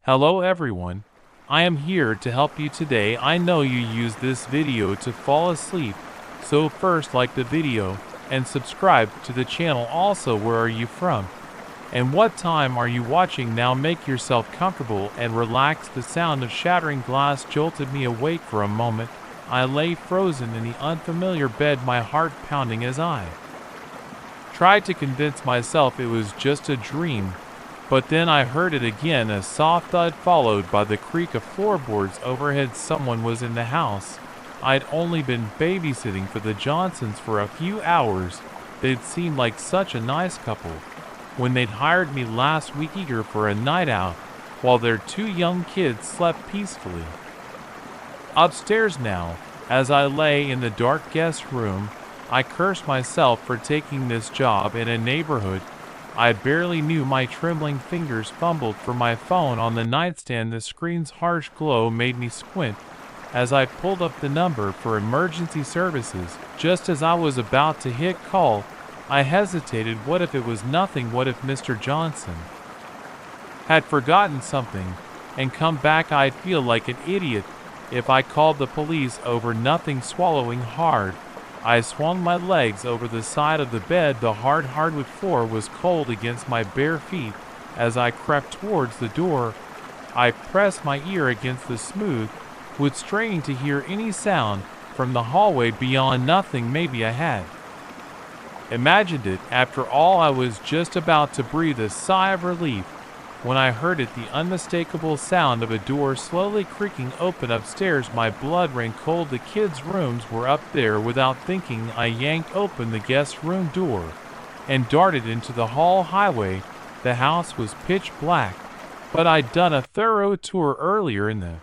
Hello everyone, I am here to help you today. I know you use this video to fall asleep, so first like the video and subscribe to the channel. Also, where are you from and what time are you watching now? Make yourself comfortable and relax. The sound of shattering glass jolted me awake. For a moment I lay frozen in the unfamiliar bed, my heart pounding as I tried to convince myself it was just a dream. But then I heard it again, a soft thud followed by the creak of floorboards overhead. Someone was in the house. I'd only been babysitting for the Johnsons for a few hours. They'd seemed like such a nice couple when they'd hired me last week, eager for a night out, while their two young kids slept peacefully. Upstairs now, as I lay in the dark guest room, I cursed myself for taking this job in a neighborhood I barely knew. My trembling fingers fumbled for my phone on the nightstand. The screen's harsh glow made me squint as I pulled up the number for emergency services. Just as I was about to hit call, I hesitated. What if it was nothing? What if Mr. Johnson had forgotten something and come back? I'd feel like an idiot if I called the police over nothing. Swallowing hard, I swung my legs over the side of the bed. The hard hardwood floor was cold against my bare feet. As I crept towards the door, I pressed my ear against the smooth wood, straining to hear any sound from the hallway beyond. Nothing. Maybe I had imagined it. After all, I was just about to breathe a sigh of relief when I heard it, the unmistakable sound of a door slowly creaking open upstairs. My blood ran cold. The kids' rooms were up there. Without thinking, I yanked open the guest room door and darted into the hall highway. The house was pitch black, but I'd done a thorough tour earlier in the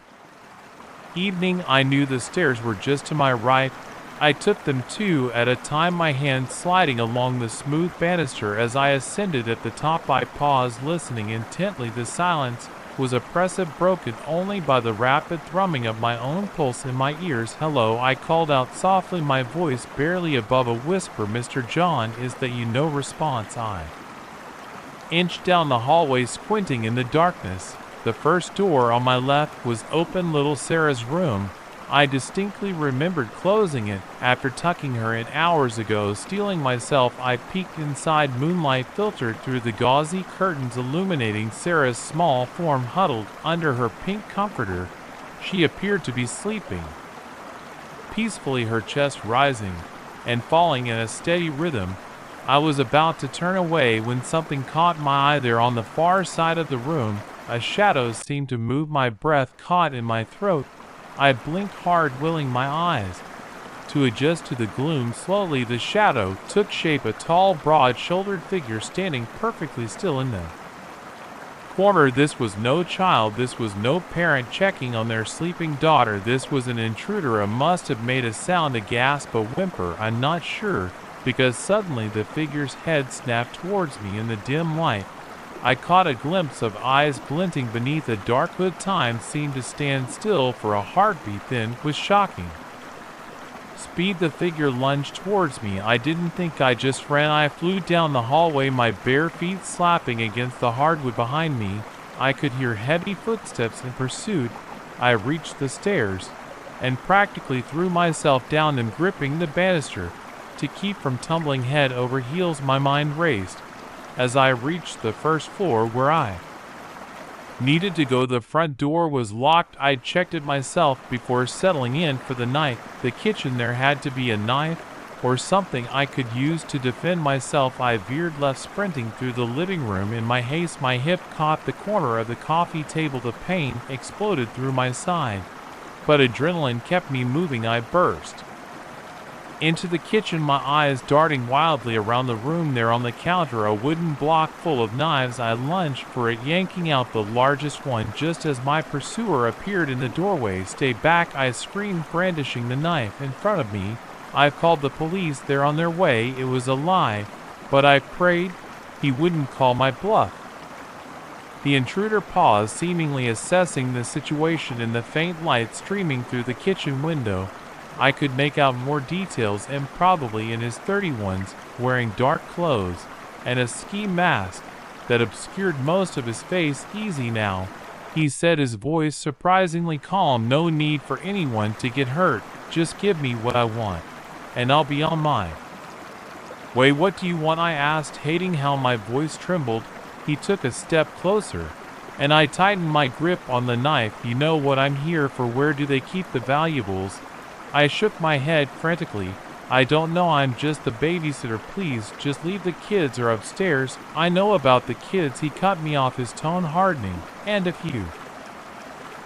evening. I knew the stairs were just to my right. I took them two at a time, my hand sliding along the smooth banister. As I ascended at the top, I paused, listening intently. The silence was oppressive, broken only by the rapid thrumming of my own pulse in my ears. "Hello," I called out softly, my voice barely above a whisper. "Mr. John, is that you?" No response. I inched down the hallway, squinting in the darkness. The first door on my left was open. Little Sarah's room. I distinctly remembered closing it after tucking her in hours ago. Steeling myself, I peeked inside. Moonlight filtered through the gauzy curtains, illuminating Sarah's small form huddled under her pink comforter. She appeared to be sleeping peacefully, her chest rising and falling in a steady rhythm. I was about to turn away when something caught my eye. There on the far side of the room, a shadow seemed to move. My breath caught in my throat. I blinked hard, willing my eyes to adjust to the gloom. Slowly the shadow took shape, a tall, broad-shouldered figure standing perfectly still in the corner. This was no child. This was no parent checking on their sleeping daughter. This was an intruder. I must have made a sound, a gasp, a whimper. I'm not sure, because suddenly the figure's head snapped towards me. In the dim light, I caught a glimpse of eyes glinting beneath a dark hood. Time seemed to stand still for a heartbeat. Then, with shocking speed, the figure lunged towards me. I didn't think, I just ran. I flew down the hallway, my bare feet slapping against the hardwood behind me. I could hear heavy footsteps in pursuit. I reached the stairs and practically threw myself down them, gripping the banister to keep from tumbling head over heels. My mind raced as I reached the first floor where I needed to go. The front door was locked. I checked it myself before settling in for the night. The kitchen, there had to be a knife or something I could use to defend myself. I veered left, sprinting through the living room. In my haste, my hip caught the corner of the coffee table. The pain exploded through my side, but adrenaline kept me moving. I burst into the kitchen, my eyes darting wildly around the room. There on the counter, a wooden block full of knives. I lunged for it, yanking out the largest one just as my pursuer appeared in the doorway. "Stay back," I screamed, brandishing the knife in front of me. "I've called the police. They're on their way." It was a lie, but I prayed he wouldn't call my bluff. The intruder paused, seemingly assessing the situation. In the faint light streaming through the kitchen window, I could make out more details. And probably in his 31s, wearing dark clothes and a ski mask that obscured most of his face. "Easy now," he said, his voice surprisingly calm. "No need for anyone to get hurt. Just give me what I want, and I'll be on my way." "What do you want?" I asked, hating how my voice trembled. He took a step closer, and I tightened my grip on the knife. "You know what I'm here for. Where do they keep the valuables?" I shook my head frantically. "I don't know. I'm just the babysitter. Please, just leave the kids or upstairs." "I know about the kids," he cut me off, his tone hardening. "And if you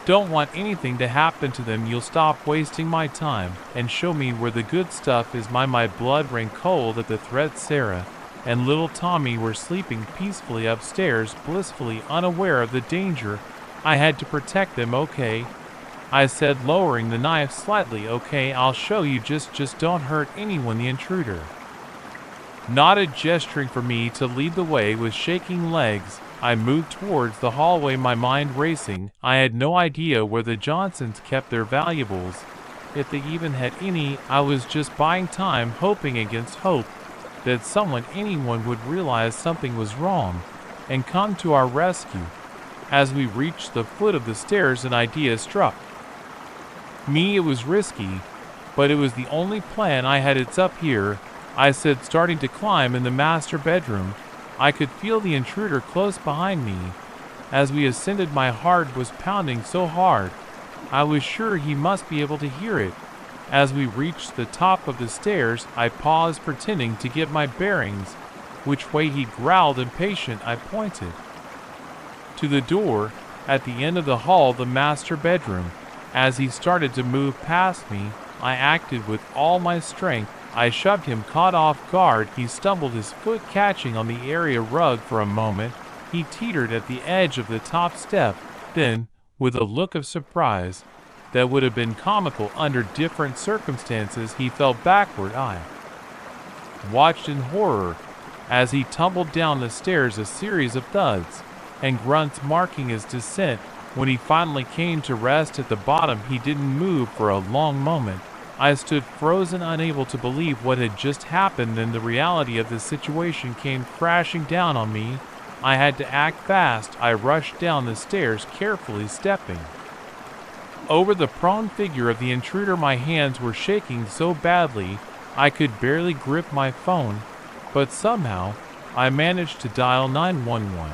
don't want anything to happen to them, you'll stop wasting my time and show me where the good stuff is." My blood ran cold at the threat. Sarah and little Tommy were sleeping peacefully upstairs, blissfully unaware of the danger. I had to protect them. "Okay," I said, lowering the knife slightly. "Okay, I'll show you. Just don't hurt anyone." The intruder nodded, gesturing for me to lead the way. With shaking legs, I moved towards the hallway, my mind racing. I had no idea where the Johnsons kept their valuables, if they even had any. I was just buying time, hoping against hope that anyone would realize something was wrong and come to our rescue. As we reached the foot of the stairs, an idea struck me. It was risky, but it was the only plan I had. "It's up here," I said, starting to climb in the master bedroom. I could feel the intruder close behind me. As we ascended, my heart was pounding so hard, I was sure he must be able to hear it. As we reached the top of the stairs, I paused, pretending to get my bearings. "Which way?" he growled, impatient. I pointed to the door at the end of the hall, the master bedroom. As he started to move past me, I acted with all my strength. I shoved him, caught off guard. He stumbled, his foot catching on the area rug. For a moment, he teetered at the edge of the top step. Then, with a look of surprise that would have been comical under different circumstances, he fell backward. I watched in horror as he tumbled down the stairs, a series of thuds and grunts marking his descent. When he finally came to rest at the bottom, he didn't move for a long moment. I stood frozen, unable to believe what had just happened. Then the reality of the situation came crashing down on me. I had to act fast. I rushed down the stairs, carefully stepping over the prone figure of the intruder. My hands were shaking so badly I could barely grip my phone, but somehow I managed to dial 911.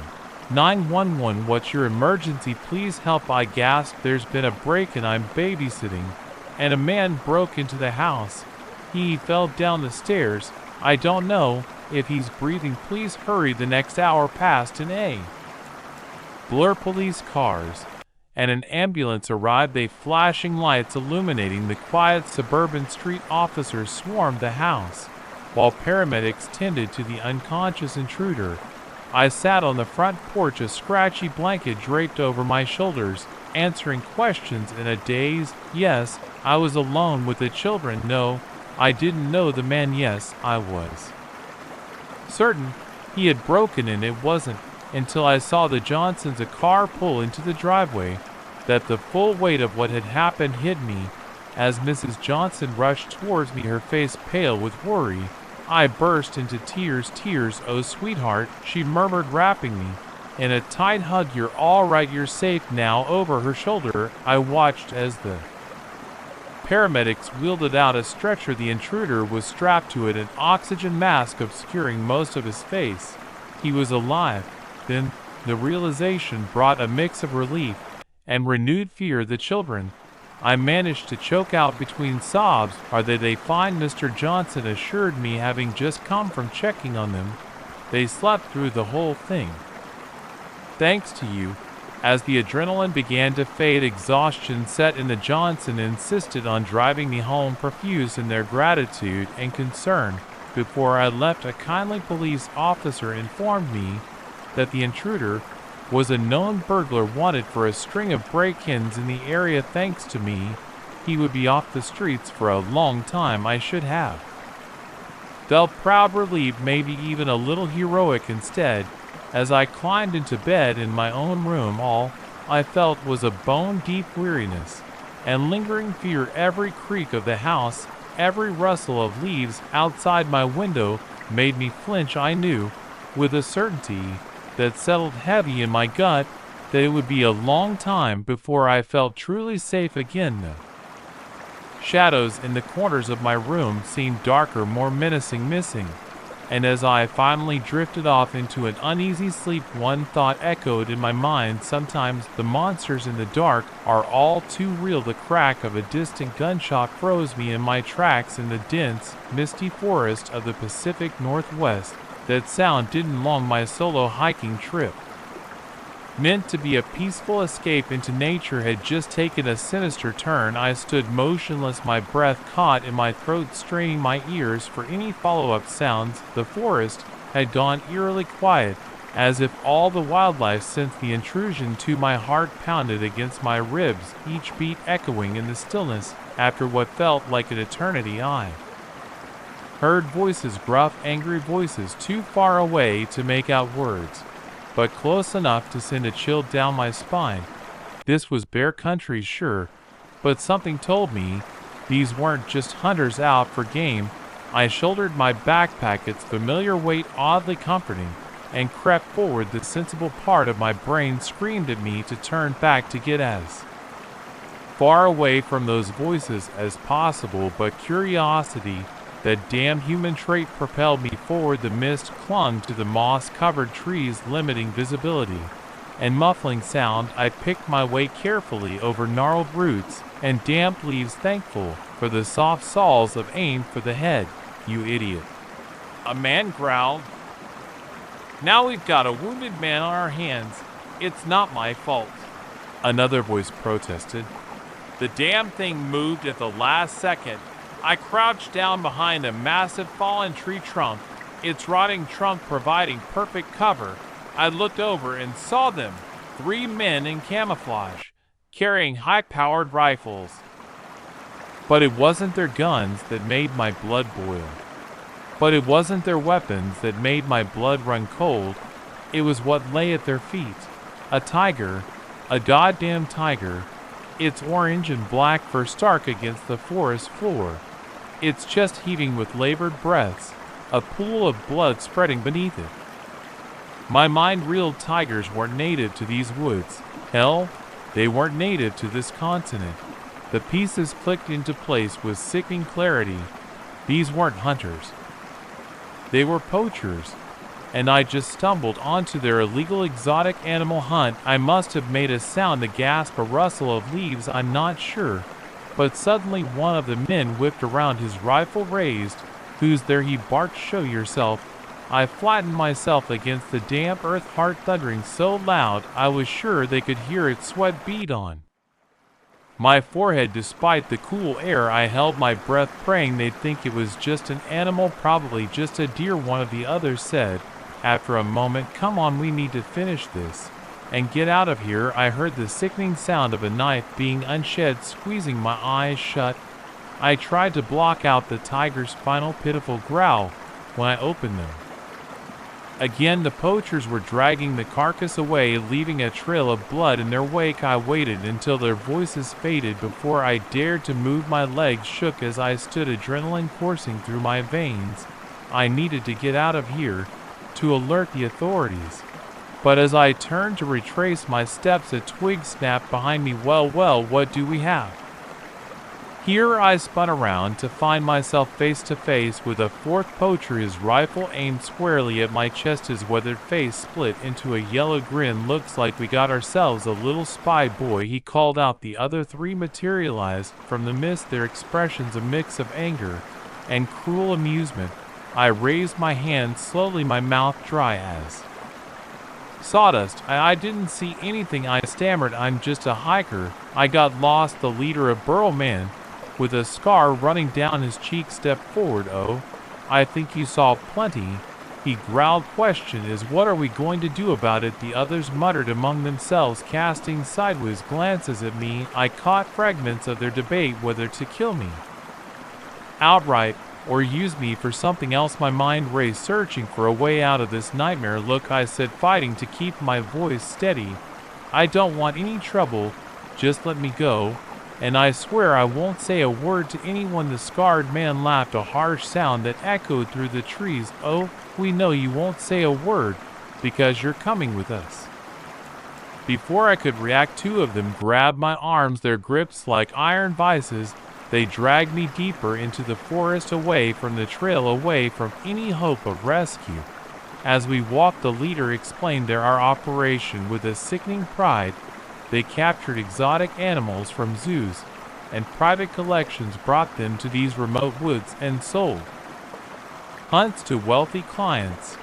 911, "What's your emergency? Please help," I gasped. "There's been a break-in. I'm babysitting, and a man broke into the house. He fell down the stairs. I don't know if he's breathing. Please hurry." The next hour passed in a blur. Police cars and an ambulance arrived, they flashing lights illuminating the quiet suburban street. Officers swarmed the house, while paramedics tended to the unconscious intruder. I sat on the front porch, a scratchy blanket draped over my shoulders, answering questions in a daze. Yes, I was alone with the children. No, I didn't know the man. Yes, I was certain he had broken in. It wasn't until I saw the Johnsons' a car pull into the driveway that the full weight of what had happened hit me. As Mrs. Johnson rushed towards me, her face pale with worry, I burst into tears. "Tears, oh sweetheart," she murmured, wrapping me in a tight hug. "You're all right. You're safe now." Over her shoulder, I watched as the paramedics wheeled out a stretcher. The intruder was strapped to it, an oxygen mask obscuring most of his face. He was alive. Then the realization brought a mix of relief and renewed fear. "The children," I managed to choke out between sobs. "Are they fine?" Mr. Johnson assured me, having just come from checking on them. "They slept through the whole thing, thanks to you." As the adrenaline began to fade, exhaustion set in. The Johnson insisted on driving me home, profuse in their gratitude and concern. Before I left, a kindly police officer informed me that the intruder was a known burglar wanted for a string of break-ins in the area. Thanks to me, he would be off the streets for a long time. I should have felt proud, relieved, maybe even a little heroic. Instead, as I climbed into bed in my own room, all I felt was a bone-deep weariness and lingering fear. Every creak of the house, every rustle of leaves outside my window made me flinch. I knew, with a certainty that settled heavy in my gut, that it would be a long time before I felt truly safe again. Shadows in the corners of my room seemed darker, more menacing, missing. And as I finally drifted off into an uneasy sleep, one thought echoed in my mind: sometimes the monsters in the dark are all too real. The crack of a distant gunshot froze me in my tracks in the dense, misty forest of the Pacific Northwest. That sound didn't long my solo hiking trip. Meant to be a peaceful escape into nature had just taken a sinister turn. I stood motionless, my breath caught in my throat, straining my ears for any follow-up sounds. The forest had gone eerily quiet, as if all the wildlife since the intrusion to my heart pounded against my ribs, each beat echoing in the stillness. After what felt like an eternity, I heard voices, gruff, angry voices, too far away to make out words, but close enough to send a chill down my spine. This was bear country, sure, but something told me these weren't just hunters out for game. I shouldered my backpack, its familiar weight oddly comforting, and crept forward. The sensible part of my brain screamed at me to turn back, to get as far away from those voices as possible, but curiosity, that damn human trait, propelled me forward. The mist clung to the moss-covered trees, limiting visibility and muffling sound. I picked my way carefully over gnarled roots and damp leaves, thankful for the soft soles of aim for the head. "You idiot," a man growled. "Now we've got a wounded man on our hands. It's not my fault," another voice protested. "The damn thing moved at the last second. I crouched down behind a massive fallen tree trunk, its rotting trunk providing perfect cover. I looked over and saw them, 3 men in camouflage, carrying high-powered rifles. But it wasn't their guns that made my blood boil. But it wasn't their weapons that made my blood run cold. It was what lay at their feet. A tiger, a goddamn tiger, its orange and black fur stark against the forest floor, its chest heaving with labored breaths, a pool of blood spreading beneath it. My mind reeled. Tigers weren't native to these woods. Hell, they weren't native to this continent. The pieces clicked into place with sickening clarity. These weren't hunters. They were poachers, and I just stumbled onto their illegal exotic animal hunt. I must have made a sound, a gasp, a rustle of leaves, I'm not sure. But suddenly one of the men whipped around, his rifle raised. "Who's there?" he barked. "Show yourself." I flattened myself against the damp earth, heart thundering so loud I was sure they could hear it. Sweat bead on my forehead despite the cool air. I held my breath, praying they'd think it was just an animal, probably just a deer, one of the others said. After a moment, "Come on, we need to finish this and get out of here." I heard the sickening sound of a knife being unshed, squeezing my eyes shut. I tried to block out the tiger's final pitiful growl when I opened them. Again, the poachers were dragging the carcass away, leaving a trail of blood in their wake. I waited until their voices faded before I dared to move. My legs shook as I stood, adrenaline coursing through my veins. I needed to get out of here, to alert the authorities. But as I turned to retrace my steps, a twig snapped behind me. Well, what do we have here? I spun around to find myself face to face with a fourth poacher, his rifle aimed squarely at my chest, his weathered face split into a yellow grin. "Looks like we got ourselves a little spy boy," he called out. The other 3 materialized from the mist, their expressions a mix of anger and cruel amusement. I raised my hand slowly, my mouth dry as sawdust. I didn't see anything," I stammered. "I'm just a hiker. I got lost." The leader, a burro man with a scar running down his cheek, stepped forward. "Oh, I think you saw plenty," he growled. "Question is, what are we going to do about it?" The others muttered among themselves, casting sideways glances at me. I caught fragments of their debate whether to kill me outright or use me for something else. My mind raced, searching for a way out of this nightmare. "Look," I said, fighting to keep my voice steady, "I don't want any trouble. Just let me go, and I swear I won't say a word to anyone." The scarred man laughed, a harsh sound that echoed through the trees. "Oh, we know you won't say a word because you're coming with us." Before I could react, two of them grabbed my arms, their grips like iron vices. They dragged me deeper into the forest, away from the trail, away from any hope of rescue. As we walked, the leader explained our operation with a sickening pride. They captured exotic animals from zoos and private collections, brought them to these remote woods, and sold hunts to wealthy clients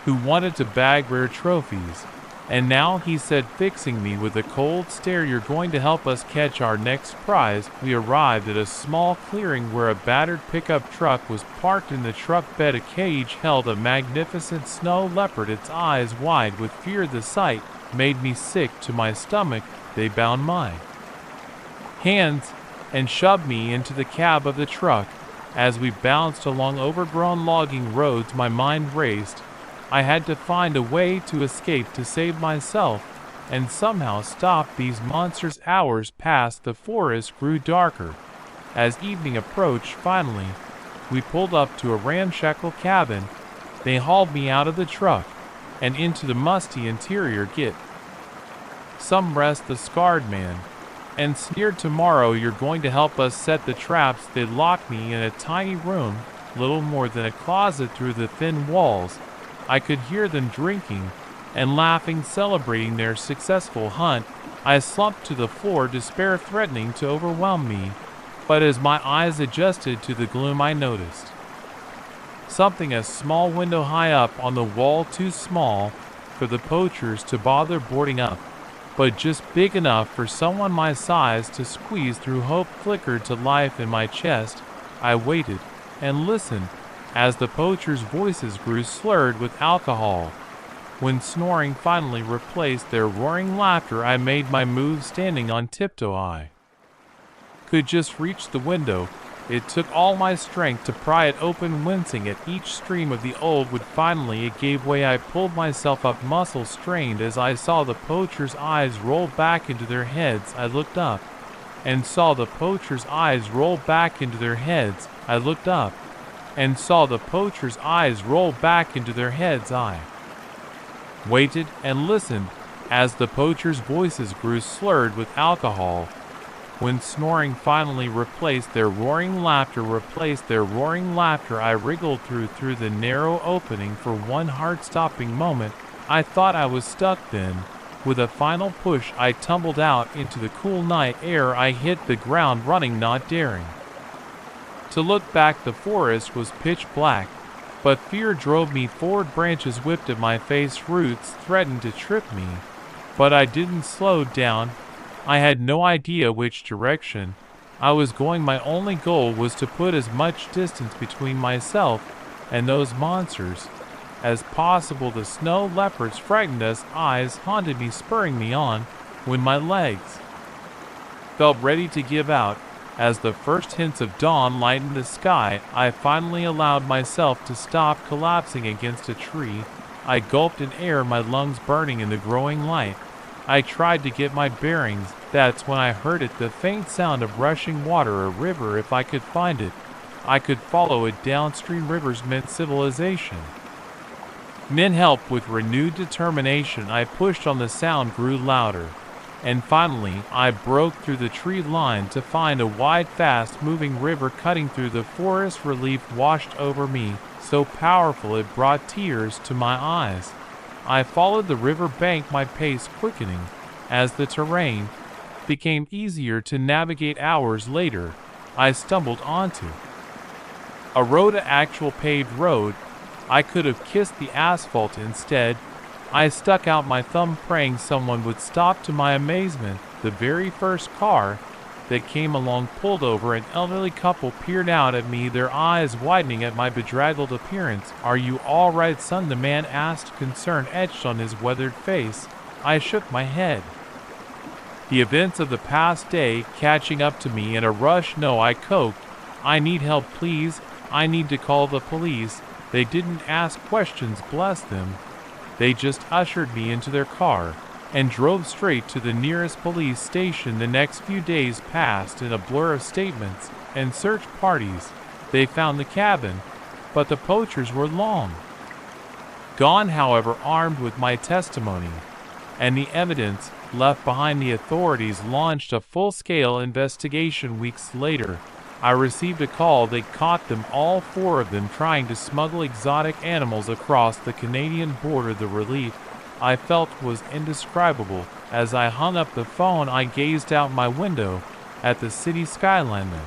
who wanted to bag rare trophies. And now, he said, fixing me with a cold stare, you're going to help us catch our next prize. We arrived at a small clearing where a battered pickup truck was parked. In the truck bed, a cage held a magnificent snow leopard, its eyes wide with fear. The sight made me sick to my stomach. They bound my hands and shoved me into the cab of the truck. As we bounced along overgrown logging roads, my mind raced. I had to find a way to escape, to save myself, and somehow stop these monsters. Hours passed, the forest grew darker. As evening approached, finally, we pulled up to a ramshackle cabin. They hauled me out of the truck and into the musty interior. Get some rest, the scarred man, and sneered, tomorrow you're going to help us set the traps. They locked me in a tiny room, little more than a closet. Through the thin walls, I could hear them drinking and laughing, celebrating their successful hunt. I slumped to the floor, despair threatening to overwhelm me. But as my eyes adjusted to the gloom, I noticed something, a small window high up on the wall, too small for the poachers to bother boarding up, but just big enough for someone my size to squeeze through. Hope flickered to life in my chest. I waited and listened as the poachers' voices grew slurred with alcohol. When snoring finally replaced their roaring laughter, I made my move, standing on tiptoe. I could just reach the window. It took all my strength to pry it open, wincing at each stream of the old wood. Finally it gave way. I pulled myself up, muscles strained, as I saw the poachers' eyes roll back into their heads. I looked up and saw the poachers' eyes roll back into their heads. I looked up and saw the poachers' eyes roll back into their heads. I waited and listened as the poachers' voices grew slurred with alcohol. When snoring finally replaced their roaring laughter, I wriggled through the narrow opening. For one heart-stopping moment, I thought I was stuck. Then, with a final push, I tumbled out into the cool night air. I hit the ground running, not daring to look back. The forest was pitch black, but fear drove me forward. Branches whipped at my face, roots threatened to trip me, but I didn't slow down. I had no idea which direction I was going. My only goal was to put as much distance between myself and those monsters as possible. The snow leopards frightened us, eyes haunted me, spurring me on. When my legs felt ready to give out, as the first hints of dawn lightened the sky, I finally allowed myself to stop, collapsing against a tree. I gulped in air, my lungs burning in the growing light. I tried to get my bearings. That's when I heard it, the faint sound of rushing water, a river. If I could find it, I could follow it downstream. Rivers meant civilization. Men helped. With renewed determination, I pushed on. The sound grew louder, and finally I broke through the tree line to find a wide, fast-moving river cutting through the forest. Relief washed over me, so powerful it brought tears to my eyes. I followed the river bank, my pace quickening as the terrain became easier to navigate. Hours later, I stumbled onto a road, an actual paved road. I could have kissed the asphalt instead. I stuck out my thumb, praying someone would stop. To my amazement, the very first car that came along pulled over. An elderly couple peered out at me, their eyes widening at my bedraggled appearance. "Are you all right, son?" the man asked, concern etched on his weathered face. I shook my head. The events of the past day catching up to me in a rush. "No," I coped. "I need help, please. I need to call the police." They didn't ask questions, bless them. They just ushered me into their car and drove straight to the nearest police station. The next few days passed in a blur of statements and search parties. They found the cabin, but the poachers were long gone. However, armed with my testimony and the evidence left behind. The authorities launched a full-scale investigation. Weeks later, I received a call that caught them, all four of them, trying to smuggle exotic animals across the Canadian border. The relief I felt was indescribable. As I hung up the phone, I gazed out my window at the city skyline. The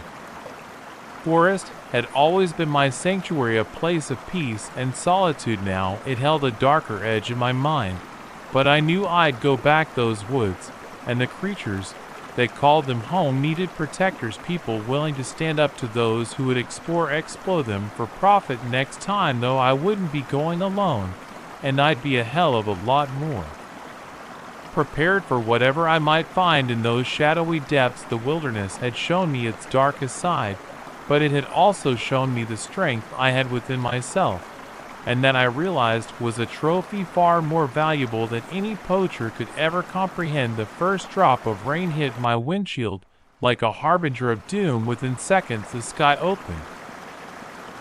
forest had always been my sanctuary, a place of peace and solitude. Now it held a darker edge in my mind, but I knew I'd go back. Those woods and the creatures that called them home needed protectors, people willing to stand up to those who would exploit them for profit. Next time, though, I wouldn't be going alone, and I'd be a hell of a lot more prepared for whatever I might find in those shadowy depths. The wilderness had shown me its darkest side, but it had also shown me the strength I had within myself, and that I realized was a trophy far more valuable than any poacher could ever comprehend. The first drop of rain hit my windshield like a harbinger of doom. Within seconds, the sky opened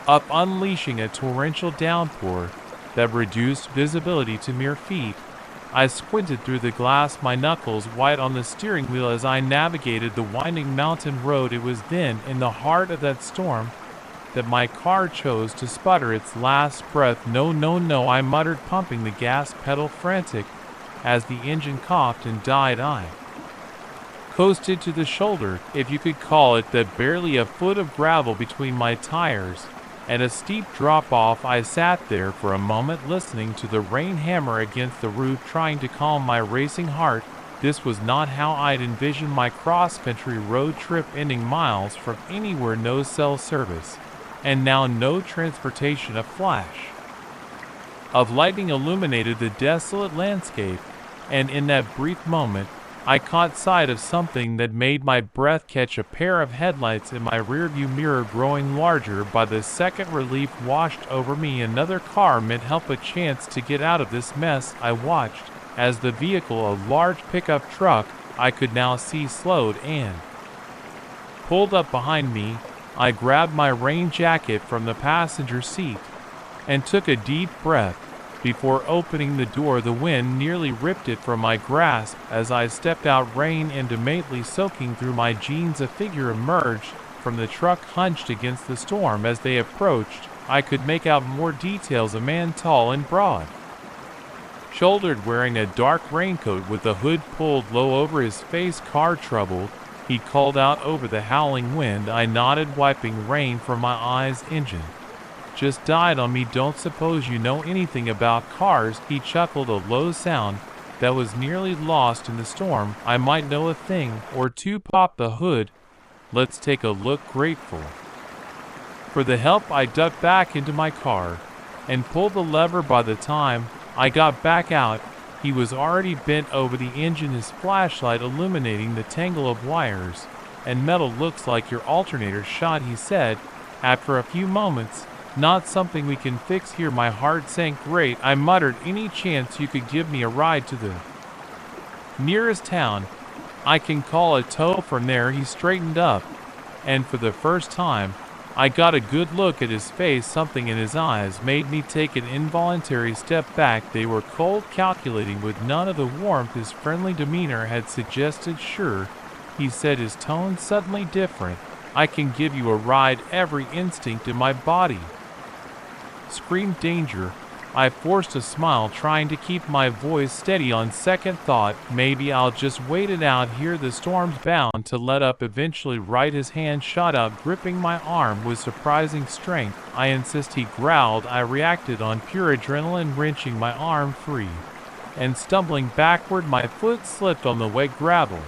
up, unleashing a torrential downpour that reduced visibility to mere feet. I squinted through the glass, my knuckles white on the steering wheel as I navigated the winding mountain road. It was then, in the heart of that storm, that my car chose to sputter its last breath. No, no, no, I muttered, pumping the gas pedal frantic as the engine coughed and died. I coasted to the shoulder, if you could call it that, barely a foot of gravel between my tires and a steep drop-off. I sat there for a moment, listening to the rain hammer against the roof, trying to calm my racing heart. This was not how I'd envisioned my cross-country road trip, ending miles from anywhere, no cell service, and now no transportation. A flash of lightning illuminated the desolate landscape, and in that brief moment, I caught sight of something that made my breath catch. A pair of headlights in my rearview mirror, growing larger by the second. Relief washed over me. Another car meant help, a chance to get out of this mess. I watched as the vehicle, a large pickup truck I could now see, slowed and pulled up behind me. I grabbed my rain jacket from the passenger seat and took a deep breath before opening the door. The wind nearly ripped it from my grasp as I stepped out, rain intimately soaking through my jeans. A figure emerged from the truck, hunched against the storm. As they approached, I could make out more details. A man, tall and broad shouldered, wearing a dark raincoat with the hood pulled low over his face. Car trouble, he called out over the howling wind. I nodded, wiping rain from my eyes. Engine just died on me. Don't suppose you know anything about cars? He chuckled, a low sound that was nearly lost in the storm. I might know a thing or two. Pop the hood, let's take a look. Grateful for the help, I ducked back into my car and pulled the lever. By the time I got back out, he was already bent over the engine, his flashlight illuminating the tangle of wires and metal. Looks like your alternator shot, he said after a few moments. Not something we can fix here. My heart sank. Great, I muttered. Any chance you could give me a ride to the nearest town? I can call a tow from there. He straightened up, and for the first time, I got a good look at his face. Something in his eyes made me take an involuntary step back. They were cold, calculating, with none of the warmth his friendly demeanor had suggested. Sure, he said, his tone suddenly different. I can give you a ride. Every instinct in my body screamed danger. I forced a smile, trying to keep my voice steady. On second thought, maybe I'll just wait it out here. The storm's bound to let up eventually, right? His hand shot out, gripping my arm with surprising strength. I insist, he growled. I reacted on pure adrenaline, wrenching my arm free and stumbling backward. My foot slipped on the wet gravel,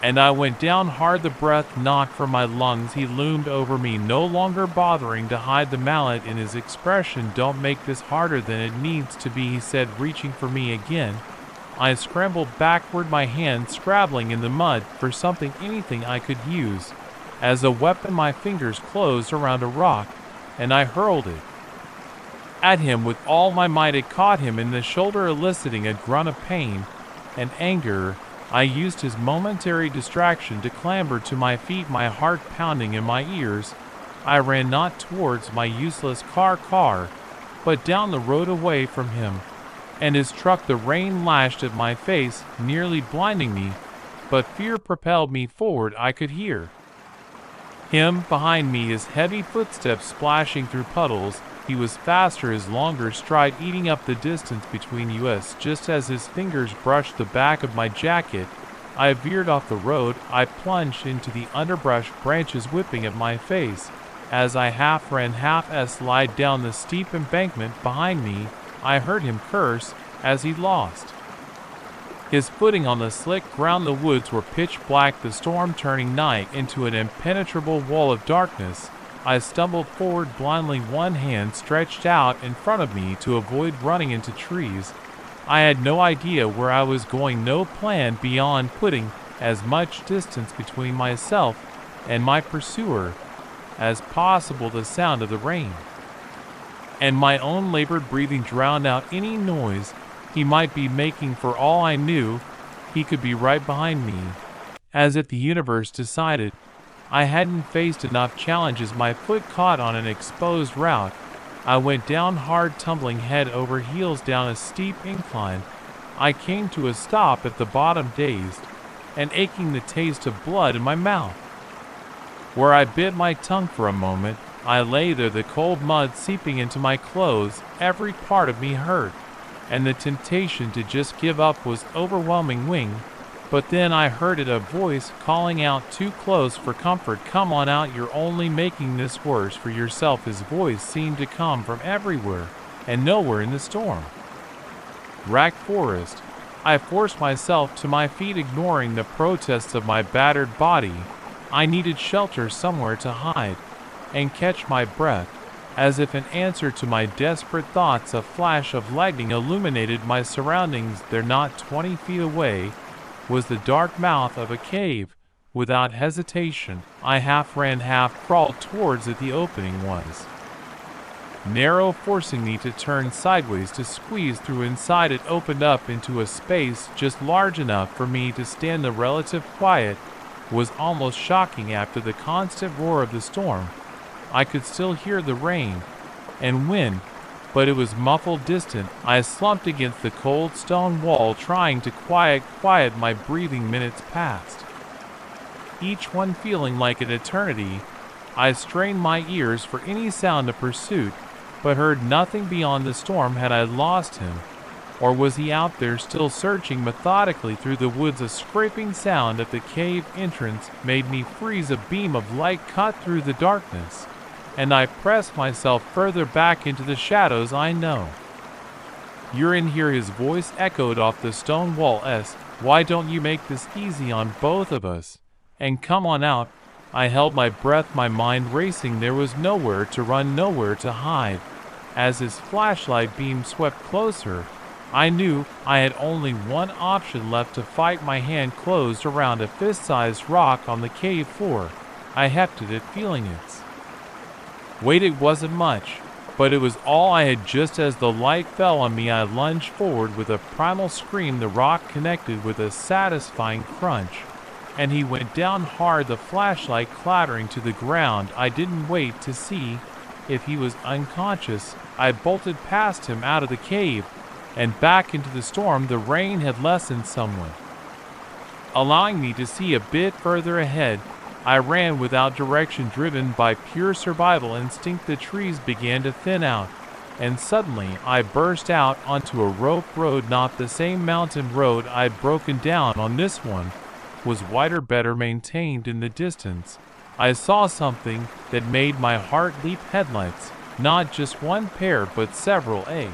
and I went down hard. The breath knocked from my lungs. He loomed over me, no longer bothering to hide the mallet in his expression. Don't make this harder than it needs to be, he said, reaching for me again. I scrambled backward, my hand scrabbling in the mud for something, anything I could use as a weapon. My fingers closed around a rock, and I hurled it at him with all my might. It caught him in the shoulder, eliciting a grunt of pain and anger. I used his momentary distraction to clamber to my feet, my heart pounding in my ears. I ran not towards my useless car, but down the road away from him. and his truck. The rain lashed at my face, nearly blinding me, but fear propelled me forward. I could hear him behind me, his heavy footsteps splashing through puddles. He was faster, his longer stride eating up the distance between us. Just as his fingers brushed the back of my jacket, I veered off the road. I plunged into the underbrush, branches whipping at my face. As I half ran, half slid down the steep embankment behind me, I heard him curse as he lost his footing on the slick ground. The woods were pitch black, the storm turning night into an impenetrable wall of darkness. I stumbled forward blindly, one hand stretched out in front of me to avoid running into trees. I had no idea where I was going, no plan beyond putting as much distance between myself and my pursuer as possible. The sound of the rain and my own labored breathing drowned out any noise he might be making. For all I knew, he could be right behind me. As if the universe decided I hadn't faced enough challenges, my foot caught on an exposed route. I went down hard, tumbling head over heels down a steep incline. I came to a stop at the bottom, dazed and aching, the taste of blood in my mouth. Where I bit my tongue for a moment, I lay there, the cold mud seeping into my clothes. Every part of me hurt, and the temptation to just give up was overwhelming. But then I heard it, a voice calling out too close for comfort. Come on out, you're only making this worse for yourself. His voice seemed to come from everywhere and nowhere in the storm racked forest. I forced myself to my feet, ignoring the protests of my battered body. I needed shelter, somewhere to hide and catch my breath. As if in answer to my desperate thoughts, a flash of lightning illuminated my surroundings. There, not 20 feet away, was the dark mouth of a cave. Without hesitation, I half ran, half crawled towards it. The opening was narrow, forcing me to turn sideways to squeeze through. Inside, it opened up into a space just large enough for me to stand. The relative quiet was almost shocking. After the constant roar of the storm, I could still hear the rain and wind, but it was muffled, distant. I slumped against the cold stone wall, trying to quiet my breathing. Minutes passed, each one feeling like an eternity. I strained my ears for any sound of pursuit, but heard nothing beyond the storm. Had I lost him, or was he out there still searching methodically through the woods? A scraping sound at the cave entrance made me freeze. A beam of light cut through the darkness, and I pressed myself further back into the shadows. I know you're in here, his voice echoed off the stone wall. Why don't you make this easy on both of us and come on out? I held my breath, my mind racing. There was nowhere to run, nowhere to hide. As his flashlight beam swept closer, I knew I had only one option left: to fight. My hand closed around a fist-sized rock on the cave floor. I hefted it, feeling its weight. It wasn't much, but it was all I had. Just as the light fell on me, I lunged forward with a primal scream. The rock connected with a satisfying crunch, and he went down hard, the flashlight clattering to the ground. I didn't wait to see if he was unconscious. I bolted past him, out of the cave and back into the storm. The rain had lessened somewhat, allowing me to see a bit further ahead. I ran without direction, driven by pure survival instinct. The trees began to thin out, and suddenly I burst out onto a rope road. Not the same mountain road I'd broken down on. This one was wider, better maintained. In the distance, I saw something that made my heart leap. Headlights, not just one pair but several. A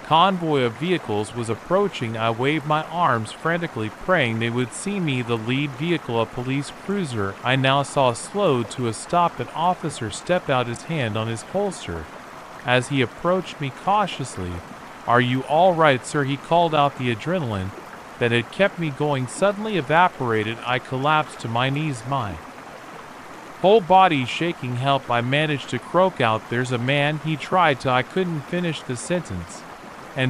convoy of vehicles was approaching. I waved my arms frantically, praying they would see me. The lead vehicle, a police cruiser, I now saw slowed to a stop. An officer stepped out, his hand on his holster as he approached me cautiously. "Are you all right, sir?" he called out. The adrenaline that had kept me going suddenly evaporated. I collapsed to my knees, my whole body shaking. "Help," I managed to croak out. "There's a man." He tried to. I couldn't finish the sentence,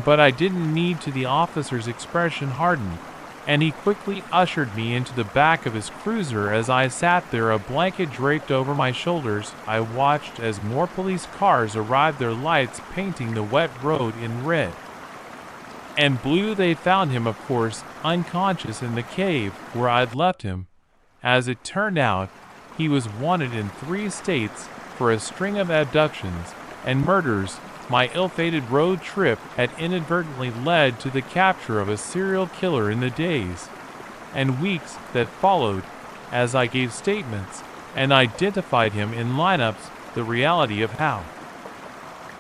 but I didn't need to. The officer's expression hardened, and he quickly ushered me into the back of his cruiser. As I sat there, a blanket draped over my shoulders, I watched as more police cars arrived, their lights painting the wet road in red. And Blue, they found him, of course, unconscious in the cave where I'd left him. As it turned out, he was wanted in 3 states for a string of abductions and murders. My ill-fated road trip had inadvertently led to the capture of a serial killer in the days and weeks that followed, as I gave statements and identified him in lineups, the reality of how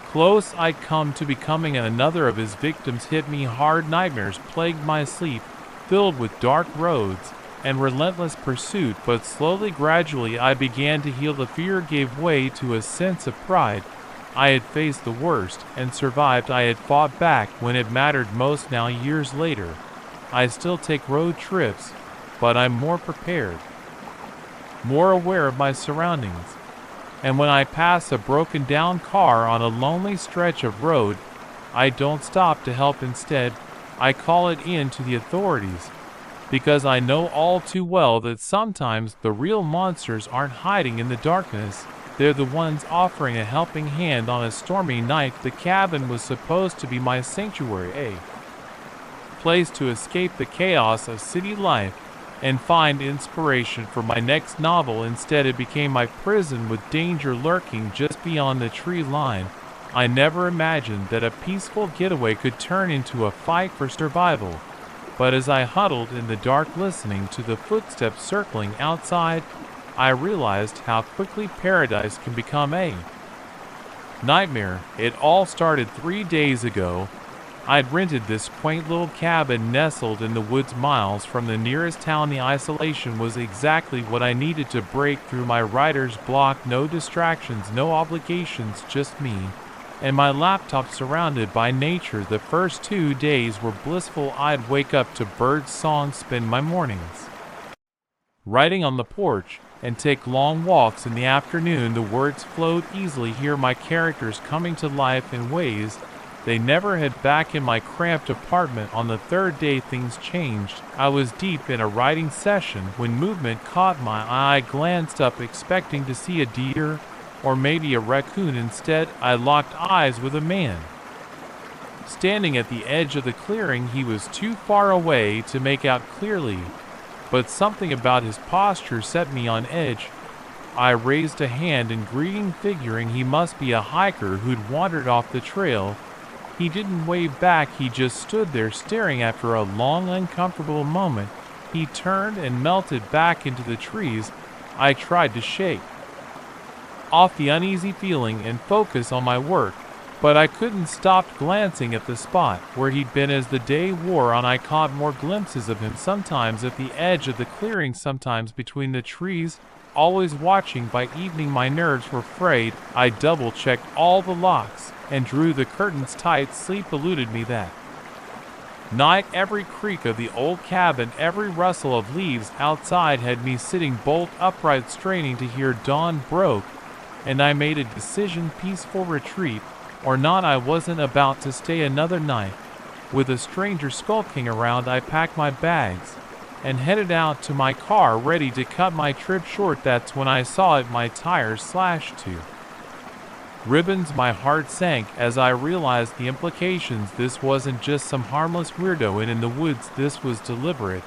close I'd come to becoming another of his victims hit me hard. Nightmares plagued my sleep, filled with dark roads and relentless pursuit, but slowly, gradually, I began to heal. The fear gave way to a sense of pride. I had faced the worst and survived. I had fought back when it mattered most. Now, years later, I still take road trips, but I'm more prepared, more aware of my surroundings. And when I pass a broken down car on a lonely stretch of road, I don't stop to help. Instead, I call it in to the authorities, because I know all too well that sometimes the real monsters aren't hiding in the darkness. They're the ones offering a helping hand on a stormy night. The cabin was supposed to be my sanctuary, a place to escape the chaos of city life and find inspiration for my next novel. Instead, it became my prison, with danger lurking just beyond the tree line. I never imagined that a peaceful getaway could turn into a fight for survival. But as I huddled in the dark listening to the footsteps circling outside, I realized how quickly paradise can become a nightmare. It all started 3 days ago. I'd rented this quaint little cabin nestled in the woods miles from the nearest town. The isolation was exactly what I needed to break through my writer's block. No distractions, no obligations, just me and my laptop, surrounded by nature. The first 2 days were blissful. I'd wake up to bird songs, spend my mornings writing on the porch, and take long walks in the afternoon. The words flowed easily, hear my characters coming to life in ways they never had. Back in my cramped apartment on the 3rd day, things changed. I was deep in a writing session when movement caught my eye. I glanced up, expecting to see a deer or maybe a raccoon. Instead, I locked eyes with a man standing at the edge of the clearing. He was too far away to make out clearly, but something about his posture set me on edge. I raised a hand in greeting, figuring he must be a hiker who'd wandered off the trail. He didn't wave back, he just stood there staring. After a long, uncomfortable moment, he turned and melted back into the trees. I tried to shake off the uneasy feeling and focus on my work, but I couldn't stop glancing at the spot where he'd been. As the day wore on, I caught more glimpses of him, sometimes at the edge of the clearing, sometimes between the trees, always watching. By evening, my nerves were frayed. I double-checked all the locks and drew the curtains tight. Sleep eluded me that night. Every creak of the old cabin, every rustle of leaves outside had me sitting bolt upright, straining to hear dawn broke, and I made a decision: peaceful retreat or not, I wasn't about to stay another night with a stranger skulking around. I packed my bags and headed out to my car, ready to cut my trip short. That's when I saw it, my tires slashed to ribbons. My heart sank as I realized the implications. This wasn't just some harmless weirdo in the woods, this was deliberate.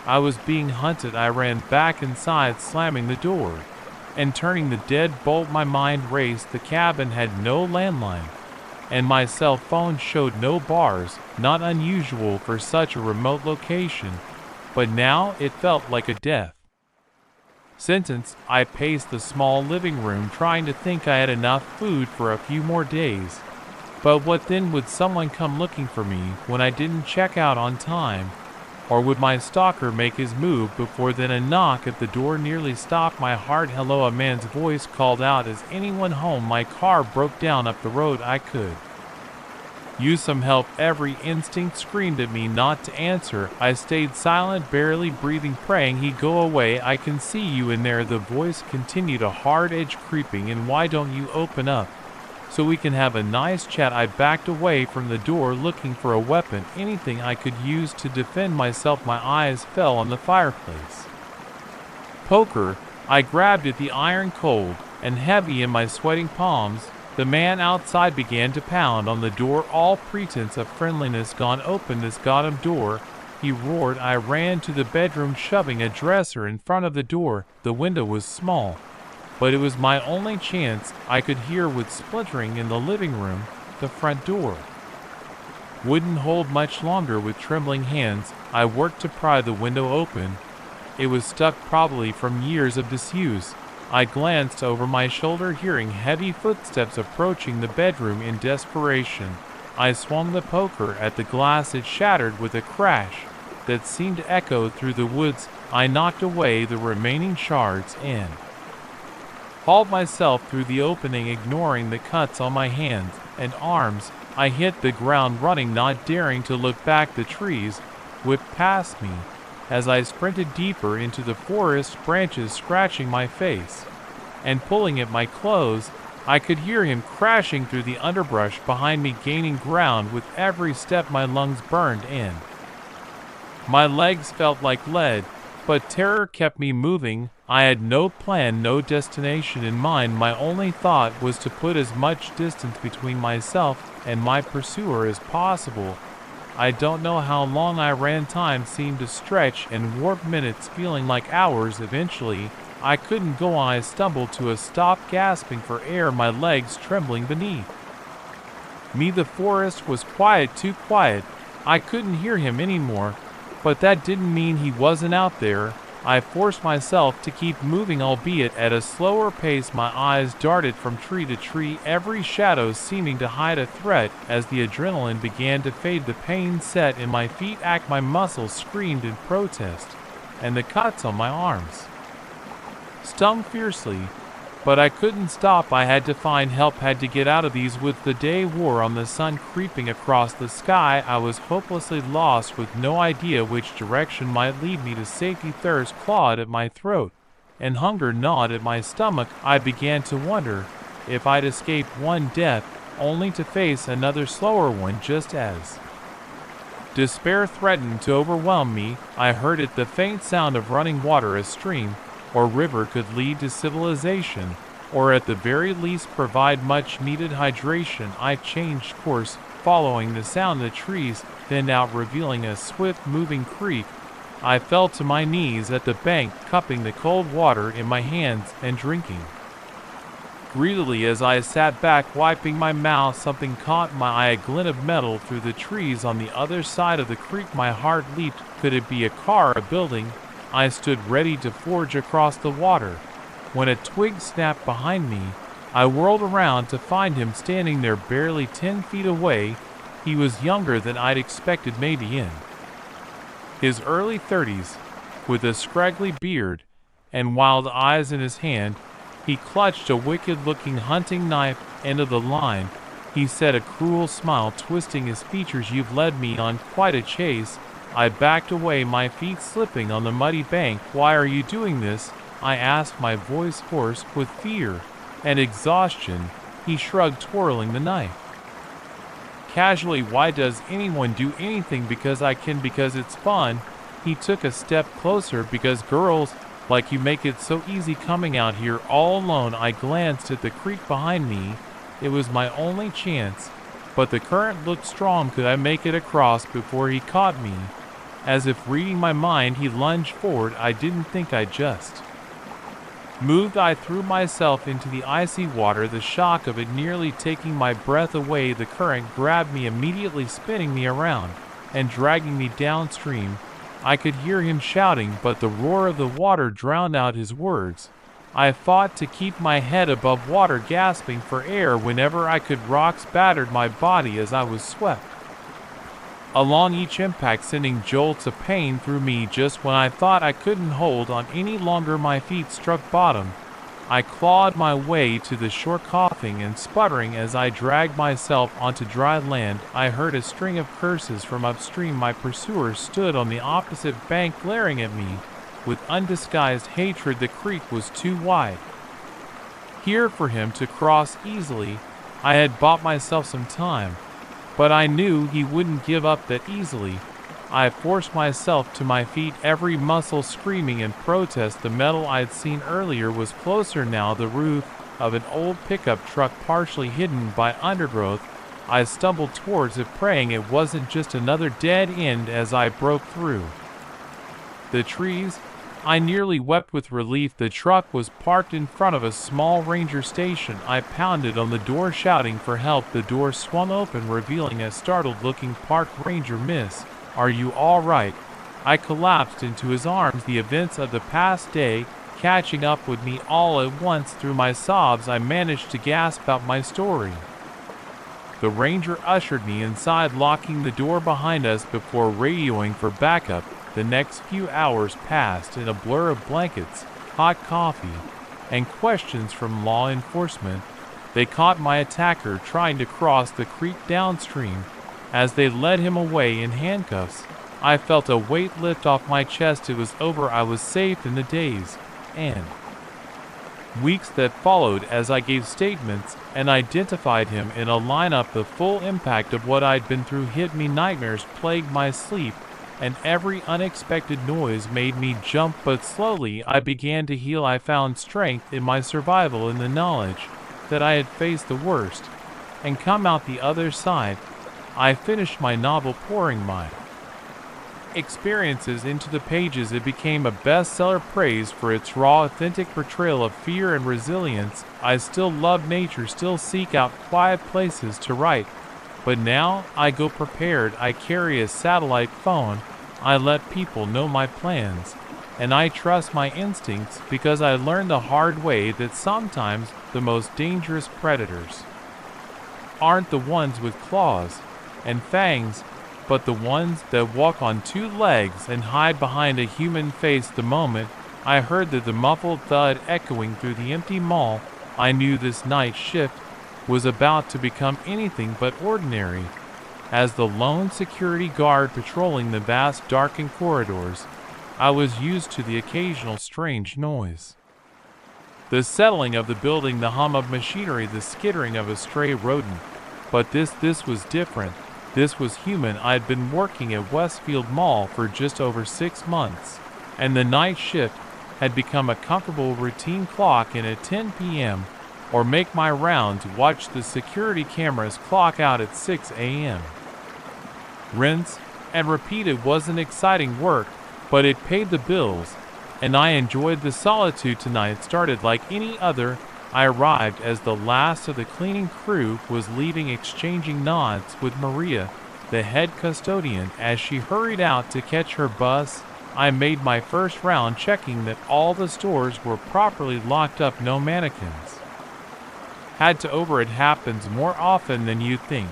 I was being hunted. I ran back inside, slamming the door and turning the deadbolt. My mind raced. The cabin had no landline, and my cell phone showed no bars, not unusual for such a remote location, but now it felt like a death sentence. I paced the small living room, trying to think. I had enough food for a few more days, but what then? Would someone come looking for me when I didn't check out on time? Or would my stalker make his move before then? A knock at the door nearly stopped my heart. Hello, a man's voice called out. Is anyone home? My car broke down up the road. I could use some help. Every instinct screamed at me not to answer. I stayed silent, barely breathing, praying he'd go away. I can see you in there, the voice continued, a hard edge creeping in. Why don't you open up so we can have a nice chat? I backed away from the door, looking for a weapon, anything I could use to defend myself. My eyes fell on the fireplace poker. I grabbed it, the iron cold and heavy in my sweating palms. The man outside began to pound on the door, all pretense of friendliness gone. "Open this goddamn door," he roared. I ran to the bedroom, shoving a dresser in front of the door. The window was small, but it was my only chance. I could hear wood splintering in the living room. The front door wouldn't hold much longer. With trembling hands, I worked to pry the window open. It was stuck, probably from years of disuse. I glanced over my shoulder, hearing heavy footsteps approaching the bedroom. In desperation, I swung the poker at the glass. It shattered with a crash that seemed to echo through the woods. I knocked away the remaining shards and hauled myself through the opening, ignoring the cuts on my hands and arms. I hit the ground running, not daring to look back. The trees whipped past me as I sprinted deeper into the forest, branches scratching my face and pulling at my clothes. I could hear him crashing through the underbrush behind me, gaining ground with every step. My lungs burned in. My legs felt like lead, but terror kept me moving. I had no plan, no destination in mind. My only thought was to put as much distance between myself and my pursuer as possible. I don't know how long I ran. Time seemed to stretch and warp, minutes feeling like hours. Eventually, I couldn't go on. I stumbled to a stop, gasping for air, my legs trembling beneath me. The forest was quiet, too quiet. I couldn't hear him anymore, but that didn't mean he wasn't out there. I forced myself to keep moving, albeit at a slower pace. My eyes darted from tree to tree, every shadow seeming to hide a threat. As the adrenaline began to fade, the pain set in my feet. My muscles screamed in protest, and the cuts on my arms stung fiercely. But I couldn't stop. I had to find help, had to get out of these woods. The day wore on, the sun creeping across the sky. I was hopelessly lost, with no idea which direction might lead me to safety. Thirst clawed at my throat, and hunger gnawed at my stomach. I began to wonder if I'd escaped one death, only to face another slower one just as despair threatened to overwhelm me. I heard it, the faint sound of running water. A stream or river could lead to civilization, or at the very least provide much needed hydration. I changed course, following the sound. The trees thinned out, revealing a swift moving creek. I fell to my knees at the bank, cupping the cold water in my hands and drinking greedily. As I sat back, wiping my mouth, something caught my eye, a glint of metal through the trees on the other side of the creek. My heart leaped. Could it be a car, a building? I stood ready to forge across the water when a twig snapped behind me. I whirled around to find him standing there, barely 10 feet away. He was younger than I'd expected, maybe in his early 30s, with a scraggly beard and wild eyes. In his hand, he clutched a wicked-looking hunting knife. "End of the line," he said, a cruel smile twisting his features. "You've led me on quite a chase." I backed away, my feet slipping on the muddy bank. "Why are you doing this?" I asked, my voice hoarse with fear and exhaustion. He shrugged, twirling the knife casually. "Why does anyone do anything? Because I can, because it's fun." He took a step closer. "Because girls like you make it so easy coming out here all alone." I glanced at the creek behind me. It was my only chance, but the current looked strong. Could I make it across before he caught me? As if reading my mind, he lunged forward. I didn't think I just moved. I threw myself into the icy water, the shock of it nearly taking my breath away. The current grabbed me, immediately spinning me around and dragging me downstream. I could hear him shouting, but the roar of the water drowned out his words. I fought to keep my head above water, gasping for air whenever I could. Rocks battered my body as I was swept along, each impact sending jolts of pain through me. Just when I thought I couldn't hold on any longer, my feet struck bottom. I clawed my way to the shore, coughing and sputtering as I dragged myself onto dry land. I heard a string of curses from upstream. My pursuer stood on the opposite bank, glaring at me with undisguised hatred. The creek was too wide here for him to cross easily. I had bought myself some time, but I knew he wouldn't give up that easily. I forced myself to my feet, every muscle screaming in protest. The metal I'd seen earlier was closer now. The roof of an old pickup truck partially hidden by undergrowth. I stumbled towards it, praying it wasn't just another dead end as I broke through the trees. I nearly wept with relief. The truck was parked in front of a small ranger station. I pounded on the door shouting for help. The door swung open, revealing a startled-looking park ranger. "Miss, are you all right?" I collapsed into his arms, the events of the past day catching up with me all at once. Through my sobs, I managed to gasp out my story. The ranger ushered me inside, locking the door behind us before radioing for backup. The next few hours passed in a blur of blankets, hot coffee, and questions from law enforcement. They caught my attacker trying to cross the creek downstream. As they led him away in handcuffs, I felt a weight lift off my chest. It was over. I was safe. In the days and weeks that followed, as I gave statements and identified him in a lineup, the full impact of what I'd been through hit me. Nightmares plagued my sleep, and every unexpected noise made me jump. But slowly I began to heal. I found strength in my survival, in the knowledge that I had faced the worst and come out the other side. I finished my novel, pouring my experiences into the pages. It became a bestseller, praised for its raw, authentic portrayal of fear and resilience. I still love nature, still seek out quiet places to write. But now I go prepared. I carry a satellite phone. I let people know my plans. And I trust my instincts, because I learned the hard way that sometimes the most dangerous predators aren't the ones with claws and fangs, but the ones that walk on two legs and hide behind a human face. The moment I heard the muffled thud echoing through the empty mall, I knew this night shift was about to become anything but ordinary. As the lone security guard patrolling the vast, darkened corridors, I was used to the occasional strange noise. The settling of the building, the hum of machinery, the skittering of a stray rodent. But this was different. This was human. I had been working at Westfield Mall for just over 6 months, and the night shift had become a comfortable routine. Clock in at 10 p.m. or make my rounds, watch the security cameras clock out at 6 a.m. Rinse and repeat. It wasn't exciting work, but it paid the bills, and I enjoyed the solitude. Tonight started like any other. I arrived as the last of the cleaning crew was leaving, exchanging nods with Maria, the head custodian, as she hurried out to catch her bus. I made my first round, checking that all the stores were properly locked up, no mannequins had to over. It happens more often than you think,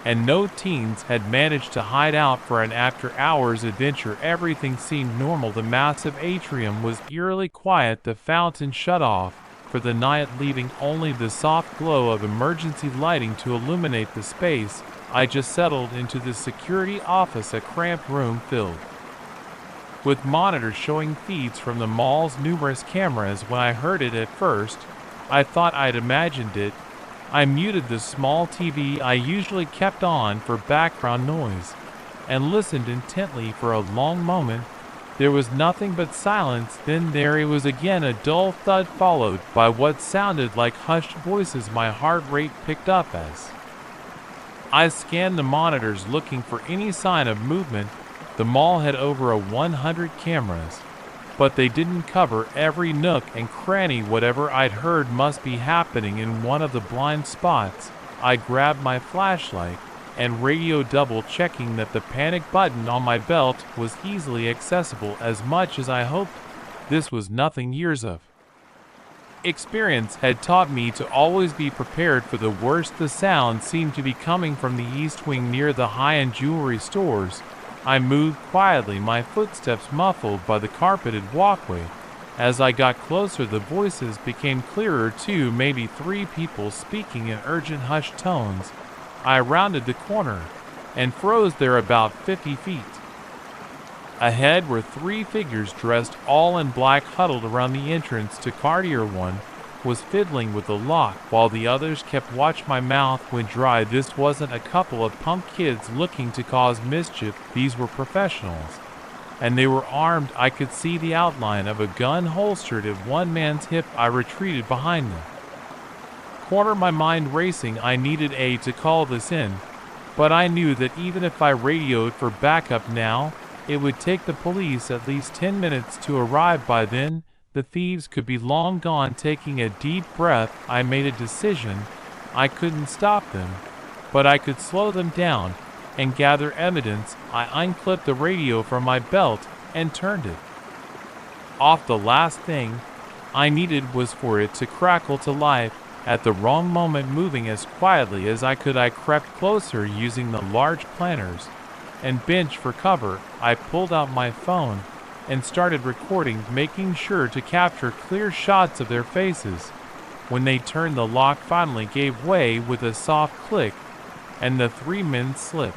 and no teens had managed to hide out for an after-hours adventure. Everything seemed normal. The massive atrium was eerily quiet, the fountain shut off for the night, leaving only the soft glow of emergency lighting to illuminate the space. I just settled into the security office, a cramped room filled with monitors showing feeds from the mall's numerous cameras. When I heard it at first, I thought I'd imagined it. I muted the small TV I usually kept on for background noise and listened intently for a long moment. There was nothing but silence. Then there it was again, a dull thud followed by what sounded like hushed voices. My heart rate picked up as I scanned the monitors, looking for any sign of movement. The mall had over 100 cameras, but they didn't cover every nook and cranny. Whatever I'd heard must be happening in one of the blind spots. I grabbed my flashlight and radio, double-checking that the panic button on my belt was easily accessible. As much as I hoped this was nothing, years of experience had taught me to always be prepared for the worst. The sound seemed to be coming from the east wing near the high-end jewelry stores. I moved quietly, my footsteps muffled by the carpeted walkway. As I got closer, the voices became clearer. 2, maybe 3 people speaking in urgent, hushed tones. I rounded the corner and froze there about 50 feet ahead were 3 figures dressed all in black, huddled around the entrance to Cartier. One was fiddling with the lock, while the others kept watch. My mouth went dry. This wasn't a couple of punk kids looking to cause mischief. These were professionals, and they were armed. I could see the outline of a gun holstered at one man's hip. I retreated behind them, corner, my mind racing. I needed to call this in, but I knew that even if I radioed for backup now, it would take the police at least 10 minutes to arrive. By then, the thieves could be long gone. Taking a deep breath, I made a decision. I couldn't stop them, but I could slow them down and gather evidence. I unclipped the radio from my belt and turned it off. The last thing I needed was for it to crackle to life. At the wrong moment, moving as quietly as I could, I crept closer, using the large planters and bench for cover. I pulled out my phone and started recording, making sure to capture clear shots of their faces. When they turned, the lock finally gave way with a soft click, and the three men slipped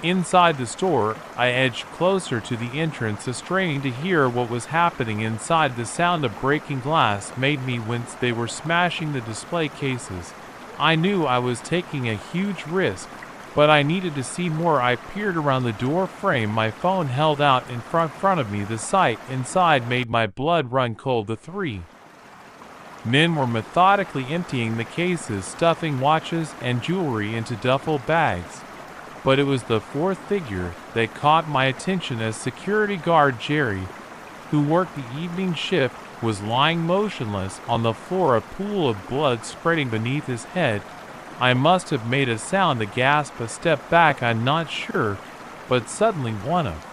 inside the store. I edged closer to the entrance, straining to hear what was happening inside. The sound of breaking glass made me wince. They were smashing the display cases. I knew I was taking a huge risk, but I needed to see more. I peered around the door frame, my phone held out in front of me. The sight inside made my blood run cold. The three men were methodically emptying the cases, stuffing watches and jewelry into duffel bags. But it was the fourth figure that caught my attention. As security guard Jerry, who worked the evening shift, was lying motionless on the floor, a pool of blood spreading beneath his head. I must have made a sound to gasp a step back, I'm not sure, but suddenly one of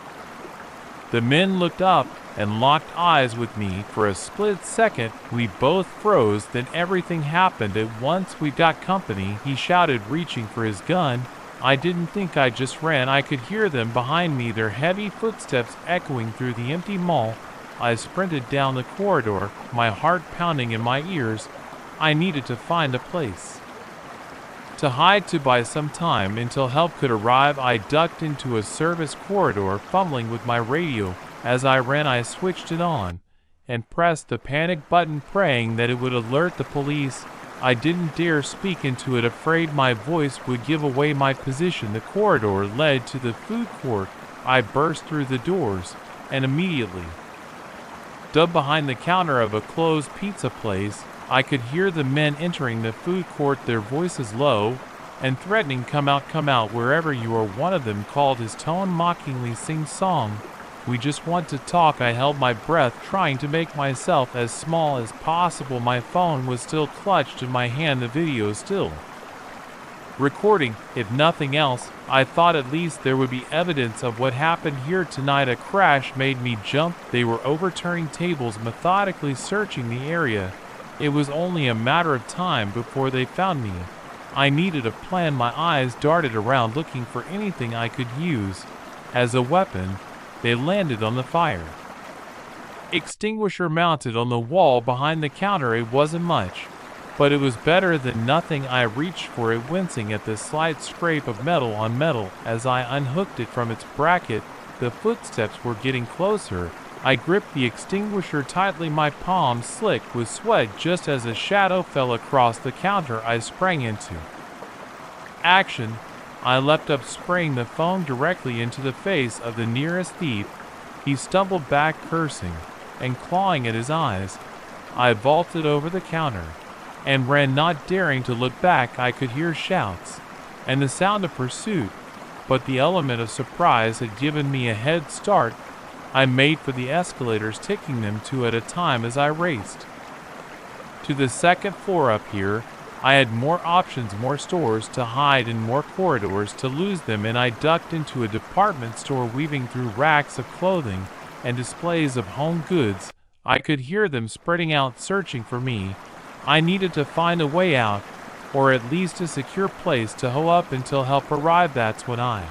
the men looked up and locked eyes with me. For a split second, we both froze, then everything happened at once. "We got company," he shouted, reaching for his gun. I didn't think, I just ran. I could hear them behind me, their heavy footsteps echoing through the empty mall. I sprinted down the corridor, my heart pounding in my ears. I needed to find a place to hide to buy some time until help could arrive. I ducked into a service corridor, fumbling with my radio. As I ran, I switched it on and pressed the panic button, praying that it would alert the police. I didn't dare speak into it, afraid my voice would give away my position. The corridor led to the food court. I burst through the doors and immediately stood behind the counter of a closed pizza place. I could hear the men entering the food court, their voices low and threatening. Come out, wherever you are," one of them called, his tone mockingly sing-song. "We just want to talk." I held my breath, trying to make myself as small as possible. My phone was still clutched in my hand, the video still recording. If nothing else, I thought at least there would be evidence of what happened here tonight. A crash made me jump. They were overturning tables, methodically searching the area. It was only a matter of time before they found me. I needed a plan. My eyes darted around, looking for anything I could use as a weapon. They landed on the fire extinguisher mounted on the wall behind the counter. It wasn't much, but it was better than nothing. I reached for it, wincing at the slight scrape of metal on metal. As I unhooked it from its bracket, the footsteps were getting closer. I gripped the extinguisher tightly, my palms slick with sweat. Just as a shadow fell across the counter, I sprang into action. I leapt up, spraying the phone directly into the face of the nearest thief. He stumbled back, cursing and clawing at his eyes. I vaulted over the counter and ran, not daring to look back. I could hear shouts and the sound of pursuit, but the element of surprise had given me a head start. I made for the escalators, taking them two at a time as I raced to the second floor. Up here, I had more options, more stores to hide and more corridors to lose them in. I ducked into a department store, weaving through racks of clothing and displays of home goods. I could hear them spreading out, searching for me. I needed to find a way out, or at least a secure place to hole up until help arrived. That's when I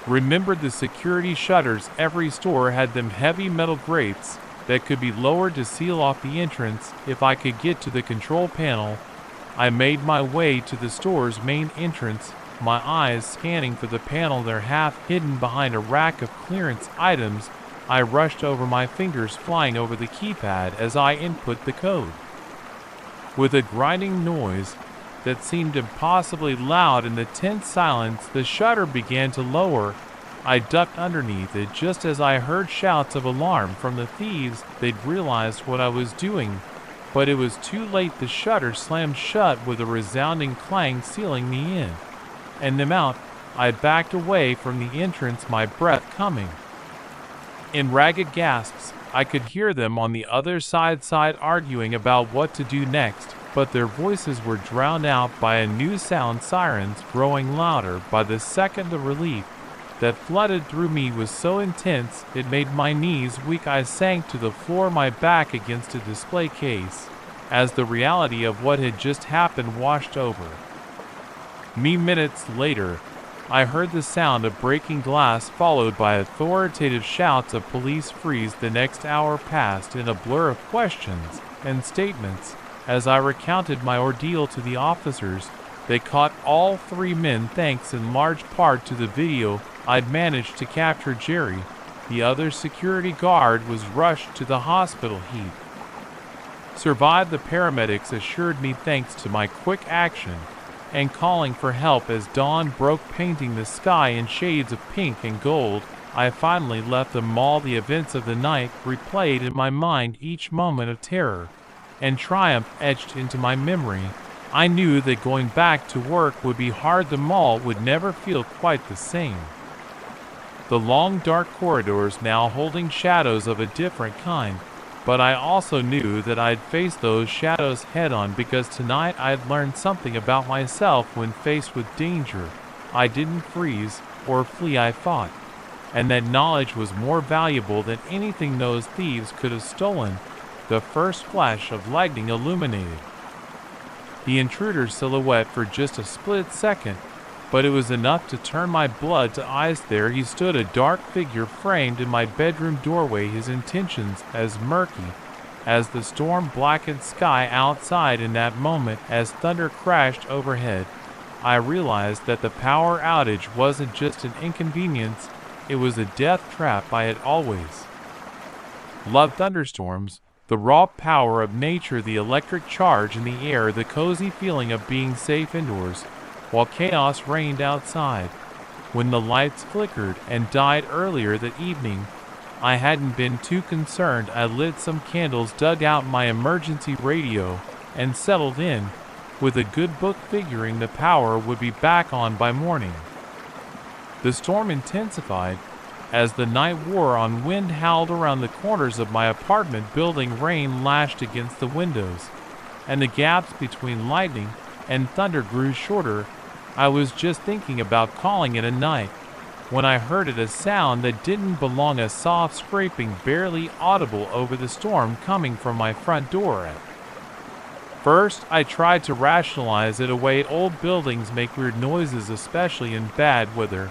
remembered the security shutters. Every store had them, heavy metal grates that could be lowered to seal off the entrance. If I could get to the control panel, I made my way to the store's main entrance, my eyes scanning for the panel there, half hidden behind a rack of clearance items. I rushed over, my fingers flying over the keypad as I input the code. With a grinding noise that seemed impossibly loud in the tense silence, the shutter began to lower. I ducked underneath it just as I heard shouts of alarm from the thieves. They'd realized what I was doing, but it was too late. The shutter slammed shut with a resounding clang, sealing me in. And them out, I backed away from the entrance, my breath coming in ragged gasps. I could hear them on the other side arguing about what to do next, but their voices were drowned out by a new sound, sirens growing louder by the second. The relief that flooded through me was so intense it made my knees weak. I sank to the floor, my back against a display case, as the reality of what had just happened washed over me. Minutes later, I heard the sound of breaking glass, followed by authoritative shouts of police. Freeze. The next hour passed in a blur of questions and statements. As I recounted my ordeal to the officers, they caught all 3 men, thanks in large part to the video I'd managed to capture. Jerry, the other security guard, was rushed to the hospital. He survived, the paramedics assured me, thanks to my quick action and calling for help. As dawn broke, painting the sky in shades of pink and gold, I finally left the mall. The events of the night replayed in my mind, each moment of terror and triumph etched into my memory. I knew that going back to work would be hard. The mall would never feel quite the same. The long dark corridors now holding shadows of a different kind, but I also knew that I'd face those shadows head on, because tonight I'd learned something about myself. When faced with danger, I didn't freeze or flee, I fought. And that knowledge was more valuable than anything those thieves could have stolen. The first flash of lightning illuminated the intruder's silhouette for just a split second, but it was enough to turn my blood to ice. There he stood, a dark figure framed in my bedroom doorway, his intentions as murky as the storm-blackened sky outside. In that moment, as thunder crashed overhead, I realized that the power outage wasn't just an inconvenience, it was a death trap. I had always loved thunderstorms, the raw power of nature, the electric charge in the air, the cozy feeling of being safe indoors while chaos reigned outside. When the lights flickered and died earlier that evening, I hadn't been too concerned. I lit some candles, dug out my emergency radio, and settled in, with a good book, figuring the power would be back on by morning. The storm intensified as the night wore on. Wind howled around the corners of my apartment building, rain lashed against the windows, and the gaps between lightning and thunder grew shorter. I was just thinking about calling it a night when I heard it, a sound that didn't belong, a soft scraping barely audible over the storm coming from my front door. At first, I tried to rationalize it away. Old buildings make weird noises, especially in bad weather.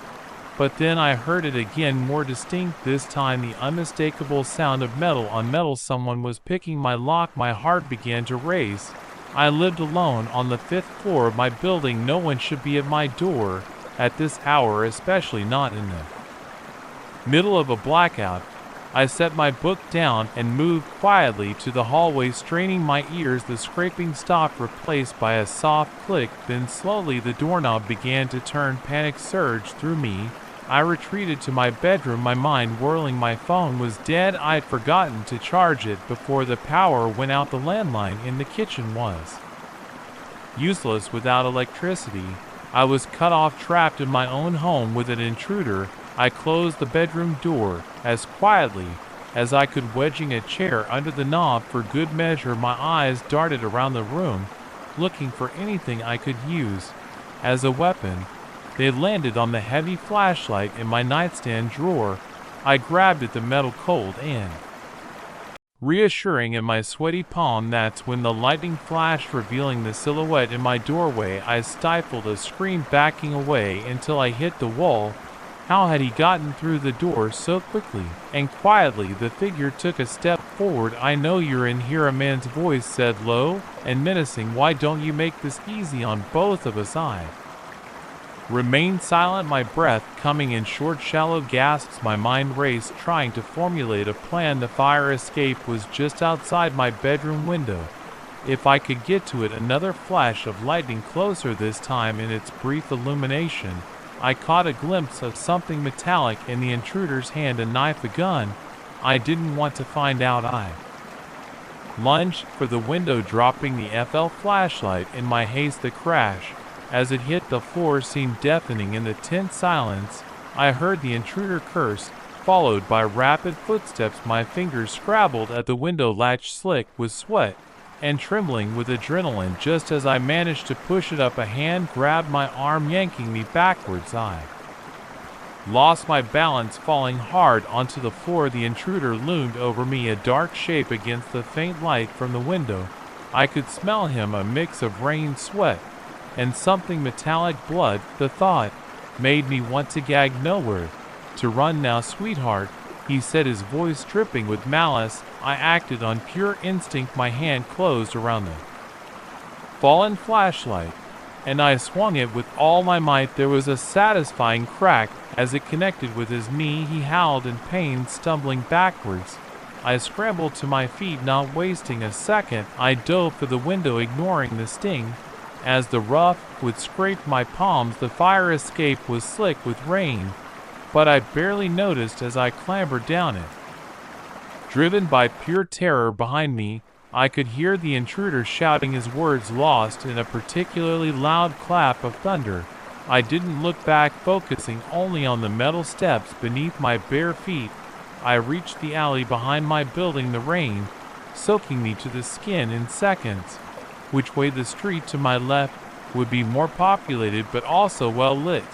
But then I heard it again, more distinct this time, the unmistakable sound of metal on metal. Someone was picking my lock. My heart began to race. I lived alone on the 5th floor of my building. No one should be at my door at this hour, especially not in the middle of a blackout. I set my book down and moved quietly to the hallway, straining my ears. The scraping stopped, replaced by a soft click. Then slowly the doorknob began to turn. Panic surged through me. I retreated to my bedroom, my mind whirling. My phone was dead. I'd forgotten to charge it before the power went out. The landline in the kitchen was useless without electricity. I was cut off, trapped in my own home with an intruder. I closed the bedroom door as quietly as I could, wedging a chair under the knob for good measure. My eyes darted around the room, looking for anything I could use as a weapon. They landed on the heavy flashlight in my nightstand drawer. I grabbed it, the metal cold and reassuring in my sweaty palm. That's when the lightning flashed, revealing the silhouette in my doorway. I stifled a scream, backing away until I hit the wall. How had he gotten through the door so quickly and quietly? The figure took a step forward. "I know you're in here," a man's voice said, low and menacing. "Why don't you make this easy on both of us?" I remained silent, my breath coming in short, shallow gasps. My mind raced, trying to formulate a plan. The fire escape was just outside my bedroom window. If I could get to it. Another flash of lightning, closer this time. In its brief illumination, I caught a glimpse of something metallic in the intruder's hand, a knife, a gun. I didn't want to find out. I lunged for the window, dropping the FL flashlight in my haste. The crash, as it hit the floor, seemed deafening. In the tense silence, I heard the intruder curse, followed by rapid footsteps. My fingers scrabbled at the window latch, slick with sweat and trembling with adrenaline. Just as I managed to push it up, a hand grabbed my arm, yanking me backwards. I lost my balance, falling hard onto the floor. The intruder loomed over me, a dark shape against the faint light from the window. I could smell him, a mix of rain, sweat, and something metallic, blood. The thought made me want to gag. "Nowhere to run now, sweetheart," he said, his voice dripping with malice. I acted on pure instinct. My hand closed around the fallen flashlight, and I swung it with all my might. There was a satisfying crack as it connected with his knee. He howled in pain, stumbling backwards. I scrambled to my feet, not wasting a second. I dove for the window, ignoring the sting. As the rough wood scraped my palms, the fire escape was slick with rain, but I barely noticed as I clambered down it. Driven by pure terror behind me, I could hear the intruder shouting his words, lost in a particularly loud clap of thunder. I didn't look back, focusing only on the metal steps beneath my bare feet. I reached the alley behind my building, the rain soaking me to the skin in seconds. Which way? The street to my left would be more populated but also well lit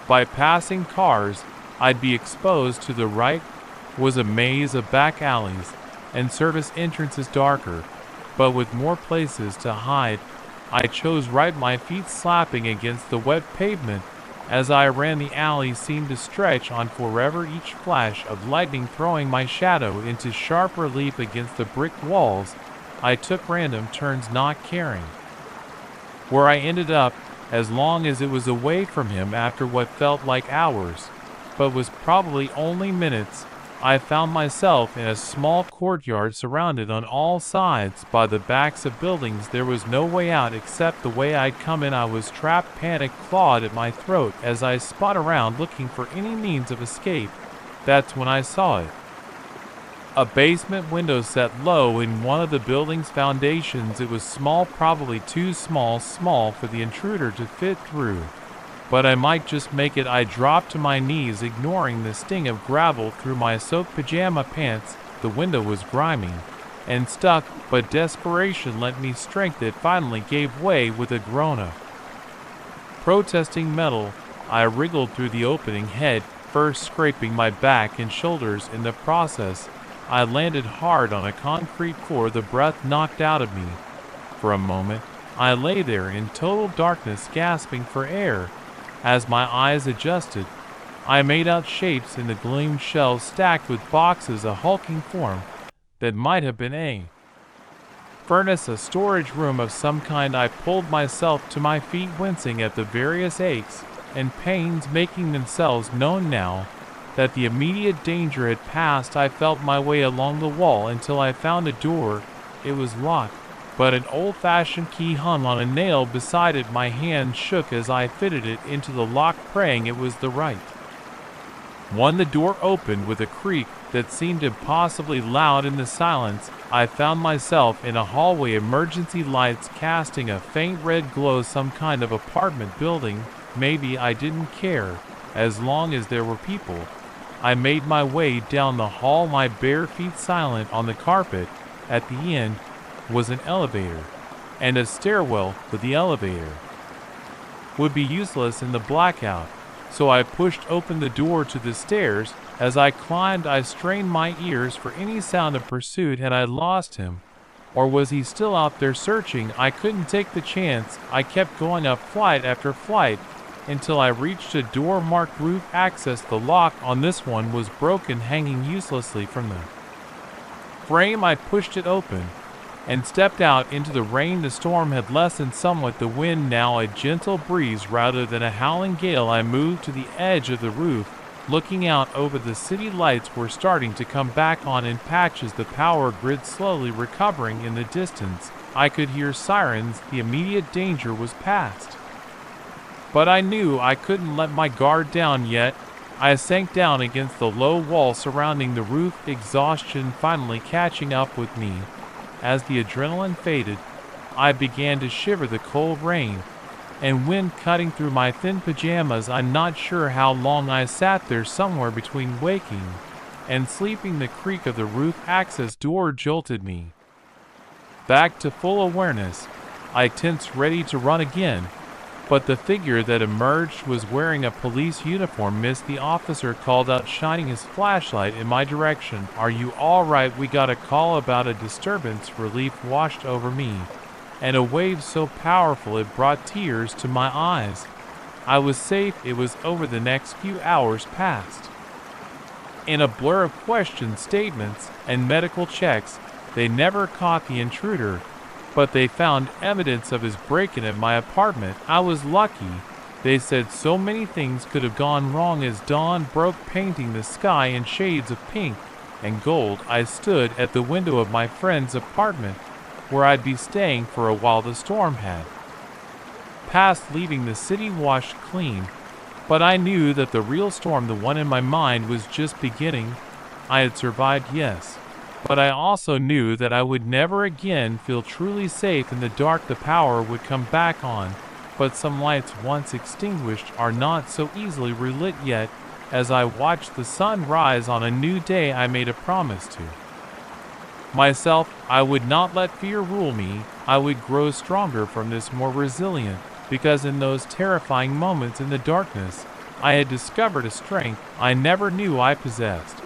by passing cars. I'd be exposed. To the right was a maze of back alleys and service entrances, darker, but with more places to hide. I chose right, my feet slapping against the wet pavement. As I ran, the alley seemed to stretch on forever, each flash of lightning throwing my shadow into sharp relief against the brick walls. I took random turns, not caring where I ended up, as long as it was away from him. After what felt like hours, but was probably only minutes, I found myself in a small courtyard surrounded on all sides by the backs of buildings. There was no way out except the way I'd come in. I was trapped. Panic clawed at my throat as I spun around looking for any means of escape. That's when I saw it. A basement window set low in one of the building's foundations. It was small, probably too small for the intruder to fit through, but I might just make it. I dropped to my knees, ignoring the sting of gravel through my soaked pajama pants. The window was grimy and stuck, but desperation lent me strength. It finally gave way with a groan of protesting metal. I wriggled through the opening, head first, scraping my back and shoulders. In the process, I landed hard on a concrete floor, the breath knocked out of me. For a moment, I lay there in total darkness, gasping for air. As my eyes adjusted, I made out shapes in the gleamed shelves stacked with boxes, a hulking form that might have been a furnace, a storage room of some kind. I pulled myself to my feet, wincing at the various aches and pains making themselves known now that the immediate danger had passed. I felt my way along the wall until I found a door. It was locked, but an old-fashioned key hung on a nail beside it. My hand shook as I fitted it into the lock, praying it was the right one. The door opened with a creak that seemed impossibly loud in the silence. I found myself in a hallway, emergency lights casting a faint red glow. Some kind of apartment building, maybe. I didn't care, as long as there were people. I made my way down the hall, my bare feet silent on the carpet. At the end was an elevator and a stairwell, but the elevator would be useless in the blackout, so I pushed open the door to the stairs. As I climbed, I strained my ears for any sound of pursuit. Had I lost him, or was he still out there searching? I couldn't take the chance. I kept going up flight after flight until I reached a door marked roof access. The lock on this one was broken, hanging uselessly from the frame. I pushed it open and stepped out into the rain. The storm had lessened somewhat, the wind now a gentle breeze rather than a howling gale. I moved to the edge of the roof, looking out over the city. Lights were starting to come back on in patches, the power grid slowly recovering. In the distance, I could hear sirens. The immediate danger was past, but I knew I couldn't let my guard down yet. I sank down against the low wall surrounding the roof, exhaustion finally catching up with me. As the adrenaline faded, I began to shiver the cold rain and wind cutting through my thin pajamas. I'm not sure how long I sat there, somewhere between waking and sleeping. The creak of the roof access door jolted me back to full awareness. I tensed, ready to run again, but the figure that emerged was wearing a police uniform. Miss, the officer called out, shining his flashlight in my direction. "Are you all right? We got a call about a disturbance." Relief washed over me, and a wave so powerful it brought tears to my eyes. I was safe. It was over. The next few hours passed in a blur of questions, statements, and medical checks. They never caught the intruder, but they found evidence of his break-in at my apartment. I was lucky. They said so many things could have gone wrong. As dawn broke, painting the sky in shades of pink and gold, I stood at the window of my friend's apartment, where I'd be staying for a while. The storm had passed, leaving the city washed clean, but I knew that the real storm, the one in my mind, was just beginning. I had survived, yes, but I also knew that I would never again feel truly safe in the dark. The power would come back on, but some lights once extinguished are not so easily relit. Yet, as I watched the sun rise on a new day, I made a promise to myself. I would not let fear rule me. I would grow stronger from this, more resilient, because in those terrifying moments in the darkness, I had discovered a strength I never knew I possessed,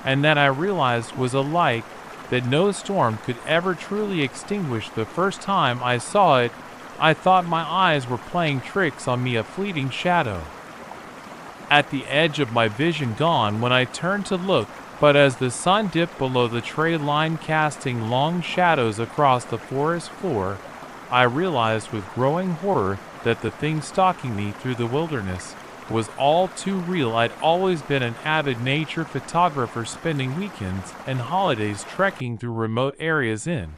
and that I realized was a light that no storm could ever truly extinguish. The first time I saw it, I thought my eyes were playing tricks on me, a fleeting shadow at the edge of my vision gone when I turned to look. But as the sun dipped below the tree line, casting long shadows across the forest floor, I realized with growing horror that the thing stalking me through the wilderness was all too real. I'd always been an avid nature photographer, spending weekends and holidays trekking through remote areas in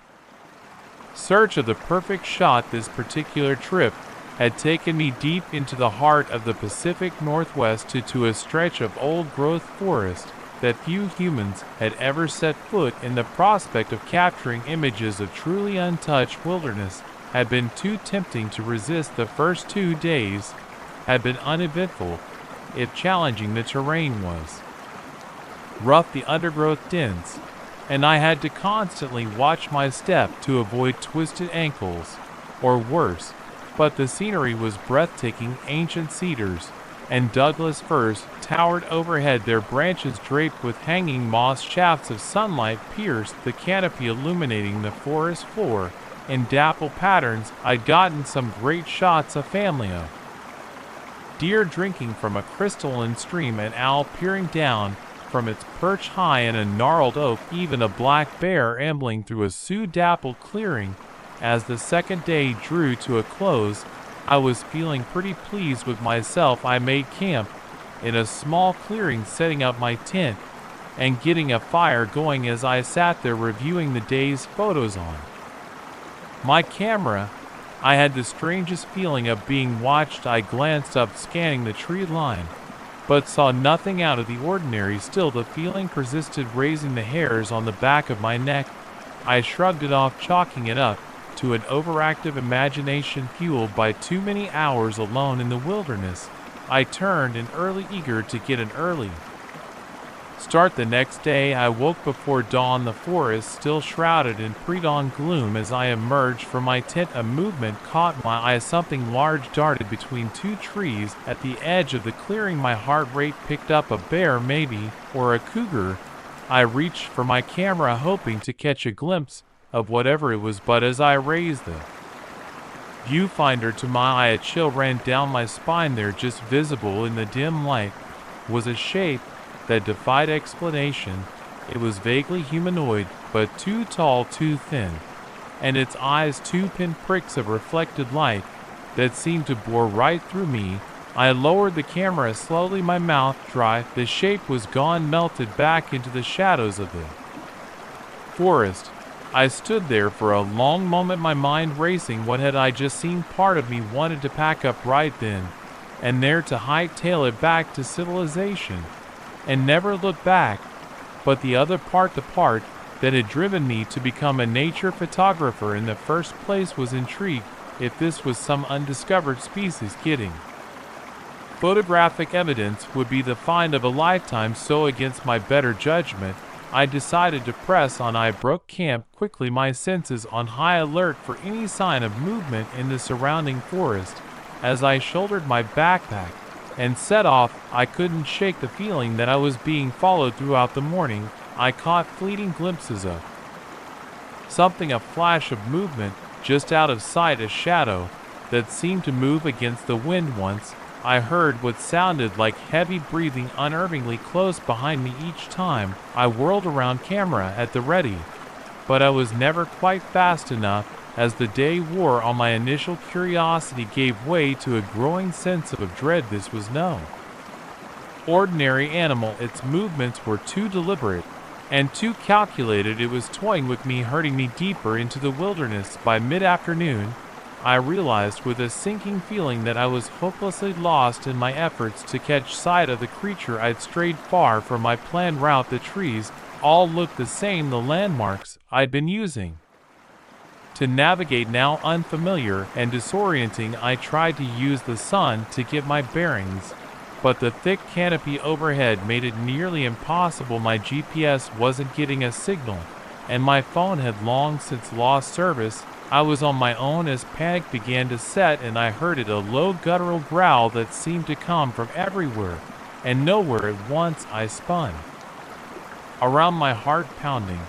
search of the perfect shot. This particular trip had taken me deep into the heart of the Pacific Northwest, to a stretch of old-growth forest that few humans had ever set foot in. The prospect of capturing images of truly untouched wilderness had been too tempting to resist. The first 2 days had been uneventful, if challenging. The terrain was rough, the undergrowth dense, and I had to constantly watch my step to avoid twisted ankles or worse. But the scenery was breathtaking. Ancient cedars and Douglas firs towered overhead, their branches draped with hanging moss. Shafts of sunlight pierced the canopy, illuminating the forest floor in dapple patterns. I'd gotten some great shots, a family of deer drinking from a crystalline stream, an owl peering down from its perch high in a gnarled oak, even a black bear ambling through a Sioux-dappled clearing. As the second day drew to a close, I was feeling pretty pleased with myself. I made camp in a small clearing, setting up my tent and getting a fire going. As I sat there reviewing the day's photos on my camera, I had the strangest feeling of being watched. I glanced up, scanning the tree line, but saw nothing out of the ordinary. Still, the feeling persisted, raising the hairs on the back of my neck. I shrugged it off, chalking it up to an overactive imagination fueled by too many hours alone in the wilderness. I turned in early, eager to get an early start the next day. I woke before dawn, the forest still shrouded in pre-dawn gloom. As I emerged from my tent, a movement caught my eye. Something large darted between 2 trees at the edge of the clearing. My heart rate picked up. A bear, maybe, or a cougar. I reached for my camera, hoping to catch a glimpse of whatever it was, but as I raised the viewfinder to my eye, a chill ran down my spine. There, just visible in the dim light, was a shape that defied explanation. It was vaguely humanoid, but too tall, too thin, and its eyes 2 pinpricks of reflected light that seemed to bore right through me. I lowered the camera slowly, my mouth dry. The shape was gone, melted back into the shadows of the forest. I stood there for a long moment, my mind racing. What had I just seen? Part of me wanted to pack up right then and there, to hightail it back to civilization and never look back. But the other part, the part that had driven me to become a nature photographer in the first place was intrigued if this was some undiscovered species getting photographic evidence would be the find of a lifetime, so against my better judgment, I decided to press on. I broke camp quickly, my senses on high alert for any sign of movement in the surrounding forest. As I shouldered my backpack and set off, I couldn't shake the feeling that I was being followed throughout the morning. I caught fleeting glimpses of something, a flash of movement just out of sight, a shadow that seemed to move against the wind. Once I heard what sounded like heavy breathing unnervingly close behind me. Each time I whirled around, camera at the ready, but I was never quite fast enough. As the day wore on, my initial curiosity gave way to a growing sense of dread. This was no ordinary animal. Its movements were too deliberate and too calculated. It was toying with me, herding me deeper into the wilderness. By mid-afternoon, I realized with a sinking feeling that I was hopelessly lost in my efforts to catch sight of the creature. I'd strayed far from my planned route. The trees all looked the same, the landmarks I'd been using to navigate now unfamiliar and disorienting. I tried to use the sun to get my bearings, but the thick canopy overhead made it nearly impossible. My GPS wasn't getting a signal, and my phone had long since lost service. I was on my own as panic began to set, and I heard it, a low guttural growl that seemed to come from everywhere and nowhere at once. I spun around, my heart pounding,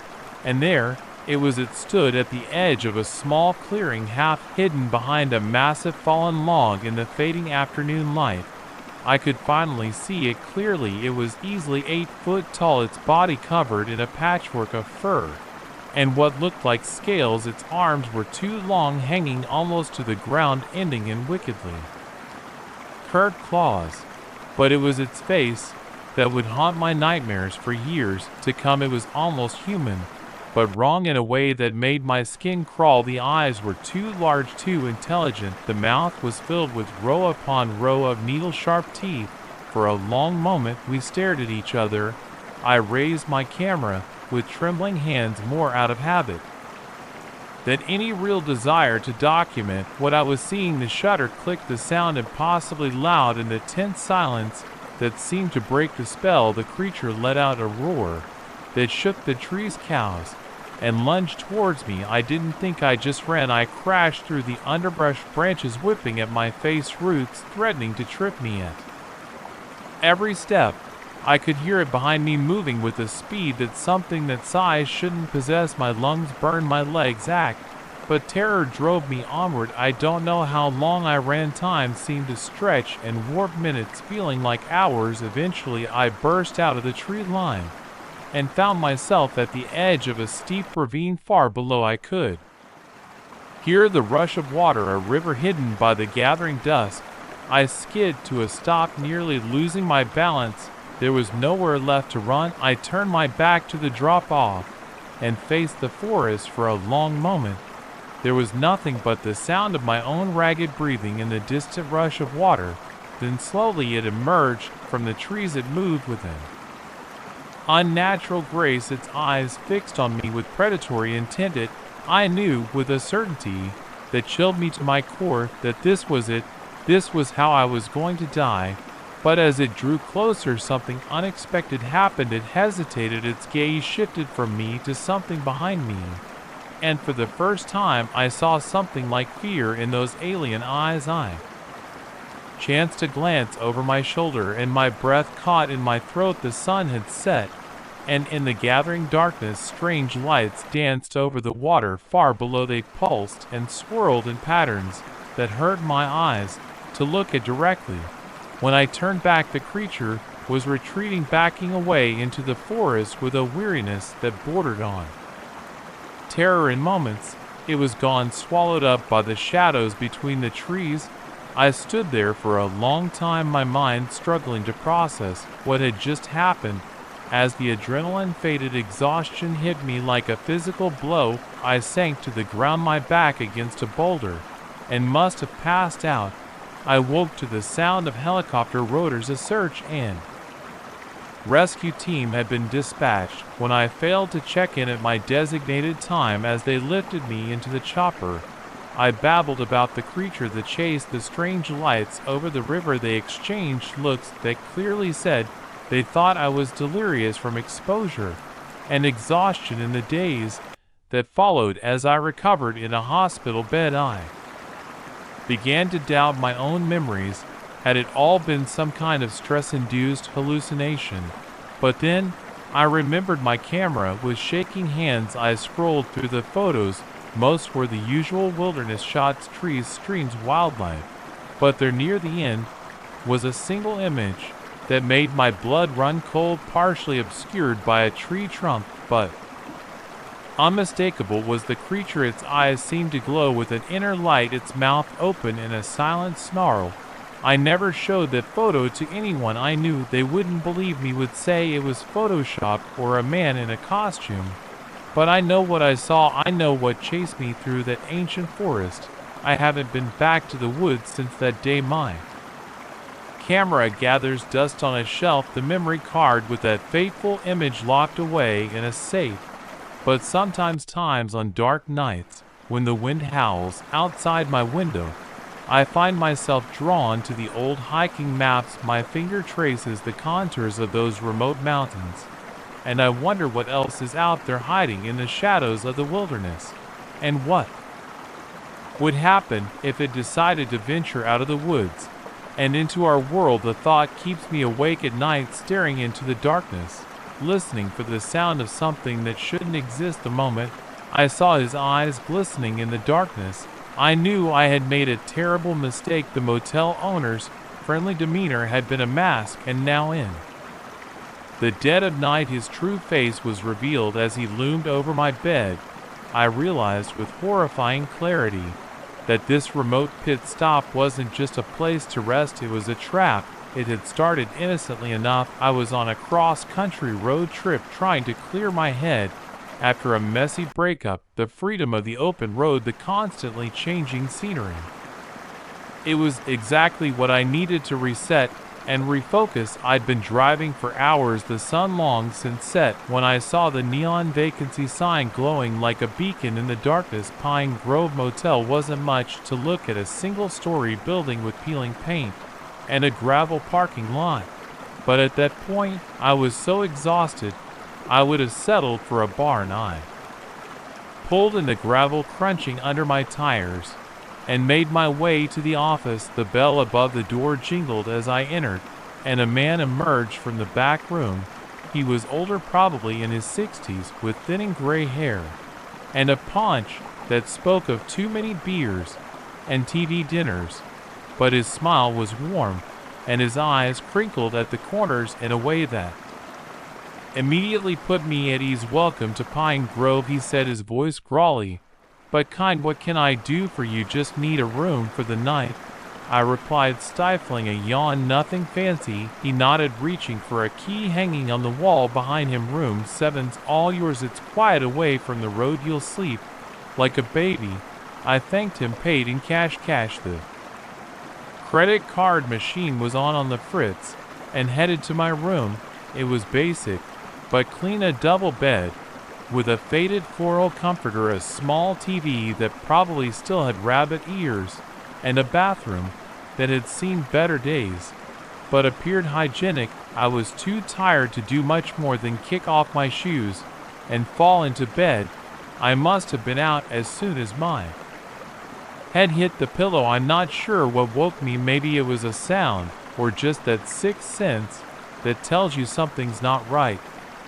and there it was. It stood at the edge of a small clearing, half hidden behind a massive fallen log in the fading afternoon light. I could finally see it clearly. It was easily 8 foot tall, its body covered in a patchwork of fur and what looked like scales. Its arms were too long, hanging almost to the ground, ending in wickedly curved claws. But it was its face that would haunt my nightmares for years to come. It was almost human, but wrong in a way that made my skin crawl. The eyes were too large, too intelligent. The mouth was filled with row upon row of needle-sharp teeth. For a long moment we stared at each other. I raised my camera with trembling hands, more out of habit than any real desire to document what I was seeing. The shutter clicked, the sound impossibly loud in the tense silence that seemed to break the spell. The creature let out a roar that shook the tree's cows and lunged towards me. I didn't think, I just ran. I crashed through the underbrush, branches whipping at my face, roots threatening to trip me at every step. I could hear it behind me, moving with a speed that something that size shouldn't possess. My lungs burned, my legs ached, but terror drove me onward. I don't know how long I ran. Time seemed to stretch and warp, minutes feeling like hours. Eventually I burst out of the tree line and found myself at the edge of a steep ravine far below. I could hear the rush of water, a river hidden by the gathering dusk. I skid to a stop, nearly losing my balance. There was nowhere left to run. I turned my back to the drop-off and faced the forest. For a long moment there was nothing but the sound of my own ragged breathing and the distant rush of water. Then slowly it emerged from the trees. It moved with an unnatural grace, its eyes fixed on me with predatory intent. I knew with a certainty that chilled me to my core that this was it. This was how I was going to die. But as it drew closer, something unexpected happened. It hesitated, its gaze shifted from me to something behind me, and for the first time I saw something like fear in those alien eyes. I chanced to glance over my shoulder, and my breath caught in my throat. The sun had set, and in the gathering darkness strange lights danced over the water far below. They pulsed and swirled in patterns that hurt my eyes to look at directly. When I turned back, the creature was retreating, backing away into the forest with a weariness that bordered on terror. In moments, it was gone, swallowed up by the shadows between the trees. I stood there for a long time, my mind struggling to process what had just happened. As the adrenaline faded, exhaustion hit me like a physical blow. I sank to the ground, my back against a boulder, and must have passed out. I woke to the sound of helicopter rotors, a search and rescue team had been dispatched when I failed to check in at my designated time. As they lifted me into the chopper, I babbled about the creature that chased the strange lights over the river. They exchanged looks that clearly said they thought I was delirious from exposure and exhaustion. In the days that followed, as I recovered in a hospital bed, I began to doubt my own memories. Had it all been some kind of stress-induced hallucination? But then I remembered my camera. With shaking hands, I scrolled through the photos. Most were the usual wilderness shots, trees, streams, wildlife. But there, near the end, was a single image that made my blood run cold. Partially obscured by a tree trunk, but unmistakable, was the creature. Its eyes seemed to glow with an inner light, its mouth open in a silent snarl. I never showed that photo to anyone I knew. They wouldn't believe me, would say it was photoshopped or a man in a costume. But I know what I saw. I know what chased me through that ancient forest. I haven't been back to the woods since that day. My camera gathers dust on a shelf, the memory card with that fateful image locked away in a safe. But sometimes on dark nights, when the wind howls outside my window, I find myself drawn to the old hiking maps. My finger traces the contours of those remote mountains, and I wonder what else is out there hiding in the shadows of the wilderness. And what would happen if it decided to venture out of the woods and into our world? The thought keeps me awake at night, staring into the darkness, listening for the sound of something that shouldn't exist. The moment I saw his eyes glistening in the darkness, I knew I had made a terrible mistake. The motel owner's friendly demeanor had been a mask, and now in the dead of night his true face was revealed as he loomed over my bed. I realized with horrifying clarity that this remote pit stop wasn't just a place to rest, it was a trap. It had started innocently enough. I was on a cross-country road trip trying to clear my head after a messy breakup, the freedom of the open road, the constantly changing scenery. It was exactly what I needed to reset and refocus. I'd been driving for hours, the sun long since set, when I saw the neon vacancy sign glowing like a beacon in the darkness. Pine Grove Motel wasn't much to look at, a single-story building with peeling paint and a gravel parking lot. But at that point, I was so exhausted, I would have settled for a bar. And I pulled in the gravel, crunching under my tires, and made my way to the office. The bell above the door jingled as I entered, and a man emerged from the back room. He was older, probably in his 60s, with thinning gray hair and a paunch that spoke of too many beers and TV dinners. But his smile was warm, and his eyes crinkled at the corners in a way that immediately put me at ease. "Welcome to Pine Grove," he said, his voice growly but kind. "What can I do for you? Just need a room for the night," I replied, stifling a yawn. "Nothing fancy," he nodded, reaching for a key hanging on the wall behind him. "Room 7's all yours. It's quiet, away from the road. You'll sleep like a baby." I thanked him, paid in cash. The credit card machine was on the fritz, and headed to my room. It was basic but clean, a double bed with a faded floral comforter, a small TV that probably still had rabbit ears, and a bathroom that had seen better days but appeared hygienic. I was too tired to do much more than kick off my shoes and fall into bed. I must have been out as soon as my head hit the pillow. I'm not sure what woke me. Maybe it was a sound, or just that sixth sense that tells you something's not right.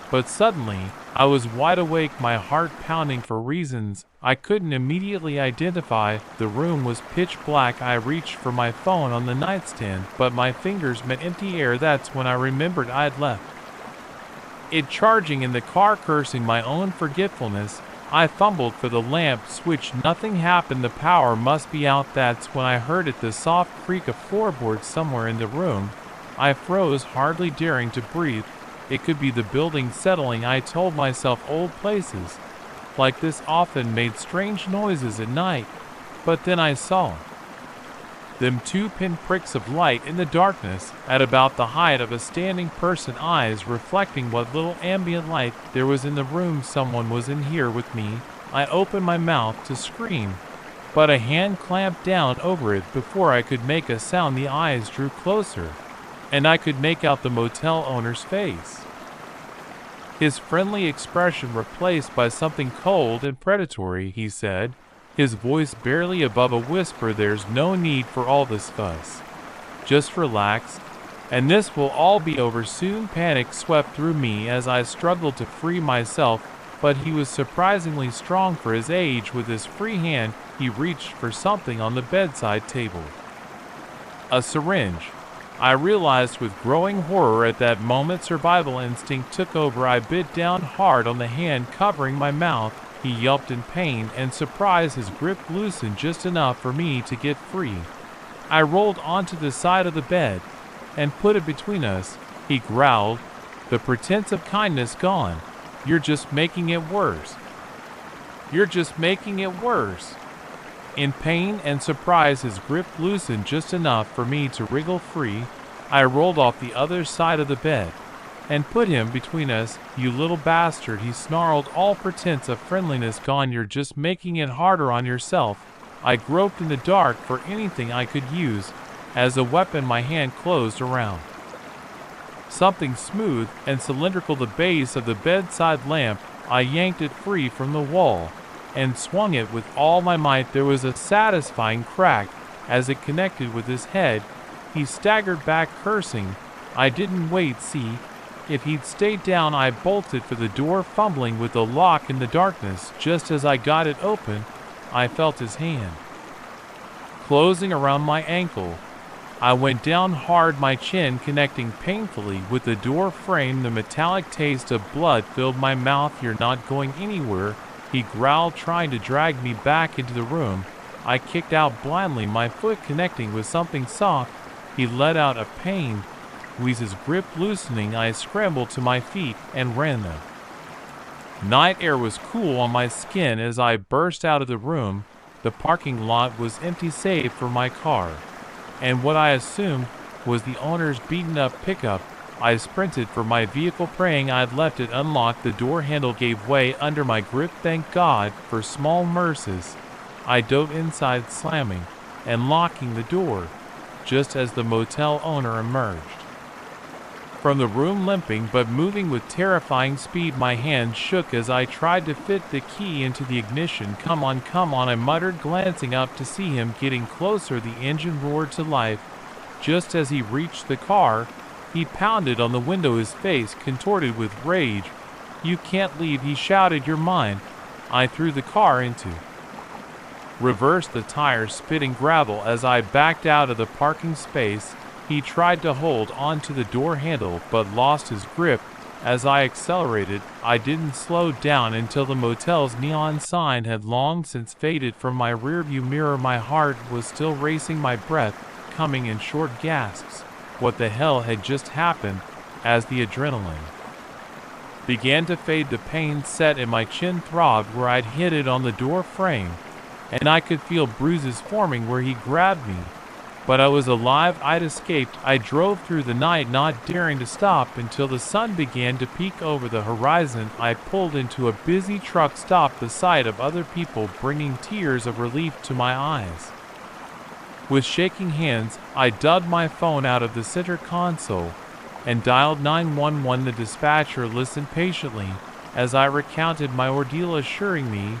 But suddenly, I was wide awake, my heart pounding for reasons I couldn't immediately identify. The room was pitch black. I reached for my phone on the nightstand, but my fingers met empty air. That's when I remembered I'd left it charging in the car. Cursing my own forgetfulness, I fumbled for the lamp switch. Nothing happened. The power must be out. That's when I heard it, the soft creak of floorboards somewhere in the room. I froze, hardly daring to breathe. It could be the building settling, I told myself. Old places like this often made strange noises at night. But then I saw Them two pinpricks of light in the darkness, at about the height of a standing person, eyes reflecting what little ambient light there was in the room. Someone was in here with me. I opened my mouth to scream, but a hand clamped down over it before I could make a sound. The eyes drew closer, and I could make out the motel owner's face. His friendly expression replaced by something cold and predatory. He said, his voice barely above a whisper, "There's no need for all this fuss. Just relax, and this will all be over soon." Panic swept through me as I struggled to free myself, but he was surprisingly strong for his age. With his free hand, he reached for something on the bedside table. A syringe. I realized with growing horror at that moment. Survival instinct took over. I bit down hard on the hand covering my mouth. He yelped in pain and surprise. His grip loosened just enough for me to get free. I rolled onto the side of the bed and put it between us. He growled, the pretense of kindness gone. "You're just making it worse. You're just making it worse." In pain and surprise, his grip loosened just enough for me to wriggle free. I rolled off the other side of the bed and put him between us. "You little bastard," he snarled, all pretense of friendliness gone. "You're just making it harder on yourself." I groped in the dark for anything I could use as a weapon. My hand closed around something smooth and cylindrical, the base of the bedside lamp. I yanked it free from the wall and swung it with all my might. There was a satisfying crack as it connected with his head. He staggered back, cursing. I didn't wait. See if he'd stayed down. I bolted for the door, fumbling with the lock in the darkness. Just as I got it open, I felt his hand closing around my ankle. I went down hard, my chin connecting painfully with the door frame. The metallic taste of blood filled my mouth. "You're not going anywhere," he growled, trying to drag me back into the room. I kicked out blindly, my foot connecting with something soft. He let out a pain. With his grip loosening, I scrambled to my feet and ran them. Night air was cool on my skin as I burst out of the room. The parking lot was empty save for my car and what I assumed was the owner's beaten-up pickup. I sprinted for my vehicle, praying I'd left it unlocked. The door handle gave way under my grip. Thank God for small mercies. I dove inside, slamming and locking the door just as the motel owner emerged from the room, limping but moving with terrifying speed. My hand shook as I tried to fit the key into the ignition. Come on, I muttered, glancing up to see him getting closer. The engine roared to life. Just as he reached the car, he pounded on the window, his face contorted with rage. "You can't leave," he shouted. "You're mine." I threw the car into reverse, the tires spitting gravel as I backed out of the parking space. He tried to hold onto the door handle but lost his grip as I accelerated. I didn't slow down until the motel's neon sign had long since faded from my rearview mirror. My heart was still racing, my breath coming in short gasps. What the hell had just happened? As the adrenaline began to fade, the pain set and my chin throbbed where I'd hit it on the door frame, and I could feel bruises forming where he grabbed me. But I was alive. I'd escaped. I drove through the night, not daring to stop until the sun began to peek over the horizon. I pulled into a busy truck stop, the sight of other people bringing tears of relief to my eyes. With shaking hands, I dug my phone out of the center console and dialed 911. The dispatcher listened patiently as I recounted my ordeal, assuring me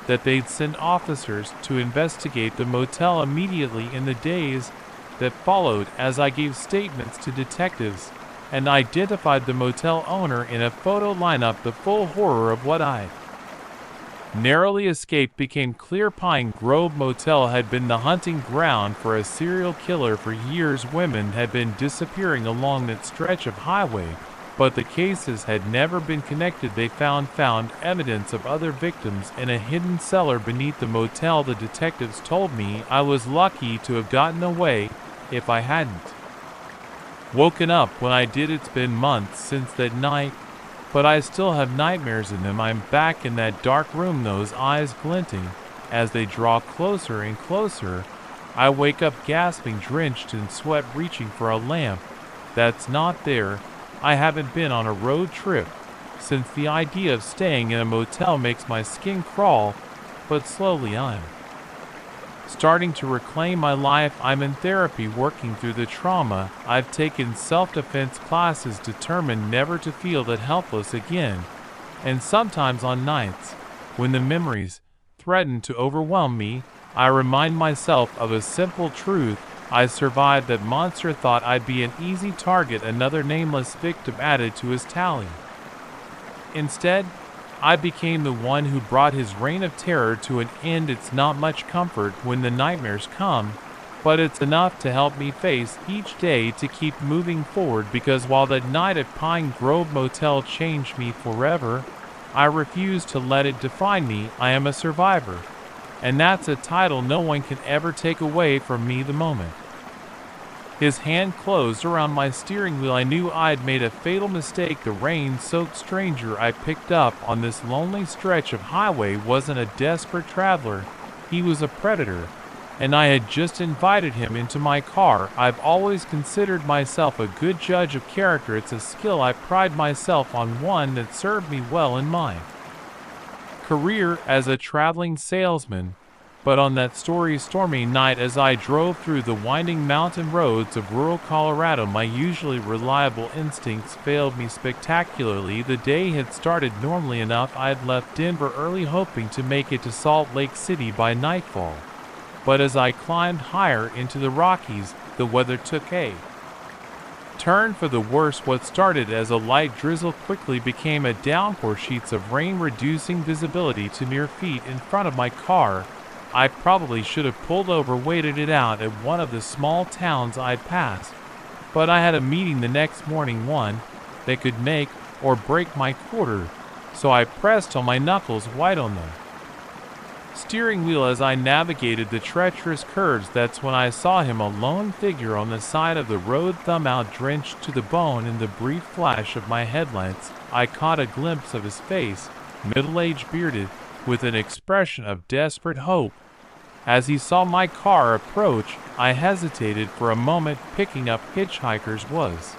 that they'd send officers to investigate the motel immediately. In the days that followed, as I gave statements to detectives and identified the motel owner in a photo lineup, the full horror of what I narrowly escaped became clear. Pine Grove Motel had been the hunting ground for a serial killer for years. Women had been disappearing along that stretch of highway, but the cases had never been connected. They found evidence of other victims in a hidden cellar beneath the motel. The detectives told me I was lucky to have gotten away if I hadn't woken up when I did. It's been months since that night, but I still have nightmares in them. I'm back in that dark room, those eyes glinting as they draw closer and closer. I wake up gasping, drenched in sweat, reaching for a lamp that's not there. I haven't been on a road trip since the idea of staying in a motel makes my skin crawl, but slowly I'm starting to reclaim my life. I'm in therapy working through the trauma. I've taken self-defense classes determined never to feel that helpless again. And sometimes on nights, when the memories threaten to overwhelm me, I remind myself of a simple truth. I survived that monster thought I'd be an easy target, another nameless victim added to his tally. Instead, I became the one who brought his reign of terror to an end. It's not much comfort when the nightmares come, but it's enough to help me face each day to keep moving forward, because while that night at Pine Grove Motel changed me forever, I refuse to let it define me. I am a survivor, and that's a title no one can ever take away from me. The moment his hand closed around my steering wheel, I knew I'd made a fatal mistake. The rain-soaked stranger I picked up on this lonely stretch of highway wasn't a desperate traveler. He was a predator, and I had just invited him into my car. I've always considered myself a good judge of character. It's a skill I pride myself on, one that served me well in my career as a traveling salesman. But on that stormy night, as I drove through the winding mountain roads of rural Colorado, my usually reliable instincts failed me spectacularly. The day had started normally enough. I had left Denver early, hoping to make it to Salt Lake City by nightfall. But as I climbed higher into the Rockies, the weather took a turn for the worse. What started as a light drizzle quickly became a downpour, sheets of rain reducing visibility to mere feet in front of my car. I probably should have pulled over, waited it out at one of the small towns I'd passed, but I had a meeting the next morning, one that could make or break my quarter, so I pressed on my knuckles, white on the steering wheel as I navigated the treacherous curves. That's when I saw him, a lone figure on the side of the road, thumb out, drenched to the bone. In the brief flash of my headlights, I caught a glimpse of his face, middle-aged, bearded, with an expression of desperate hope. As he saw my car approach, I hesitated for a moment. Picking up hitchhikers was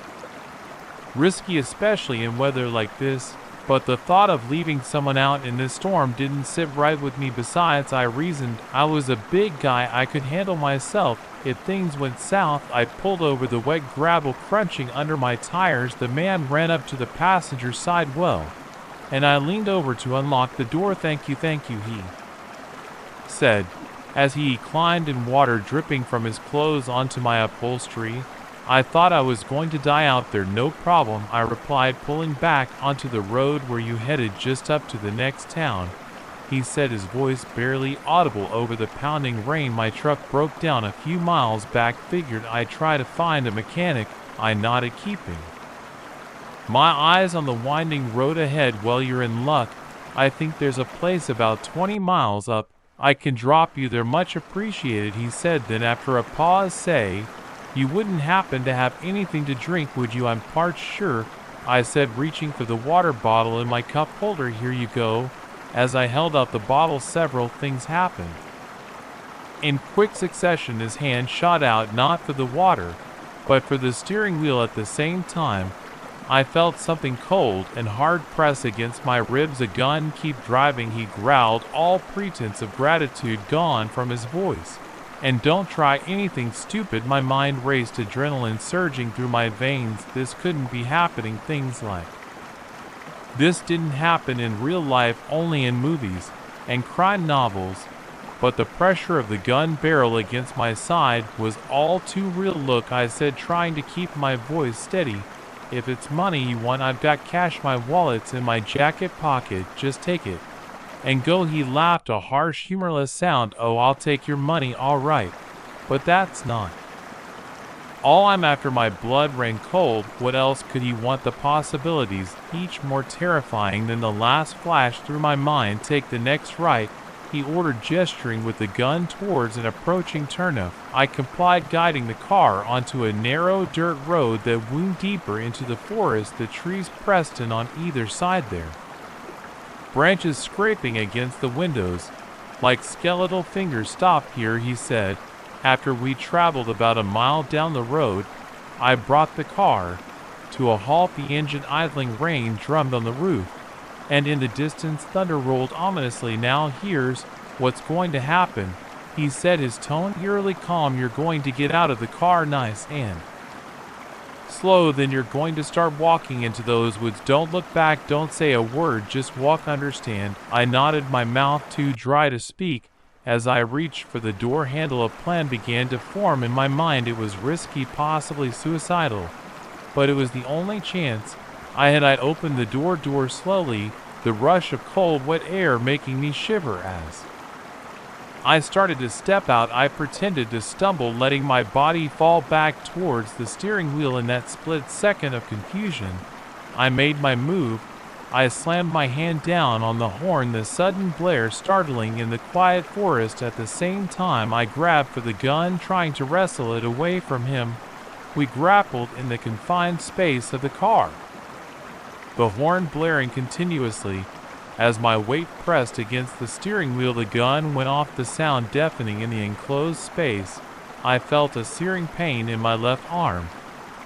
risky, especially in weather like this, but the thought of leaving someone out in this storm didn't sit right with me. Besides, I reasoned, I was a big guy, I could handle myself. If things went south, I pulled over, the wet gravel crunching under my tires. The man ran up to the passenger side well, and I leaned over to unlock the door. Thank you, he said, as he climbed in, water dripping from his clothes onto my upholstery. I thought I was going to die out there. No problem, I replied, pulling back onto the road. Where you headed? Just up to the next town, he said, his voice barely audible over the pounding rain. My truck broke down a few miles back. Figured I'd try to find a mechanic, I nodded, keeping my eyes on the winding road ahead. Well, you're in luck. I think there's a place about 20 miles up. I can drop you there. Much appreciated, he said. Then after a pause, say, you wouldn't happen to have anything to drink, would you? I'm parched. Sure, I said, reaching for the water bottle in my cup holder. Here you go. As I held out the bottle, several things happened in quick succession. His hand shot out, not for the water, but for the steering wheel. At the same time, I felt something cold and hard press against my ribs. A gun. Keep driving, he growled, all pretense of gratitude gone from his voice. And don't try anything stupid. My mind raced, adrenaline surging through my veins. This couldn't be happening. Things like this didn't happen in real life, only in movies and crime novels. But the pressure of the gun barrel against my side was all too real. Look, I said, trying to keep my voice steady, if it's money you want, I've got cash. My wallet's in my jacket pocket. Just take it and go. He laughed, a harsh, humorless sound. Oh, I'll take your money, all right. But that's not all I'm after. My blood ran cold. What else could he want? The possibilities, each more terrifying than the last, flashed through my mind. Take the next right, he ordered, gesturing with the gun towards an approaching turnoff. I complied, guiding the car onto a narrow dirt road that wound deeper into the forest. The trees pressed in on either side, their branches scraping against the windows like skeletal fingers. Stop here, he said, After we traveled about a mile down the road, I brought the car to a halt. The engine idling, rain drummed on the roof, and in the distance thunder rolled ominously. "Now here's what's going to happen," he said, his tone eerily calm. "You're going to get out of the car nice and slow, then you're going to start walking into those woods. Don't look back, don't say a word, just walk, understand?" I nodded, my mouth too dry to speak. As I reached for the door handle, a plan began to form in my mind. It was risky, possibly suicidal, but it was the only chance I had. I'd opened the door slowly, the rush of cold, wet air making me shiver. As I started to step out, I pretended to stumble, letting my body fall back towards the steering wheel. In that split second of confusion, I made my move. I slammed my hand down on the horn, the sudden blare startling in the quiet forest. At the same time, I grabbed for the gun, trying to wrestle it away from him. We grappled in the confined space of the car, the horn blaring continuously. As my weight pressed against the steering wheel, the gun went off, the sound deafening in the enclosed space. I felt a searing pain in my left arm,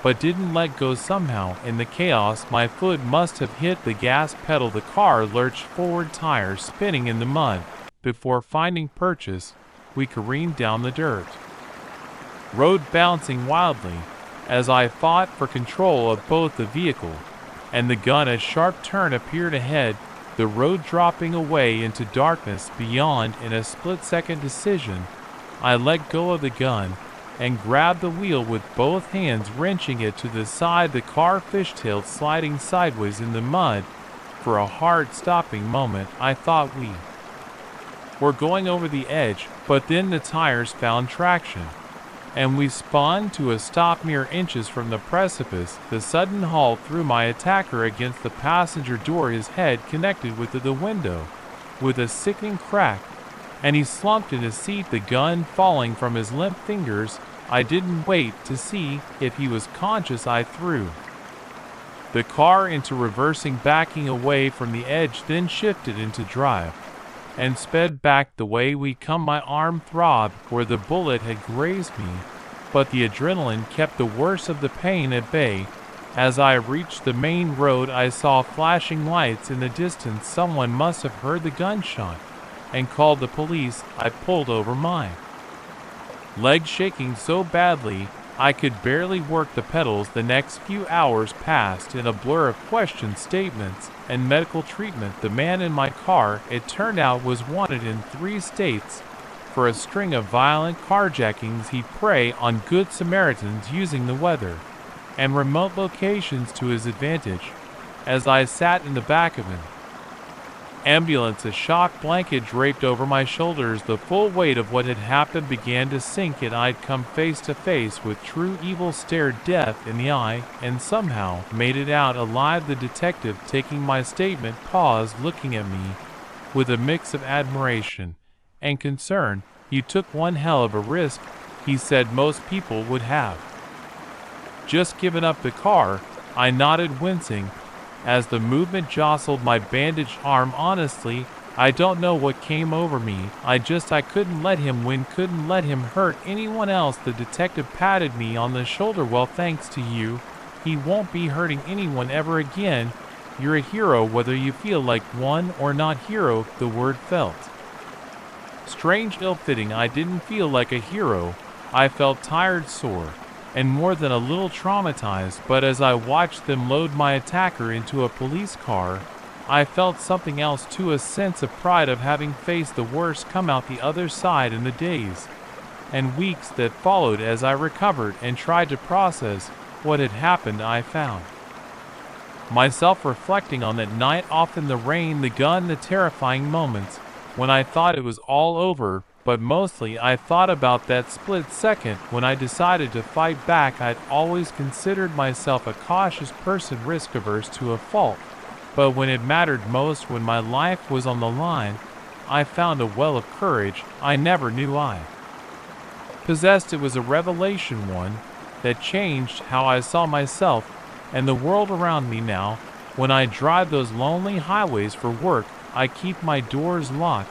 but didn't let go. Somehow, in the chaos, my foot must have hit the gas pedal. The car lurched forward, tires spinning in the mud. Before finding purchase, we careened down the dirt road, bouncing wildly as I fought for control of both the vehicle and the gun. A sharp turn appeared ahead, the road dropping away into darkness beyond. In a split-second decision, I let go of the gun and grabbed the wheel with both hands, wrenching it to the side. The car fishtailed, sliding sideways in the mud. For a hard-stopping moment, I thought we were going over the edge, but then the tires found traction, and we spun to a stop mere inches from the precipice. The sudden halt threw my attacker against the passenger door, his head connected with the window with a sickening crack, and he slumped in his seat, the gun falling from his limp fingers. I didn't wait to see if he was conscious. I threw the car into reversing, backing away from the edge, then shifted into drive and sped back the way we come. My arm throbbed where the bullet had grazed me, but the adrenaline kept the worst of the pain at bay. As I reached the main road, I saw flashing lights in the distance. Someone must have heard the gunshot and called the police. I pulled over, my legs shaking so badly I could barely work the pedals. The next few hours passed in a blur of questions, statements, and medical treatment. The man in my car, it turned out, was wanted in 3 states for a string of violent carjackings. He preyed on good Samaritans, using the weather and remote locations to his advantage. As I sat in the back of an ambulance, a shock blanket draped over my shoulders, the full weight of what had happened began to sink in. I'd come face to face with true evil, stared death in the eye, and somehow made it out alive. The detective, taking my statement, paused, looking at me with a mix of admiration and concern. "You took one hell of a risk," he said. "Most people would have just given up the car." I nodded, wincing as the movement jostled my bandaged arm. "Honestly, I don't know what came over me. I couldn't let him win, couldn't let him hurt anyone else." The detective patted me on the shoulder. "Well, thanks to you, he won't be hurting anyone ever again. You're a hero, whether you feel like one or not." Hero, the word felt strange, ill-fitting. I didn't feel like a hero. I felt tired, sore, and more than a little traumatized. But as I watched them load my attacker into a police car, I felt something else too, a sense of pride of having faced the worst, come out the other side. In the days and weeks that followed, as I recovered and tried to process what had happened, I found myself reflecting on that night off in the rain, the gun, the terrifying moments when I thought it was all over. But mostly I thought about that split second when I decided to fight back. I'd always considered myself a cautious person, risk-averse to a fault. But when it mattered most, when my life was on the line, I found a well of courage I never knew I possessed. It was a revelation, one that changed how I saw myself and the world around me. Now, when I drive those lonely highways for work, I keep my doors locked,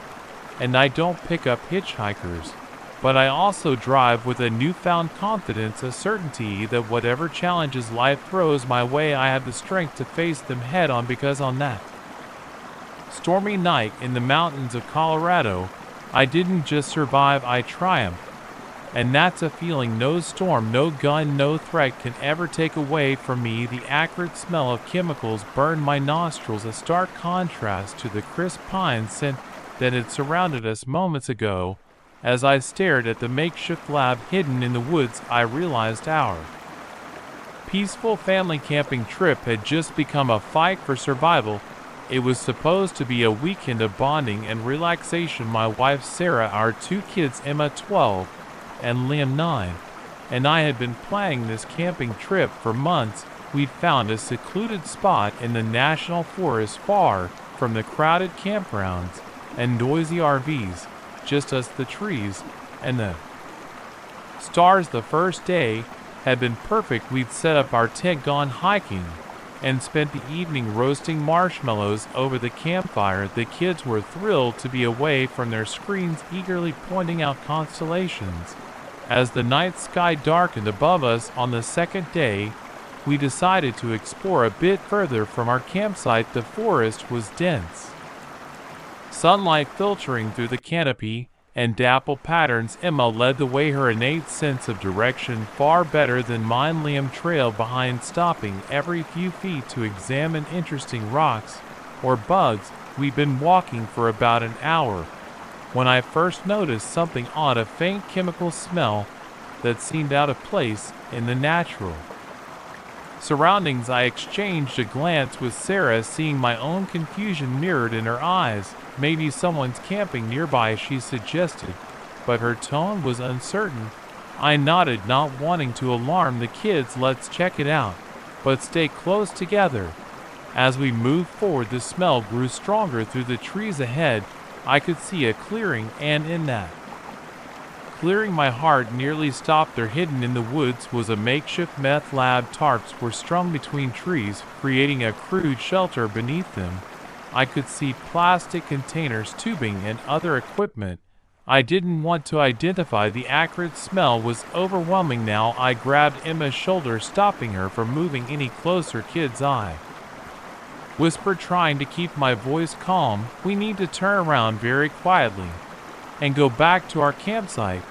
and I don't pick up hitchhikers. but I also drive with a newfound confidence, a certainty that whatever challenges life throws my way, I have the strength to face them head on, because on that stormy night in the mountains of Colorado, I didn't just survive, I triumphed. And that's a feeling no storm, no gun, no threat can ever take away from me. The acrid smell of chemicals burned my nostrils, a stark contrast to the crisp pine scent that had surrounded us moments ago. As I stared at the makeshift lab hidden in the woods, I realized our peaceful family camping trip had just become a fight for survival. It was supposed to be a weekend of bonding and relaxation. My wife Sarah, our 2 kids Emma 12 and Liam 9, and I had been planning this camping trip for months. We'd found a secluded spot in the national forest far from the crowded campgrounds and noisy RVs, just us, the trees, and the stars. The first day had been perfect. We'd set up our tent, gone hiking, and spent the evening roasting marshmallows over the campfire. The kids were thrilled to be away from their screens, eagerly pointing out constellations. As the night sky darkened above us on the second day, we decided to explore a bit further from our campsite. The forest was dense, sunlight filtering through the canopy and dapple patterns. Emma led the way, her innate sense of direction far better than mine. Liam trailed behind, stopping every few feet to examine interesting rocks or bugs. We'd been walking for about an hour when I first noticed something odd, a faint chemical smell that seemed out of place in the natural surroundings. I exchanged a glance with Sarah, seeing my own confusion mirrored in her eyes. Maybe someone's camping nearby, she suggested, but her tone was uncertain. I nodded, not wanting to alarm the kids. Let's check it out, but stay close together. As we moved forward, the smell grew stronger through the trees ahead. I could see a clearing, and in that clearing my heart nearly stopped there. Hidden in the woods was a makeshift meth lab. Tarps were strung between trees, creating a crude shelter beneath them. I could see plastic containers, tubing, and other equipment I didn't want to identify. The acrid smell was overwhelming now. I grabbed Emma's shoulder, stopping her from moving any closer. Kids, I whispered, trying to keep my voice calm. We need to turn around very quietly and go back to our campsite.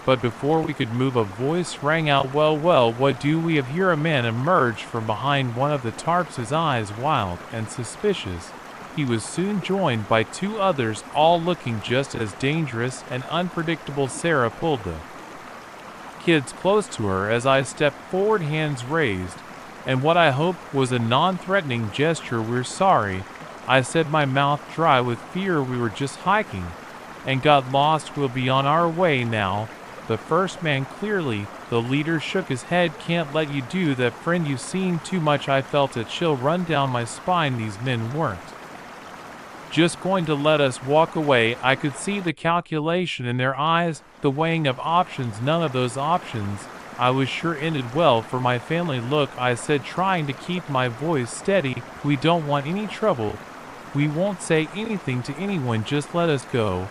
But before we could move, a voice rang out, well, what do we have here? A man emerged from behind one of the tarps, his eyes wild and suspicious. He was soon joined by 2 others, all looking just as dangerous and unpredictable. Sarah pulled the kids close to her as I stepped forward, hands raised, and what I hoped was a non-threatening gesture. We're sorry, I said, my mouth dry with fear. We were just hiking and got lost. We'll be on our way now. The first man, clearly the leader, shook his head. Can't let you do that, friend. You've seen too much. I felt a chill run down my spine. These men weren't just going to let us walk away. I could see the calculation in their eyes, the weighing of options. None of those options, I was sure, ended well for my family. Look, I said, trying to keep my voice steady, we don't want any trouble. We won't say anything to anyone, just let us go,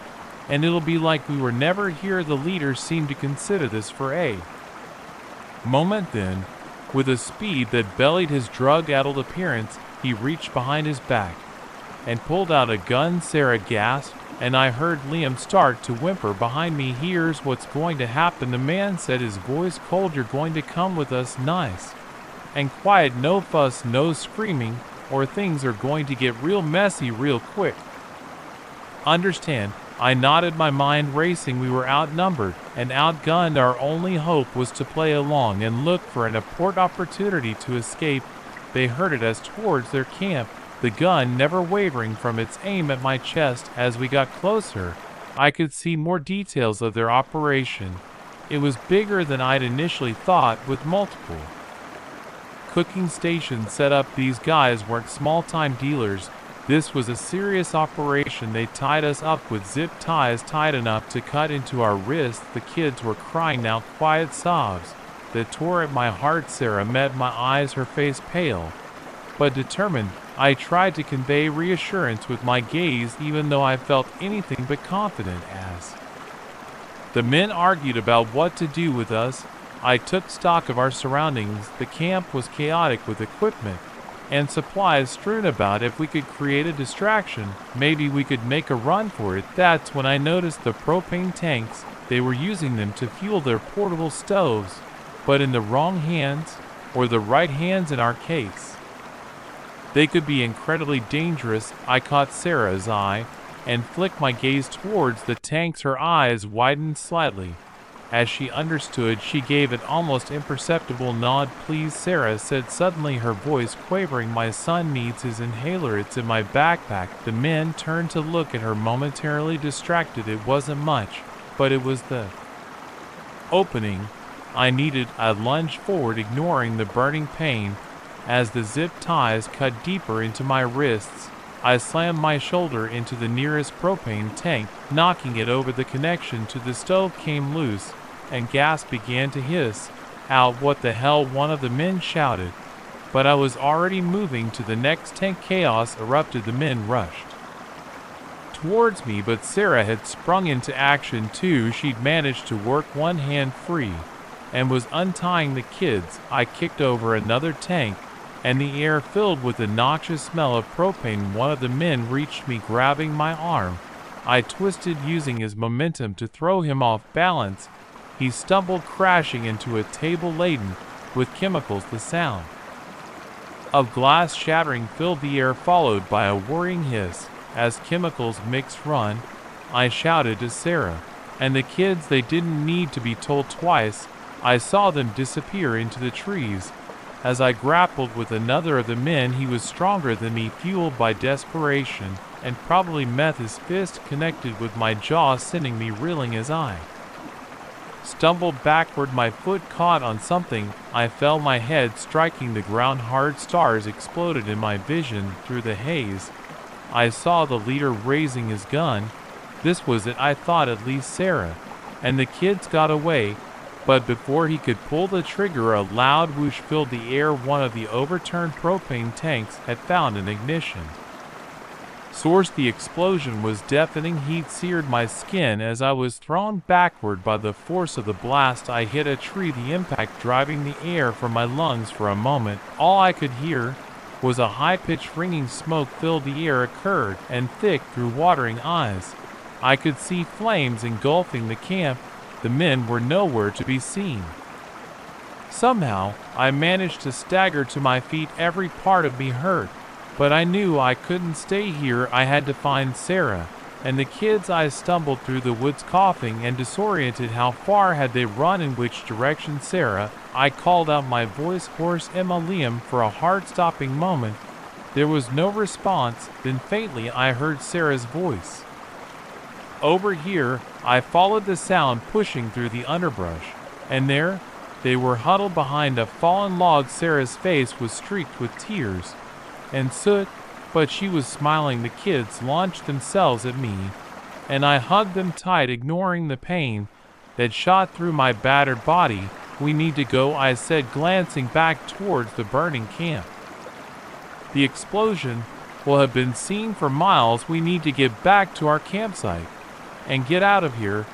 and it'll be like we were never here. The leader seemed to consider this for a moment. Then, with a speed that belied his drug-addled appearance, he reached behind his back and pulled out a gun. Sarah gasped, and I heard Liam start to whimper behind me. Here's what's going to happen, the man said, his voice cold. You're going to come with us, nice and quiet, no fuss, no screaming, or things are going to get real messy real quick. Understand? I nodded, my mind racing. We were outnumbered and outgunned. Our only hope was to play along and look for an important opportunity to escape. They herded us towards their camp, the gun never wavering from its aim at my chest. As we got closer, I could see more details of their operation. It was bigger than I'd initially thought, with multiple cooking stations set up. These guys weren't small-time dealers. This was a serious operation. They tied us up with zip ties tight enough to cut into our wrists. The kids were crying now, quiet sobs that tore at my heart. Sarah met my eyes, her face pale but determined. I tried to convey reassurance with my gaze, even though I felt anything but confident. As The men argued about what to do with us. I took stock of our surroundings. The camp was chaotic with equipment and supplies strewn about. If we could create a distraction, maybe we could make a run for it. That's when I noticed the propane tanks. They were using them to fuel their portable stoves, but in the wrong hands, or the right hands in our case. They could be incredibly dangerous. I caught Sarah's eye and flicked my gaze towards the tanks. Her eyes widened slightly. As she understood, she gave an almost imperceptible nod. "Please," Sarah said suddenly, her voice quavering. "My son needs his inhaler. It's in my backpack." The men turned to look at her, momentarily distracted. It wasn't much, but it was the opening I needed. I lunged forward, ignoring the burning pain. As the zip ties cut deeper into my wrists, I slammed my shoulder into the nearest propane tank, knocking it over. The connection to the stove came loose, and gas began to hiss out. "What the hell?" one of the men shouted. But I was already moving to the next tank. Chaos erupted. The men rushed towards me, but Sarah had sprung into action too. She'd managed to work one hand free and was untying the kids. I kicked over another tank, and the air filled with the noxious smell of propane. One of the men reached me, grabbing my arm. I twisted, using his momentum to throw him off balance. He stumbled, crashing into a table laden with chemicals. The sound of glass shattering filled the air, followed by a whirring hiss as chemicals mixed. "Run," I shouted to Sarah and the kids. They didn't need to be told twice. I saw them disappear into the trees. As I grappled with another of the men, he was stronger than me, fueled by desperation and probably meth. His fist connected with my jaw, sending me reeling as I stumbled backward. My foot caught on something. I fell, my head striking the ground hard. Stars exploded in my vision through the haze. I saw the leader raising his gun. This was it, I thought. At least Sarah and the kids got away. But before he could pull the trigger, a loud whoosh filled the air. One of the overturned propane tanks had found an ignition source. The explosion was deafening. Heat seared my skin as I was thrown backward by the force of the blast. I hit a tree, the impact driving the air from my lungs. For a moment, all I could hear was a high-pitched ringing. Smoke filled the air, occurred and thick through watering eyes. I could see flames engulfing the camp. The men were nowhere to be seen. Somehow, I managed to stagger to my feet. Every part of me hurt, but I knew I couldn't stay here. I had to find Sarah and the kids. I stumbled through the woods, coughing and disoriented. How far had they run? In which direction? "Sarah," I called out, my voice hoarse. "Emma, Liam." For a heart-stopping moment, there was no response. Then faintly, I heard Sarah's voice. "Over here." I followed the sound, pushing through the underbrush, and there they were, huddled behind a fallen log. Sarah's face was streaked with tears and soot, but she was smiling. The kids launched themselves at me, and I hugged them tight, ignoring the pain that shot through my battered body. "We need to go," I said, glancing back towards the burning camp. "The explosion will have been seen for miles. We need to get back to our campsite and get out of here."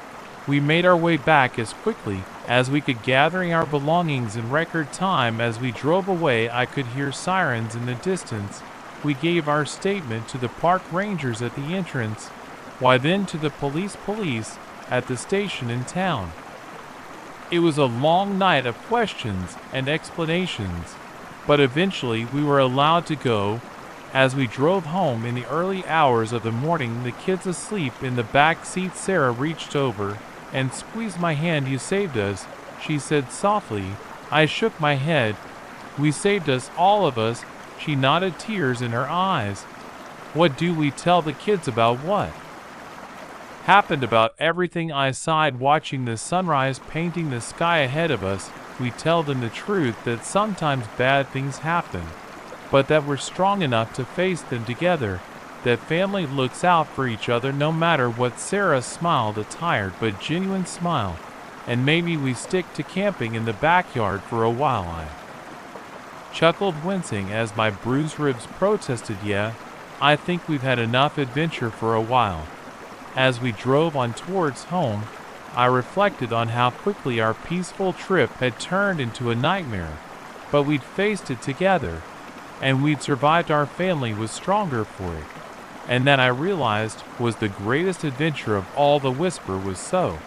We made our way back as quickly as we could, gathering our belongings in record time. As we drove away, I could hear sirens in the distance. We gave our statement to the park rangers at the entrance, why then to the police at the station in town. It was a long night of questions and explanations, but eventually we were allowed to go. As we drove home in the early hours of the morning, the kids asleep in the back seat, Sarah reached over and squeezed my hand. "You saved us," she said softly. I shook my head. "We saved us, all of us." She nodded, tears in her eyes. "What do we tell the kids about what happened?" "About everything," I sighed, watching the sunrise painting the sky ahead of us. "We tell them the truth, that sometimes bad things happen, but that we're strong enough to face them together, that family looks out for each other no matter what." Sarah smiled, a tired but genuine smile. "And maybe we stick to camping in the backyard for a while," I chuckled, wincing as my bruised ribs protested. "Yeah, I think we've had enough adventure for a while." As we drove on towards home, I reflected on how quickly our peaceful trip had turned into a nightmare, but we'd faced it together, and we'd survived. Our family was stronger for it. And that I realized was the greatest adventure of all. The whisper was so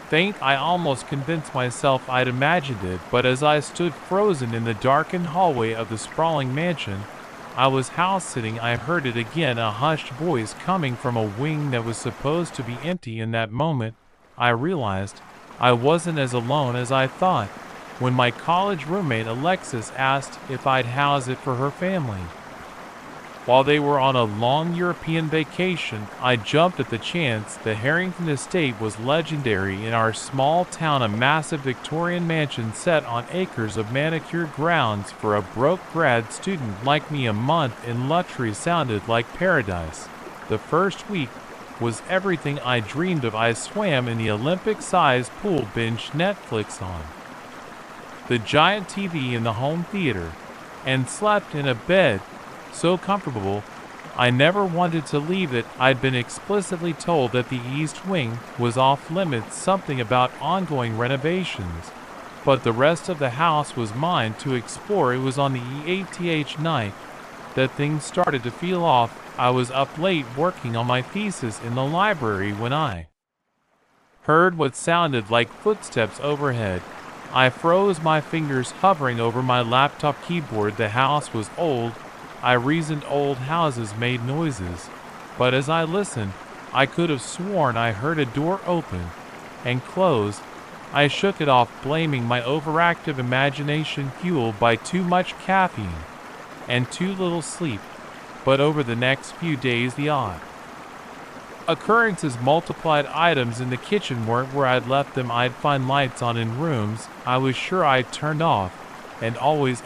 faint I almost convinced myself I'd imagined it, but as I stood frozen in the darkened hallway of the sprawling mansion I was house sitting, I heard it again, a hushed voice coming from a wing that was supposed to be empty. In that moment, I realized I wasn't as alone as I thought, when my college roommate Alexis asked if I'd house it for her family. While they were on a long European vacation, I jumped at the chance. The Harrington estate was legendary in our small town, a massive Victorian mansion set on acres of manicured grounds. For a broke grad student like me, a month in luxury sounded like paradise. The first week was everything I dreamed of. I swam in the Olympic-sized pool, binged Netflix on the giant TV in the home theater, and slept in a bed so comfortable I never wanted to leave it. I'd been explicitly told that the East Wing was off limits, something about ongoing renovations, but the rest of the house was mine to explore. It was on the EATH night that things started to feel off. I was up late working on my thesis in the library when I heard what sounded like footsteps overhead. I froze, my fingers hovering over my laptop keyboard. The house was old. I reasoned old houses made noises, but as I listened, I could have sworn I heard a door open and close. I shook it off, blaming my overactive imagination fueled by too much caffeine and too little sleep. But over the next few days, the odd occurrences multiplied. Items in the kitchen weren't where I'd left them. I'd find lights on in rooms I was sure I'd turned off, and always,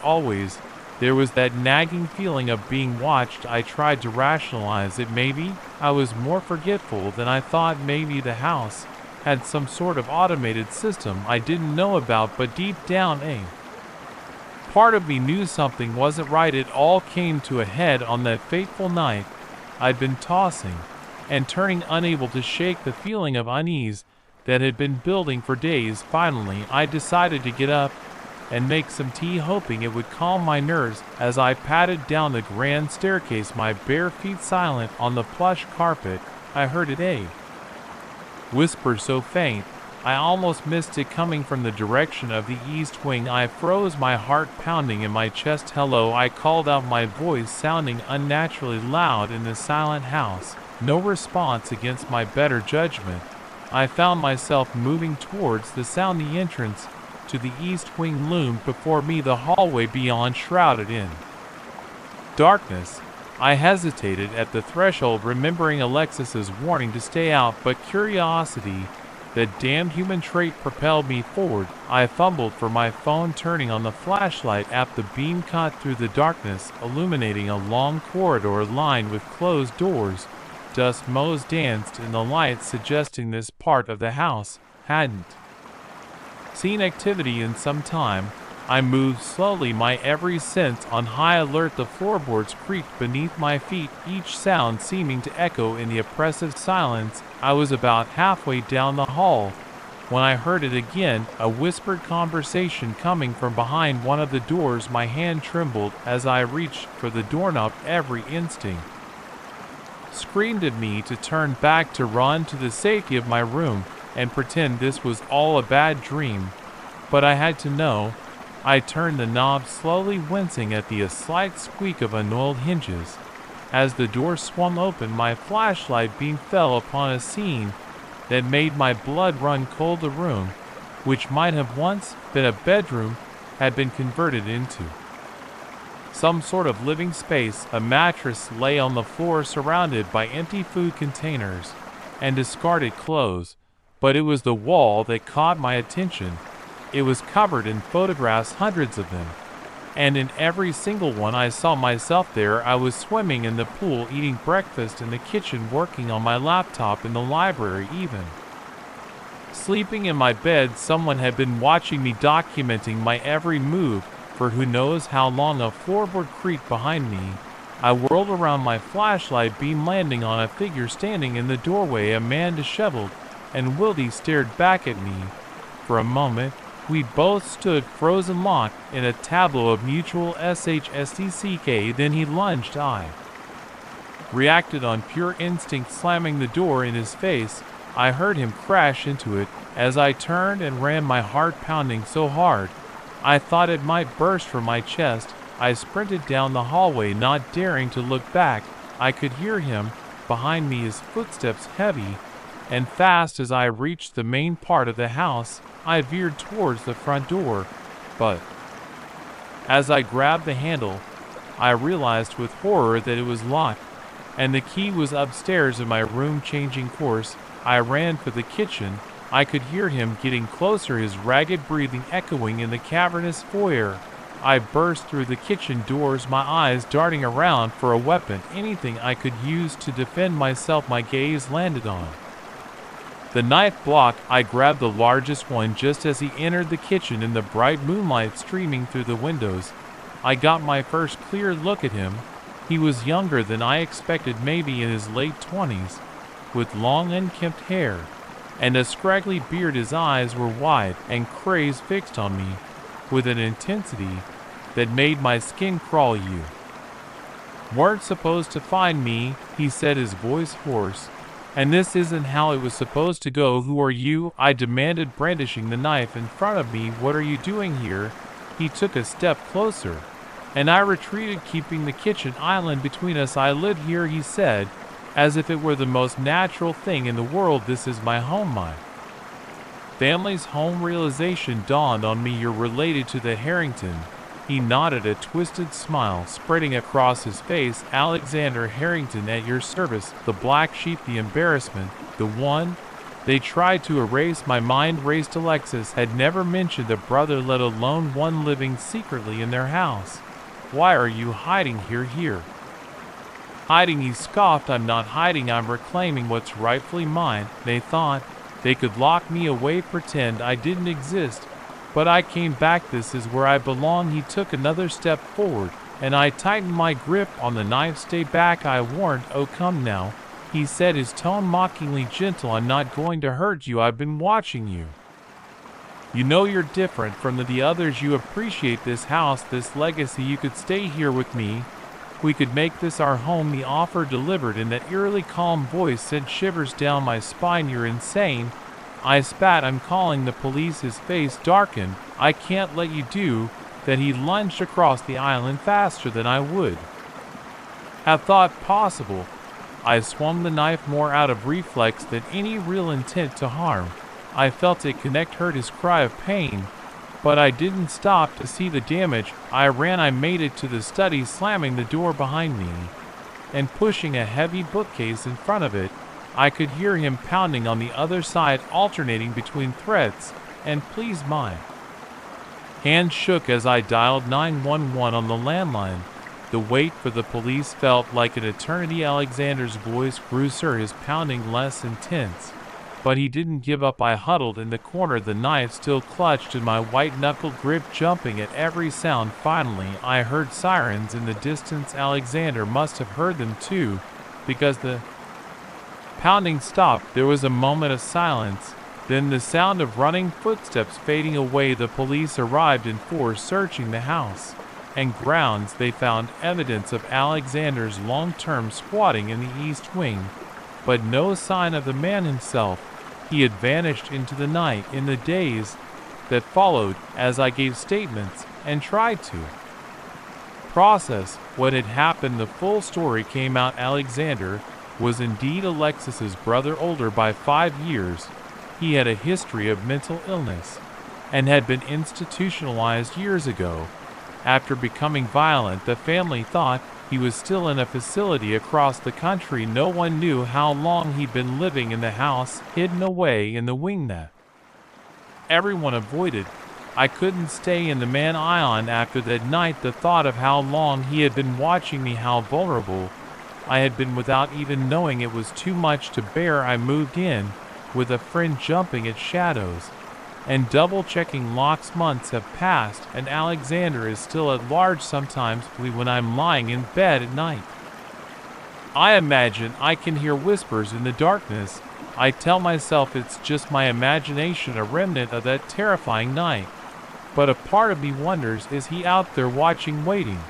there was that nagging feeling of being watched. I tried to rationalize it. Maybe I was more forgetful than I thought. Maybe the house had some sort of automated system I didn't know about, but deep down a part of me knew something wasn't right. It all came to a head on that fateful night. I'd been tossing and turning, unable to shake the feeling of unease that had been building for days. Finally, I decided to get up and make some tea, hoping it would calm my nerves. As I padded down the grand staircase, my bare feet silent on the plush carpet, I heard it, a whisper so faint I almost missed it, coming from the direction of the East Wing. I froze, my heart pounding in my chest. Hello, I called out, my voice sounding unnaturally loud in the silent house. No response. Against my better judgment, I found myself moving towards the sound. The entrance to the East Wing loomed before me, the hallway beyond shrouded in darkness. I hesitated at the threshold, remembering Alexis's warning to stay out, but curiosity, that damned human trait, propelled me forward. I fumbled for my phone, turning on the flashlight app. The beam cut through the darkness, illuminating a long corridor lined with closed doors. Dust motes danced in the light, suggesting this part of the house hadn't seen activity in some time. I moved slowly, my every sense on high alert. The floorboards creaked beneath my feet, each sound seeming to echo in the oppressive silence. I was about halfway down the hall when I heard it again, a whispered conversation coming from behind one of the doors. My hand trembled as I reached for the doorknob. Every instinct screamed at me to turn back, to run to the safety of my room and pretend this was all a bad dream. But I had to know. I turned the knob slowly, wincing at the slight squeak of unoiled hinges. As the door swung open, my flashlight beam fell upon a scene that made my blood run cold. The room, which might have once been a bedroom, had been converted into some sort of living space. A mattress lay on the floor, surrounded by empty food containers and discarded clothes, but it was the wall that caught my attention. It was covered in photographs, hundreds of them, and in every single one I saw myself there. I was swimming in the pool, eating breakfast in the kitchen, working on my laptop in the library, even sleeping in my bed. Someone had been watching me, documenting my every move for who knows how long. A floorboard creaked behind me. I whirled around, my flashlight beam landing on a figure standing in the doorway, a man disheveled, and Wildy stared back at me. For a moment, we both stood frozen locked in a tableau of mutual shstck. Then he lunged. I reacted on pure instinct, slamming the door in his face. I heard him crash into it as I turned and ran, my heart pounding so hard I thought it might burst from my chest. I sprinted down the hallway, not daring to look back. I could hear him behind me, his footsteps heavy and fast. As I reached the main part of the house, I veered towards the front door, but as I grabbed the handle, I realized with horror that it was locked, and the key was upstairs in my room. Changing course, I ran for the kitchen. I could hear him getting closer, his ragged breathing echoing in the cavernous foyer. I burst through the kitchen doors, my eyes darting around for a weapon, anything I could use to defend myself. My gaze landed on the knife block. I grabbed the largest one just as he entered the kitchen, in the bright moonlight streaming through the windows. I got my first clear look at him. He was younger than I expected, maybe in his late 20s, with long unkempt hair and a scraggly beard. His eyes were wide and crazed, fixed on me with an intensity that made my skin crawl. "You weren't supposed to find me," he said, his voice hoarse. "And this isn't how it was supposed to go." "Who are you?" I demanded, brandishing the knife in front of me. "What are you doing here?" He took a step closer, and I retreated, keeping the kitchen island between us. "I live here," he said, as if it were the most natural thing in the world. "This is my home, my family's home." Realization dawned on me. "You're related to the Harrington." He nodded, a twisted smile spreading across his face. "Alexander Harrington, at your service." The black sheep, the embarrassment, the one they tried to erase. My mind raced. Alexis had never mentioned a brother, let alone one living secretly in their house. "Why are you hiding here?" "Hiding?" he scoffed. "I'm not hiding. I'm reclaiming what's rightfully mine. They thought they could lock me away, pretend I didn't exist. But I came back. This is where I belong." He took another step forward, and I tightened my grip on the knife. "Stay back," I warned. "Oh, come now," he said, his tone mockingly gentle. "I'm not going to hurt you. I've been watching you. You know you're different from the others. You appreciate this house, this legacy. You could stay here with me. We could make this our home." The offer, delivered in that eerily calm voice, sent shivers down my spine. "You're insane," I spat. "I'm calling the police." His face darkened. "I can't let you do that." He lunged across the island faster than I would have thought possible. I swung the knife more out of reflex than any real intent to harm. I felt it connect, heard his cry of pain, but I didn't stop to see the damage. I ran. I made it to the study, slamming the door behind me and pushing a heavy bookcase in front of it. I could hear him pounding on the other side, alternating between threats and pleas. My hand shook as I dialed 911 on the landline. The wait for the police felt like an eternity. Alexander's voice grew, "Sir," his pounding less intense. But he didn't give up. I huddled in the corner, the knife still clutched in my white-knuckled grip, jumping at every sound. Finally, I heard sirens in the distance. Alexander must have heard them too, because the pounding stopped. There was a moment of silence, then the sound of running footsteps fading away. The police arrived in force, searching the house and grounds. They found evidence of Alexander's long-term squatting in the east wing, but no sign of the man himself. He had vanished into the night. In the days that followed, as I gave statements and tried to process what had happened, the full story came out. Alexander was indeed Alexis's brother, older by 5 years. He had a history of mental illness and had been institutionalized years ago. After becoming violent, the family thought he was still in a facility across the country. No one knew how long he'd been living in the house, hidden away in the wing that everyone avoided. I couldn't stay in the man ion after that night. The thought of how long he had been watching me, how vulnerable I had been without even knowing it, was too much to bear. I moved in with a friend, jumping at shadows and double-checking locks. Months have passed, and Alexander is still at large. Sometimes when I'm lying in bed at night, I imagine I can hear whispers in the darkness. I tell myself it's just my imagination, a remnant of that terrifying night. But a part of me wonders, is he out there watching, waiting?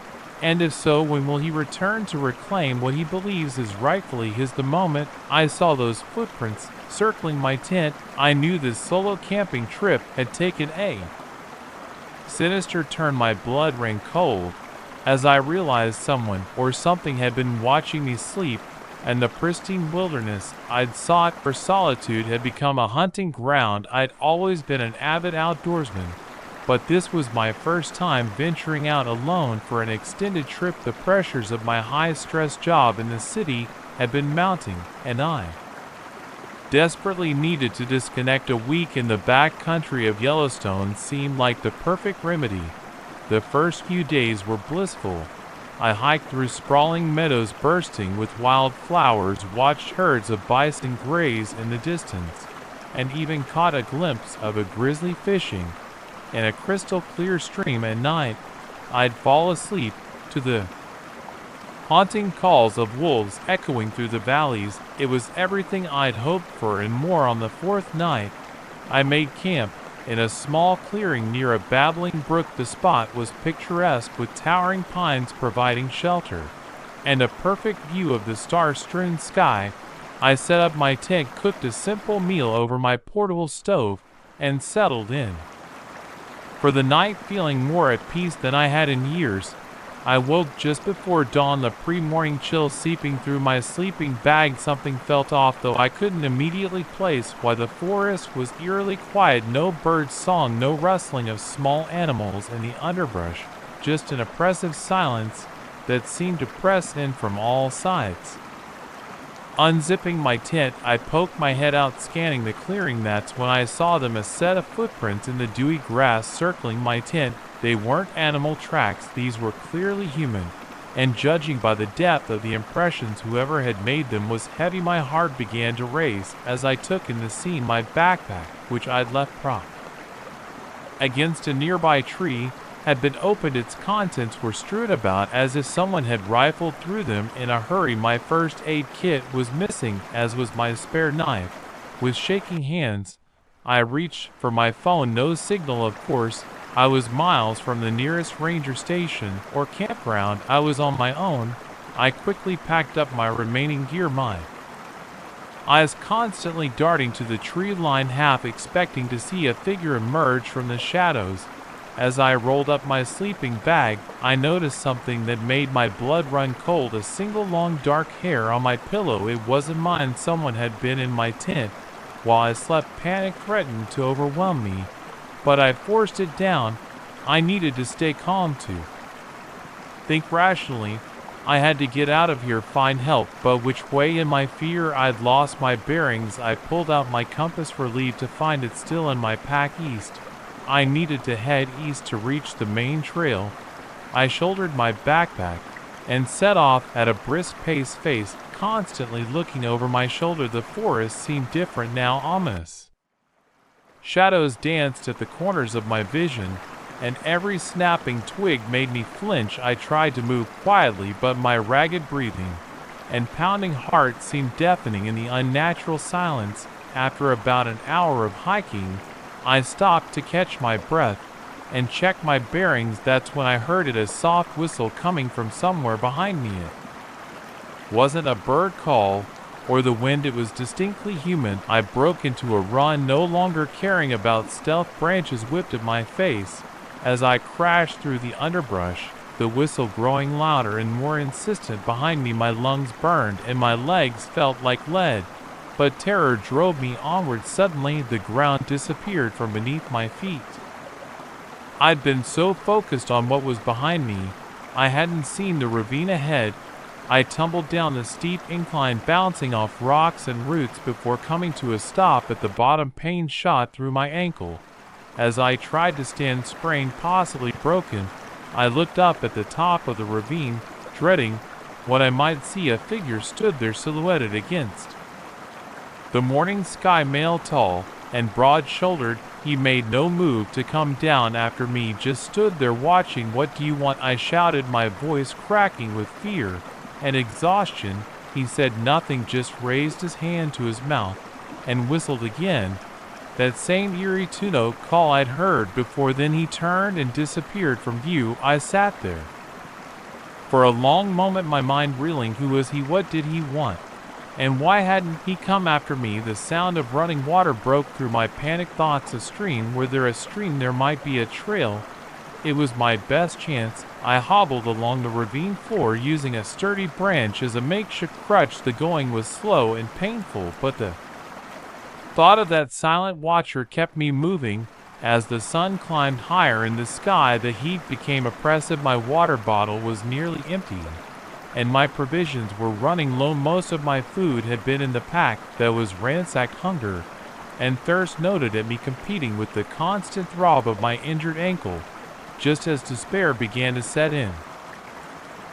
And if so, when will he return to reclaim what he believes is rightfully his? The moment I saw those footprints circling my tent, I knew this solo camping trip had taken a sinister turn. My blood ran cold as I realized someone or something had been watching me sleep, and the pristine wilderness I'd sought for solitude had become a hunting ground. I'd always been an avid outdoorsman, but this was my first time venturing out alone for an extended trip. The pressures of my high-stress job in the city had been mounting, and I desperately needed to disconnect. A week in the back country of Yellowstone seemed like the perfect remedy. The first few days were blissful. I hiked through sprawling meadows bursting with wildflowers, watched herds of bison graze in the distance, and even caught a glimpse of a grizzly fishing in a crystal clear stream. At night, I'd fall asleep to the haunting calls of wolves echoing through the valleys. It was everything I'd hoped for and more. On the fourth night, I made camp in a small clearing near a babbling brook. The spot was picturesque, with towering pines providing shelter and a perfect view of the star-strewn sky. I set up my tent, cooked a simple meal over my portable stove, and settled in for the night, feeling more at peace than I had in years. I woke just before dawn, the pre-morning chill seeping through my sleeping bag. Something felt off, though I couldn't immediately place why. The forest was eerily quiet, no bird song, no rustling of small animals in the underbrush, just an oppressive silence that seemed to press in from all sides. Unzipping my tent, I poked my head out, scanning the clearing. That's when I saw them, a set of footprints in the dewy grass circling my tent. They weren't animal tracks, these were clearly human, and judging by the depth of the impressions, whoever had made them was heavy. My heart began to race as I took in the scene. My backpack, which I'd left propped against a nearby tree, had been opened. Its contents were strewn about as if someone had rifled through them in a hurry. My first aid kit was missing, as was my spare knife. With shaking hands, I reached for my phone. No signal, of course. I was miles from the nearest ranger station or campground. I was on my own. I quickly packed up my remaining gear, my eyes constantly darting to the tree line, half expecting to see a figure emerge from the shadows. As I rolled up my sleeping bag, I noticed something that made my blood run cold. A single long dark hair on my pillow. It wasn't mine. Someone had been in my tent while I slept. Panic threatened to overwhelm me, but I forced it down. I needed to stay calm, to think rationally. I had to get out of here, find help, but which way? In my fear, I'd lost my bearings. I pulled out my compass, relieved to find it still in my pack. East. I needed to head east to reach the main trail. I shouldered my backpack and set off at a brisk pace, constantly looking over my shoulder. The forest seemed different now, ominous. Shadows danced at the corners of my vision, and every snapping twig made me flinch. I tried to move quietly, but my ragged breathing and pounding heart seemed deafening in the unnatural silence. After about an hour of hiking, I stopped to catch my breath and check my bearings. That's when I heard it, a soft whistle coming from somewhere behind me. It wasn't a bird call or the wind, it was distinctly human. I broke into a run, no longer caring about stealth. Branches whipped at my face as I crashed through the underbrush, the whistle growing louder and more insistent behind me. My lungs burned and my legs felt like lead, but terror drove me onward. Suddenly, the ground disappeared from beneath my feet. I'd been so focused on what was behind me, I hadn't seen the ravine ahead. I tumbled down the steep incline, bouncing off rocks and roots before coming to a stop at the bottom. Pain shot through my ankle as I tried to stand, sprained, possibly broken. I looked up at the top of the ravine, dreading what I might see. A figure stood there, silhouetted against the morning sky, male, tall and broad-shouldered. He made no move to come down after me, just stood there watching. "What do you want?" I shouted, my voice cracking with fear and exhaustion. He said nothing, just raised his hand to his mouth and whistled again. That same eerie two-note call I'd heard before. Then he turned and disappeared from view. I sat there for a long moment, my mind reeling. Who was he? What did he want? And why hadn't he come after me? The sound of running water broke through my panicked thoughts. A stream? Were there a stream? There might be a trail. It was my best chance. I hobbled along the ravine floor using a sturdy branch as a makeshift crutch. The going was slow and painful, but the thought of that silent watcher kept me moving. As the sun climbed higher in the sky, the heat became oppressive. My water bottle was nearly empty, and my provisions were running low. Most of my food had been in the pack that was ransacked. Hunger and thirst noted at me, competing with the constant throb of my injured ankle. Just as despair began to set in,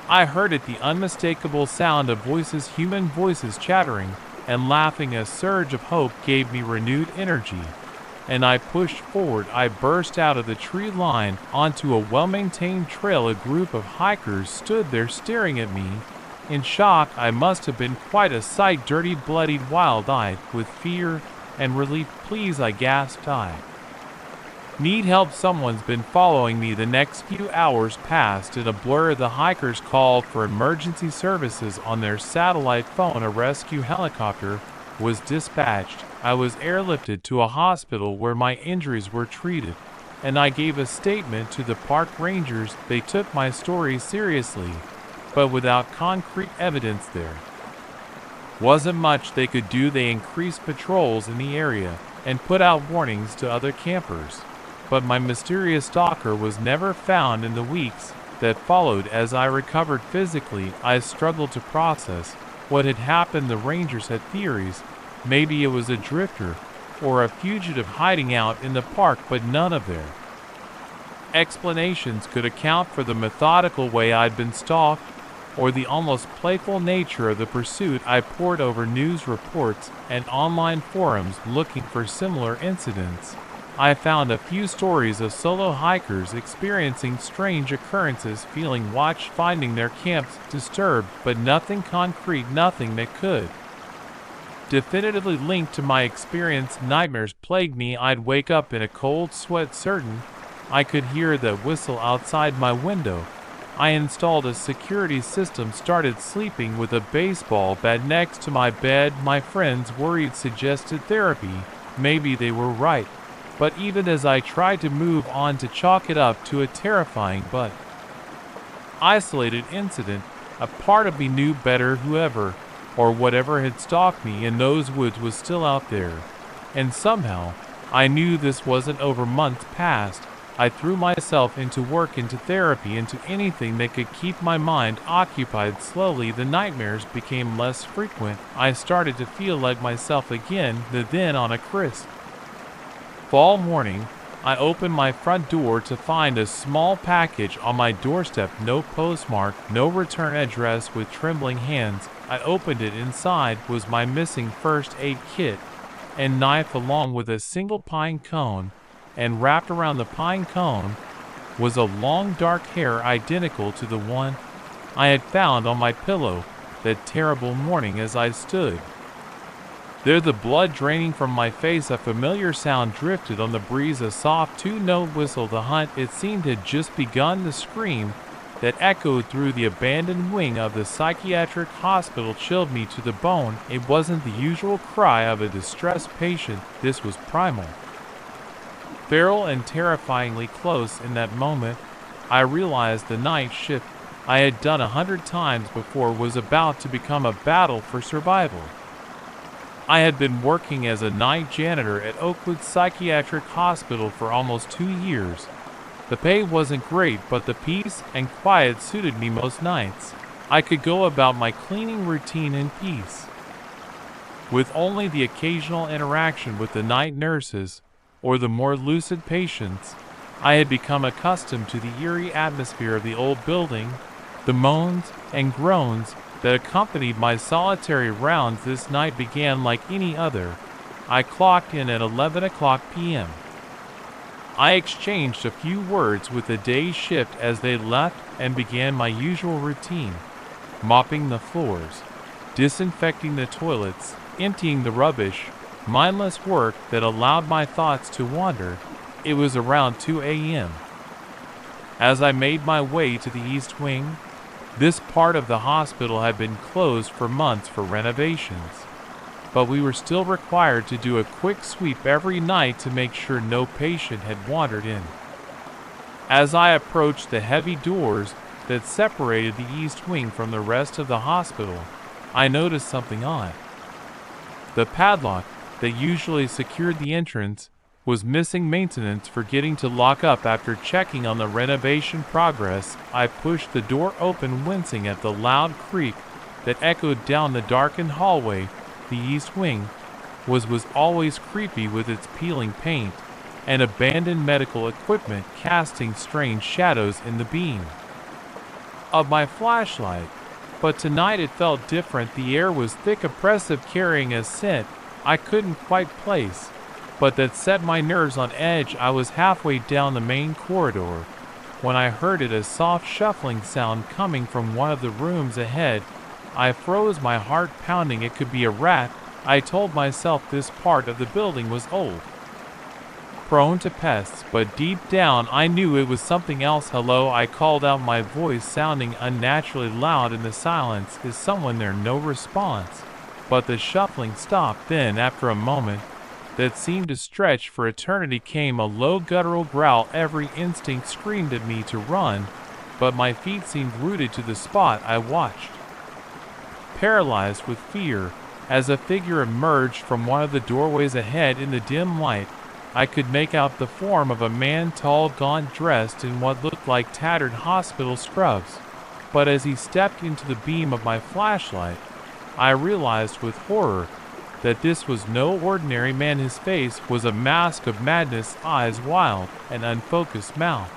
I heard it, the unmistakable sound of voices, human voices chattering and laughing. A surge of hope gave me renewed energy, and I pushed forward. I burst out of the tree line onto a well-maintained trail. A group of hikers stood there staring at me in shock. I must have been quite a sight, dirty, bloodied, wild-eyed with fear and relief. Please, I gasped, I need help. Someone's been following me. The next few hours passed in a blur. The hikers called for emergency services on their satellite phone. A rescue helicopter was dispatched. I was airlifted to a hospital where my injuries were treated, and I gave a statement to the park rangers. They took my story seriously, but without concrete evidence there wasn't much they could do. They increased patrols in the area and put out warnings to other campers, but my mysterious stalker was never found. In the weeks that followed, as I recovered physically, I struggled to process what had happened. The rangers had theories. Maybe it was a drifter or a fugitive hiding out in the park, but none of their explanations could account for the methodical way I'd been stalked or the almost playful nature of the pursuit. I pored over news reports and online forums looking for similar incidents. I found a few stories of solo hikers experiencing strange occurrences, feeling watched, finding their camps disturbed, but nothing concrete, nothing that could definitively linked to my experience. Nightmares plagued me. I'd wake up in a cold sweat, certain I could hear the whistle outside my window. I installed a security system, started sleeping with a baseball bat next to my bed. My friends worried, suggested therapy. Maybe they were right. But even as I tried to move on, to chalk it up to a terrifying but isolated incident, a part of me knew better. Whoever or whatever had stalked me in those woods was still out there. And somehow, I knew this wasn't over. Months passed. I threw myself into work, into therapy, into anything that could keep my mind occupied. Slowly, the nightmares became less frequent. I started to feel like myself again. Then on a crisp fall morning, I opened my front door to find a small package on my doorstep. No postmark, no return address. With trembling hands, I opened it. Inside was my missing first aid kit and knife, along with a single pine cone, and wrapped around the pine cone was a long dark hair identical to the one I had found on my pillow that terrible morning. As I stood there, the blood draining from my face, a familiar sound drifted on the breeze, a soft two-note whistle. The hunt, it seemed, had just begun. The scream that echoed through the abandoned wing of the psychiatric hospital chilled me to the bone. It wasn't the usual cry of a distressed patient. This was primal, feral, and terrifyingly close. In that moment, I realized the night shift I had done 100 times before was about to become a battle for survival. I had been working as a night janitor at Oakwood Psychiatric Hospital for almost 2 years. The pay wasn't great, but the peace and quiet suited me most nights. I could go about my cleaning routine in peace, with only the occasional interaction with the night nurses or the more lucid patients. I had become accustomed to the eerie atmosphere of the old building, the moans and groans that accompanied my solitary rounds. This night began like any other. I clocked in at 11 o'clock p.m. I exchanged a few words with the day shift as they left and began my usual routine, mopping the floors, disinfecting the toilets, emptying the rubbish mindless work that allowed my thoughts to wander. It was around 2 a.m. As I made my way to the East Wing. This part of the hospital had been closed for months for renovations, but we were still required to do a quick sweep every night to make sure no patient had wandered in. As I approached the heavy doors that separated the East Wing from the rest of the hospital, I noticed something odd. The padlock that usually secured the entrance was missing maintenance, forgetting to lock up. After checking on the renovation progress, I pushed the door open, wincing at the loud creak that echoed down the darkened hallway. The East Wing was always creepy, with its peeling paint and abandoned medical equipment casting strange shadows in the beam of my flashlight. But tonight it felt different. The air was thick, oppressive, carrying a scent I couldn't quite place, but that set my nerves on edge. I was halfway down the main corridor when I heard a soft shuffling sound coming from one of the rooms ahead. I froze, my heart pounding. It could be a rat. I told myself this part of the building was old, prone to pests, but deep down I knew it was something else. Hello, I called out, my voice sounding unnaturally loud in the silence. Is someone there? No response, but the shuffling stopped. Then, after a moment that seemed to stretch for eternity, came a low guttural growl. Every instinct screamed at me to run, but my feet seemed rooted to the spot. I watched, paralyzed with fear, as a figure emerged from one of the doorways ahead. In the dim light, I could make out the form of a man, tall, gaunt, dressed in what looked like tattered hospital scrubs. But as he stepped into the beam of my flashlight, I realized with horror that this was no ordinary man. His face was a mask of madness, eyes wild, and unfocused mouth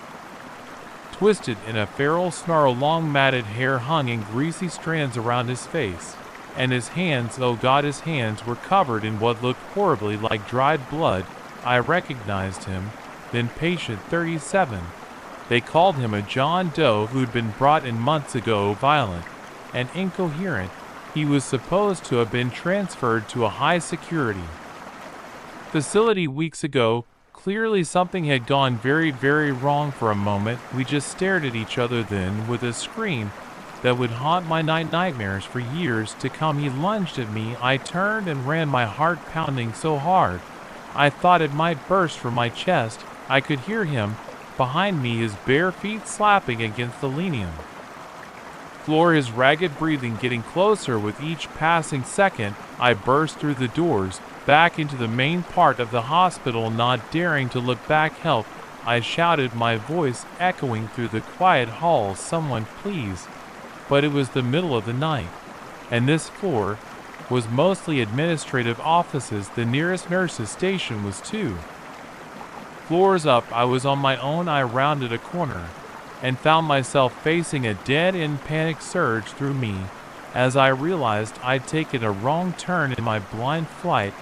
twisted in a feral snarl. Long matted hair hung in greasy strands around his face, and his hands, oh God, his hands were covered in what looked horribly like dried blood. I recognized him, then. Patient 37. They called him a John Doe who'd been brought in months ago, violent and incoherent. He was supposed to have been transferred to a high-security facility weeks ago. Clearly something had gone very, very wrong. For a moment, we just stared at each other. Then, with a scream that would haunt my nightmares for years to come, he lunged at me. I turned and ran, my heart pounding so hard I thought it might burst from my chest. I could hear him behind me, his bare feet slapping against the linoleum floor, his ragged breathing getting closer with each passing second. I burst through the doors, back into the main part of the hospital, not daring to look back. Help, I shouted, my voice echoing through the quiet halls. Someone, please. But it was the middle of the night, and this floor was mostly administrative offices. The nearest nurse's station was 2 floors up. I was on my own. I rounded a corner and found myself facing a dead-end. Panic surged through me as I realized I'd taken a wrong turn in my blind flight.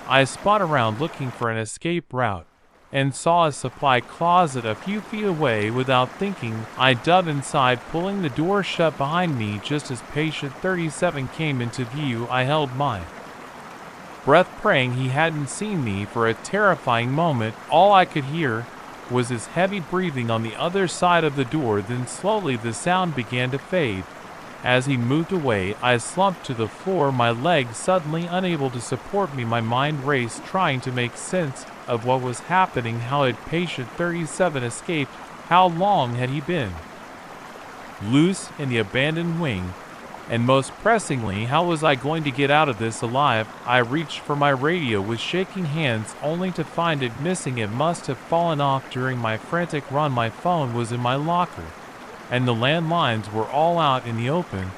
I spun around looking for an escape route and saw a supply closet a few feet away. Without thinking, I dove inside, pulling the door shut behind me. Just as patient 37 came into view, I held my breath, praying he hadn't seen me. For a terrifying moment, all I could hear was his heavy breathing on the other side of the door. Then slowly the sound began to fade. As he moved away, I slumped to the floor, my legs suddenly unable to support me. My mind raced, trying to make sense of what was happening. How had patient 37 escaped? How long had he been loose in the abandoned wing? And most pressingly, how was I going to get out of this alive? I reached for my radio with shaking hands, only to find it missing. It must have fallen off during my frantic run. My phone was in my locker, and the landlines were all out in the open.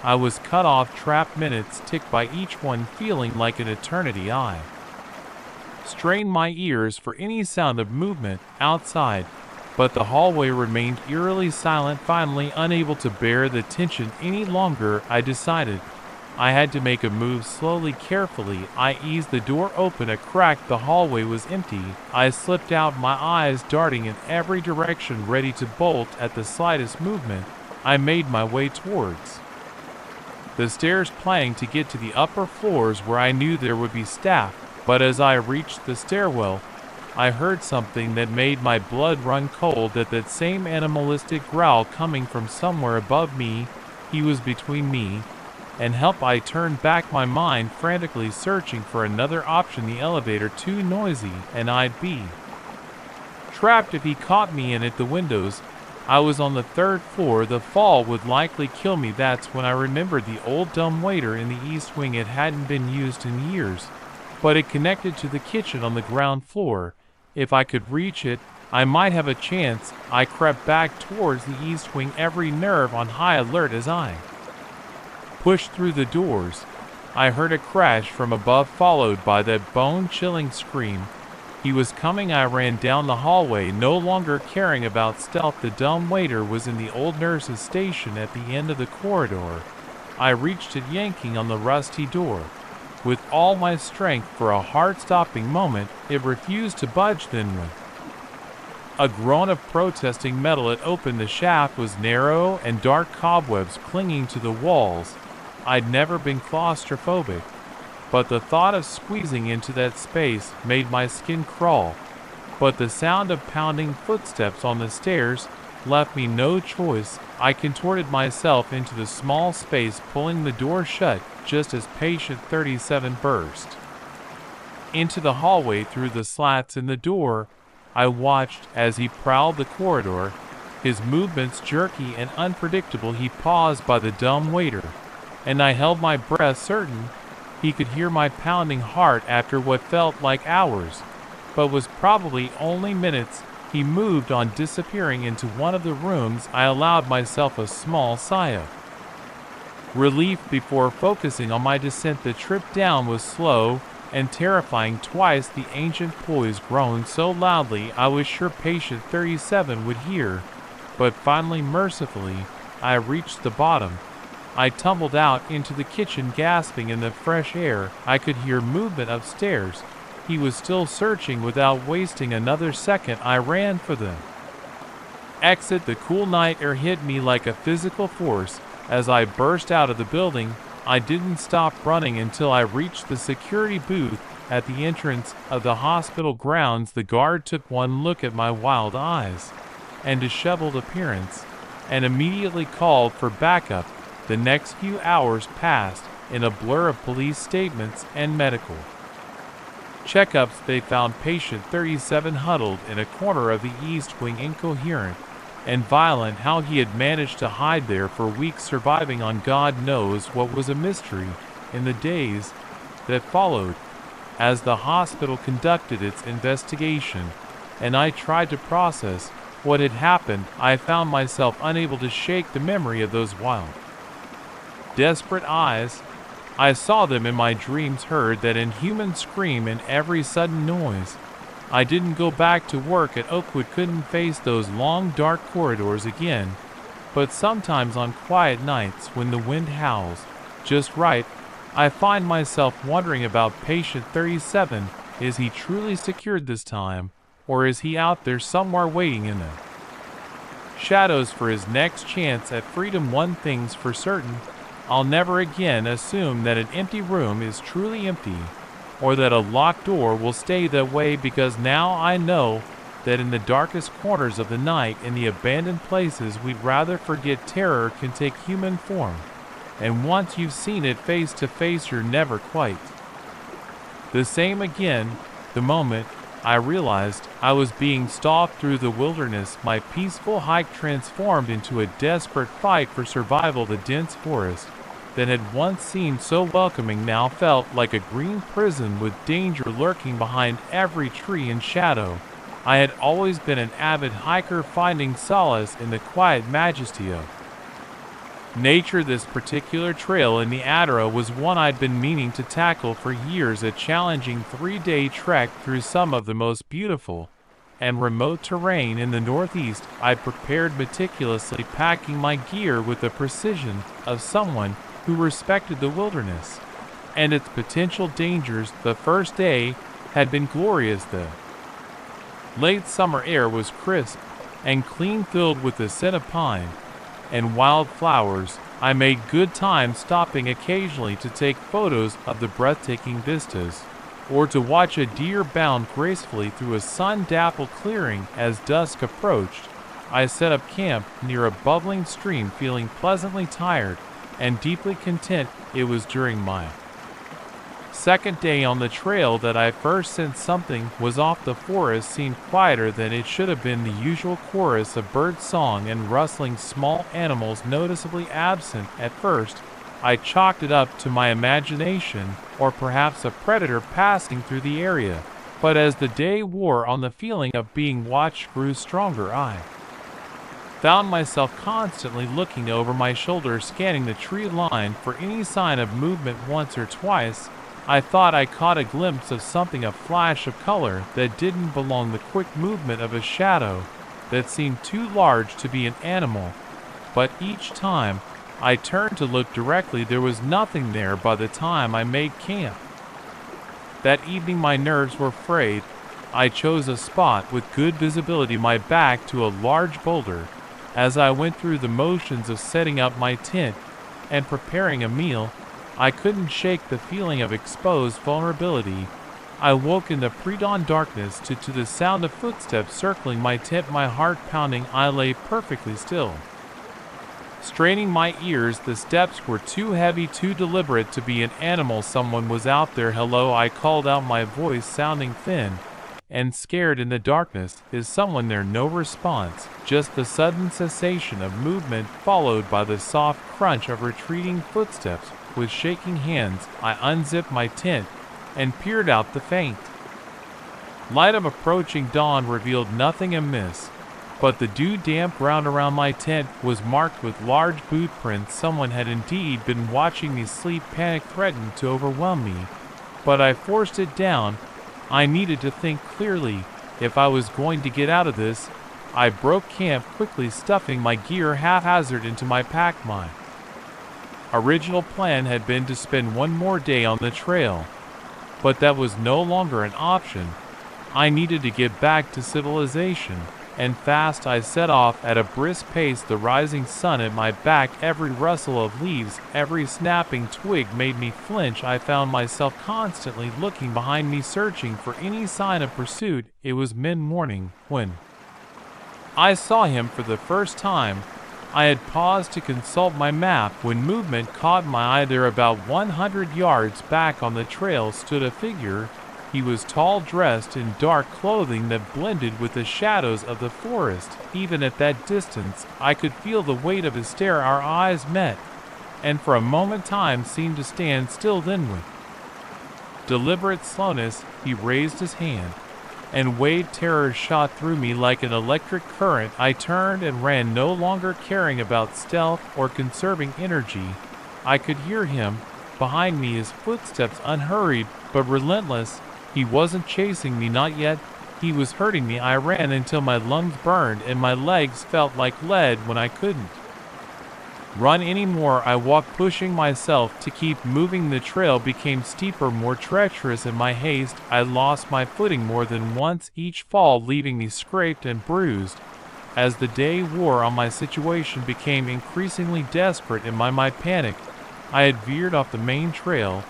I was cut off, trapped, minutes ticked by, each one feeling like an eternity. I strained my ears for any sound of movement outside, but the hallway remained eerily silent. Finally, unable to bear the tension any longer, I decided I had to make a move. Slowly, carefully, I eased the door open a crack. The hallway was empty. I slipped out, my eyes darting in every direction, ready to bolt at the slightest movement. I made my way towards the stairs, planning to get to the upper floors where I knew there would be staff. But as I reached the stairwell, I heard something that made my blood run cold, that same animalistic growl coming from somewhere above me. He was between me and help. I turned back, my mind frantically searching for another option. The elevator too noisy, and I'd be trapped if he caught me in it. The windows. I was on the 3rd floor. The fall would likely kill me. That's when I remembered the old dumbwaiter in the east wing. It hadn't been used in years, but it connected to the kitchen on the ground floor. If I could reach it, I might have a chance. I crept back towards the east wing, every nerve on high alert. As I pushed through the doors, I heard a crash from above, followed by that bone-chilling scream. He was coming. I ran down the hallway, no longer caring about stealth. The dumbwaiter was in the old nurse's station at the end of the corridor. I reached it, yanking on the rusty door with all my strength. For a heart-stopping moment, it refused to budge. Then with a groan of protesting metal, it opened. The shaft was narrow and dark, cobwebs clinging to the walls. I'd never been claustrophobic, but the thought of squeezing into that space made my skin crawl. But the sound of pounding footsteps on the stairs left me no choice. I contorted myself into the small space, pulling the door shut just as patient 37 burst into the hallway through the slats in the door. I watched as he prowled the corridor, his movements jerky and unpredictable. He paused by the dumbwaiter, and I held my breath, certain he could hear my pounding heart. After what felt like hours, but was probably only minutes, he moved on, disappearing into one of the rooms. I allowed myself a small sigh of relief before focusing on my descent. The trip down was slow and terrifying. Twice the ancient poise groaned so loudly I was sure patient 37 would hear, but finally, mercifully, I reached the bottom. I tumbled out into the kitchen, gasping in the fresh air. I could hear movement upstairs. He was still searching. Without wasting another second, I ran for the exit. The cool night air hit me like a physical force as I burst out of the building. I didn't stop running until I reached the security booth at the entrance of the hospital grounds. The guard took one look at my wild eyes and disheveled appearance and immediately called for backup. The next few hours passed in a blur of police statements and medical checkups. They found patient 37 huddled in a corner of the east wing, incoherent and violent. How he had managed to hide there for weeks, surviving on God knows what, was a mystery. In the days that followed, as the hospital conducted its investigation, and I tried to process what had happened, I found myself unable to shake the memory of those wild, desperate eyes. I saw them in my dreams, heard that inhuman scream in every sudden noise. I didn't go back to work at Oakwood, couldn't face those long dark corridors again, but sometimes on quiet nights when the wind howls just right, I find myself wondering about patient 37. Is he truly secured this time, or is he out there somewhere waiting in the shadows for his next chance at freedom? One thing's for certain, I'll never again assume that an empty room is truly empty, or that a locked door will stay that way, because now I know that in the darkest corners of the night, in the abandoned places we'd rather forget, terror can take human form, and once you've seen it face to face, you're never quite the same again. The moment I realized I was being stalked through the wilderness, my peaceful hike transformed into a desperate fight for survival. The dense forest that had once seemed so welcoming now felt like a green prison, with danger lurking behind every tree and shadow. I had always been an avid hiker, finding solace in the quiet majesty of nature. This particular trail in the Adara was one I'd been meaning to tackle for years, a challenging 3-day trek through some of the most beautiful and remote terrain in the Northeast. I prepared meticulously, packing my gear with the precision of someone who respected the wilderness and its potential dangers. The first day had been glorious. The late summer air was crisp and clean, filled with the scent of pine and wildflowers. I made good time, stopping occasionally to take photos of the breathtaking vistas. or to watch a deer bound gracefully through a sun-dappled clearing as dusk approached. I set up camp near a bubbling stream, feeling pleasantly tired and deeply content. It was during my second day on the trail that I first sensed something was off. The forest seemed quieter than it should have been, the usual chorus of bird song and rustling small animals noticeably absent. At first, I chalked it up to my imagination, or perhaps a predator passing through the area. But as the day wore on, the feeling of being watched grew stronger. I found myself constantly looking over my shoulder, scanning the tree line for any sign of movement. Once or twice, I thought I caught a glimpse of something, a flash of color that didn't belong, the quick movement of a shadow that seemed too large to be an animal. But each time I turned to look directly, there was nothing there. By the time I made camp that evening, my nerves were frayed. I chose a spot with good visibility, my back to a large boulder. As I went through the motions of setting up my tent and preparing a meal, I couldn't shake the feeling of exposed vulnerability. I woke in the pre-dawn darkness to the sound of footsteps circling my tent, my heart pounding. I lay perfectly still, straining my ears. The steps were too heavy, too deliberate to be an animal. Someone was out there. "Hello," I called out, my voice sounding thin and scared in the darkness. "Is someone there?" No response, just the sudden cessation of movement followed by the soft crunch of retreating footsteps. With shaking hands, I unzipped my tent and peered out. The faint light of approaching dawn revealed nothing amiss, but the dew-damp ground around my tent was marked with large boot prints. Someone had indeed been watching me sleep. Panic threatened to overwhelm me, but I forced it down. I needed to think clearly if I was going to get out of this. I broke camp quickly, stuffing my gear haphazard into my pack. My original plan had been to spend one more day on the trail, but that was no longer an option. I needed to get back to civilization, and fast. I set off at a brisk pace, the rising sun at my back. Every rustle of leaves, every snapping twig made me flinch. I found myself constantly looking behind me, searching for any sign of pursuit. It was mid-morning when I saw him for the first time. I had paused to consult my map when movement caught my eye. There, about 100 yards back on the trail, stood a figure. He was tall, dressed in dark clothing that blended with the shadows of the forest. Even at that distance, I could feel the weight of his stare. Our eyes met, and for a moment time seemed to stand still. Then, with deliberate slowness, he raised his hand and waved. Terror shot through me like an electric current. I turned and ran, no longer caring about stealth or conserving energy. I could hear him behind me, his footsteps unhurried but relentless. He wasn't chasing me, not yet. He was hurting me. I ran until my lungs burned and my legs felt like lead. When I couldn't run anymore, I walked, pushing myself to keep moving. The trail became steeper, more treacherous. In my haste, I lost my footing more than once, each fall leaving me scraped and bruised. As the day wore on, my situation became increasingly desperate. In my panic, I had veered off the main trail.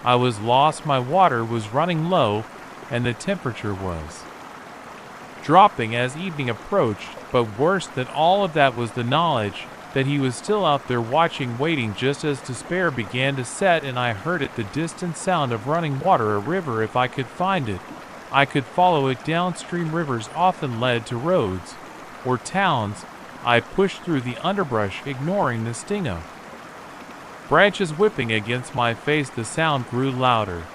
I was lost. My water was running low, and the temperature was dropping as evening approached. But worse than all of that was the knowledge that he was still out there watching, waiting. Just as despair began to set in, I heard it, the distant sound of running water, a river. If I could find it, I could follow it downstream. Rivers often led to roads or towns. I pushed through the underbrush, ignoring the sting of branches whipping against my face. The sound grew louder,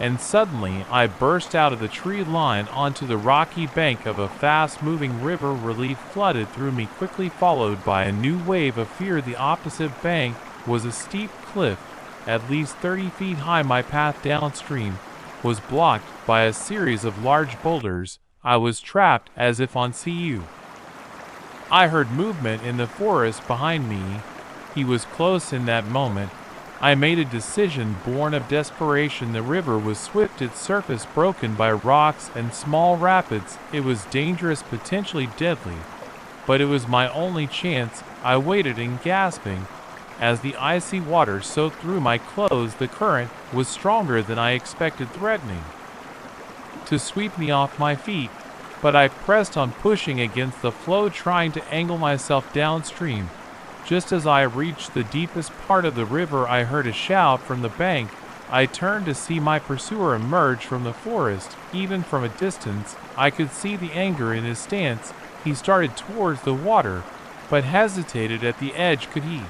and suddenly I burst out of the tree line onto the rocky bank of a fast-moving river. Relief flooded through me, quickly followed by a new wave of fear. The opposite bank was a steep cliff, at least 30 feet high. My path downstream was blocked by a series of large boulders. I was trapped, as if on CU. I heard movement in the forest behind me. He was close. In that moment, I made a decision born of desperation. The river was swift, its surface broken by rocks and small rapids. It was dangerous, potentially deadly, but it was my only chance. I waited, and gasping, As the icy water soaked through my clothes, the current was stronger than I expected, threatening to sweep me off my feet, but I pressed on, pushing against the flow, trying to angle myself downstream. Just as I reached the deepest part of the river, I heard a shout from the bank. I turned to see my pursuer emerge from the forest. Even from a distance, I could see the anger in his stance. He started towards the water, but hesitated at the edge. Could he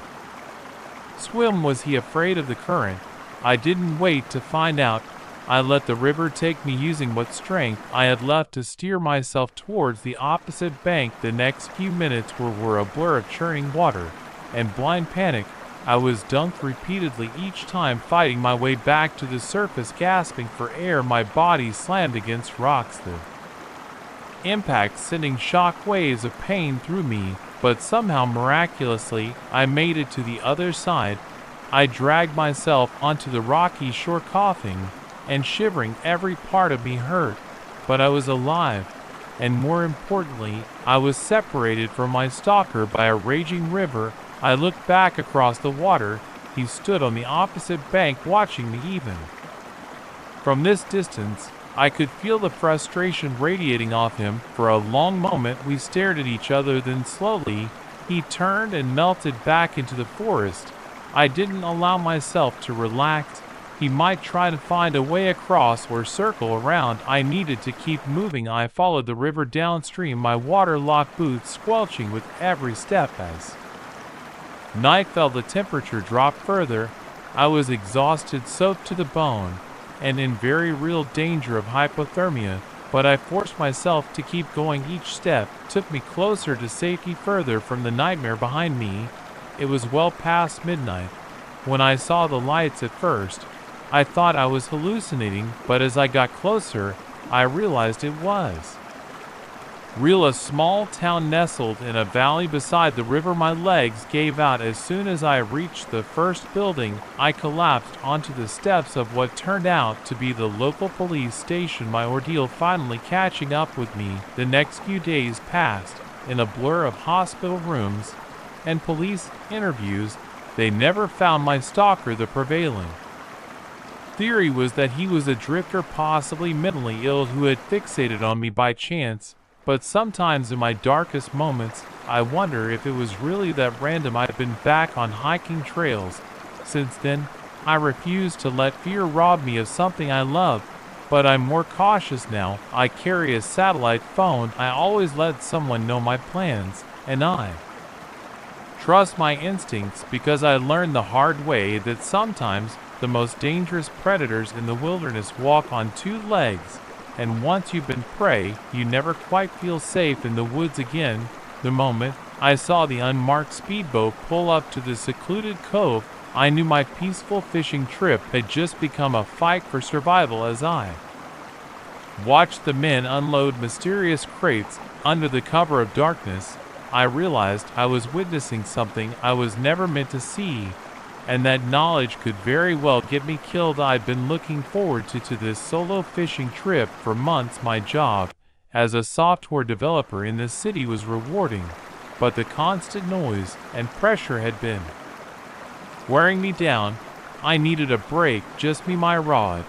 swim? Was he afraid of the current? I didn't wait to find out. I let the river take me, using what strength I had left to steer myself towards the opposite bank. The next few minutes were a blur of churning water and blind panic. I was dunked repeatedly, each time fighting my way back to the surface, gasping for air. My body slammed against rocks, the impact sending shock waves of pain through me, but somehow, miraculously, I made it to the other side. I dragged myself onto the rocky shore, coughing and shivering. Every part of me hurt, but I was alive, and more importantly, I was separated from my stalker by a raging river. I looked back across the water. He stood on the opposite bank, watching me. Even from this distance, I could feel the frustration radiating off him. For a long moment we stared at each other, then slowly he turned and melted back into the forest. I didn't allow myself to relax. He might try to find a way across or circle around. I needed to keep moving. I followed the river downstream, my waterlogged boots squelching with every step. As night fell, the temperature dropped further. I was exhausted, soaked to the bone, and in very real danger of hypothermia, but I forced myself to keep going. Each step took me closer to safety, further from the nightmare behind me. It was well past midnight when I saw the lights. At first, I thought I was hallucinating, but as I got closer, I realized it was real. A small town nestled in a valley beside the river. My legs gave out as soon as I reached the first building. I collapsed onto the steps of what turned out to be the local police station, my ordeal finally catching up with me. The next few days passed in a blur of hospital rooms and police interviews. They never found my stalker. The prevailing theory was that he was a drifter, possibly mentally ill, who had fixated on me by chance. But sometimes in my darkest moments, I wonder if it was really that random. I've been back on hiking trails since then. I refuse to let fear rob me of something I love, but I'm more cautious now. I carry a satellite phone. I always let someone know my plans, and I trust my instincts, because I learned the hard way that sometimes the most dangerous predators in the wilderness walk on two legs, and once you've been prey, you never quite feel safe in the woods again. The moment I saw the unmarked speedboat pull up to the secluded cove, I knew my peaceful fishing trip had just become a fight for survival. As I watched the men unload mysterious crates under the cover of darkness, I realized I was witnessing something I was never meant to see, and that knowledge could very well get me killed. I'd been looking forward to this solo fishing trip for months. My job as a software developer in this city was rewarding, but the constant noise and pressure had been wearing me down. I needed a break, just me, my rod,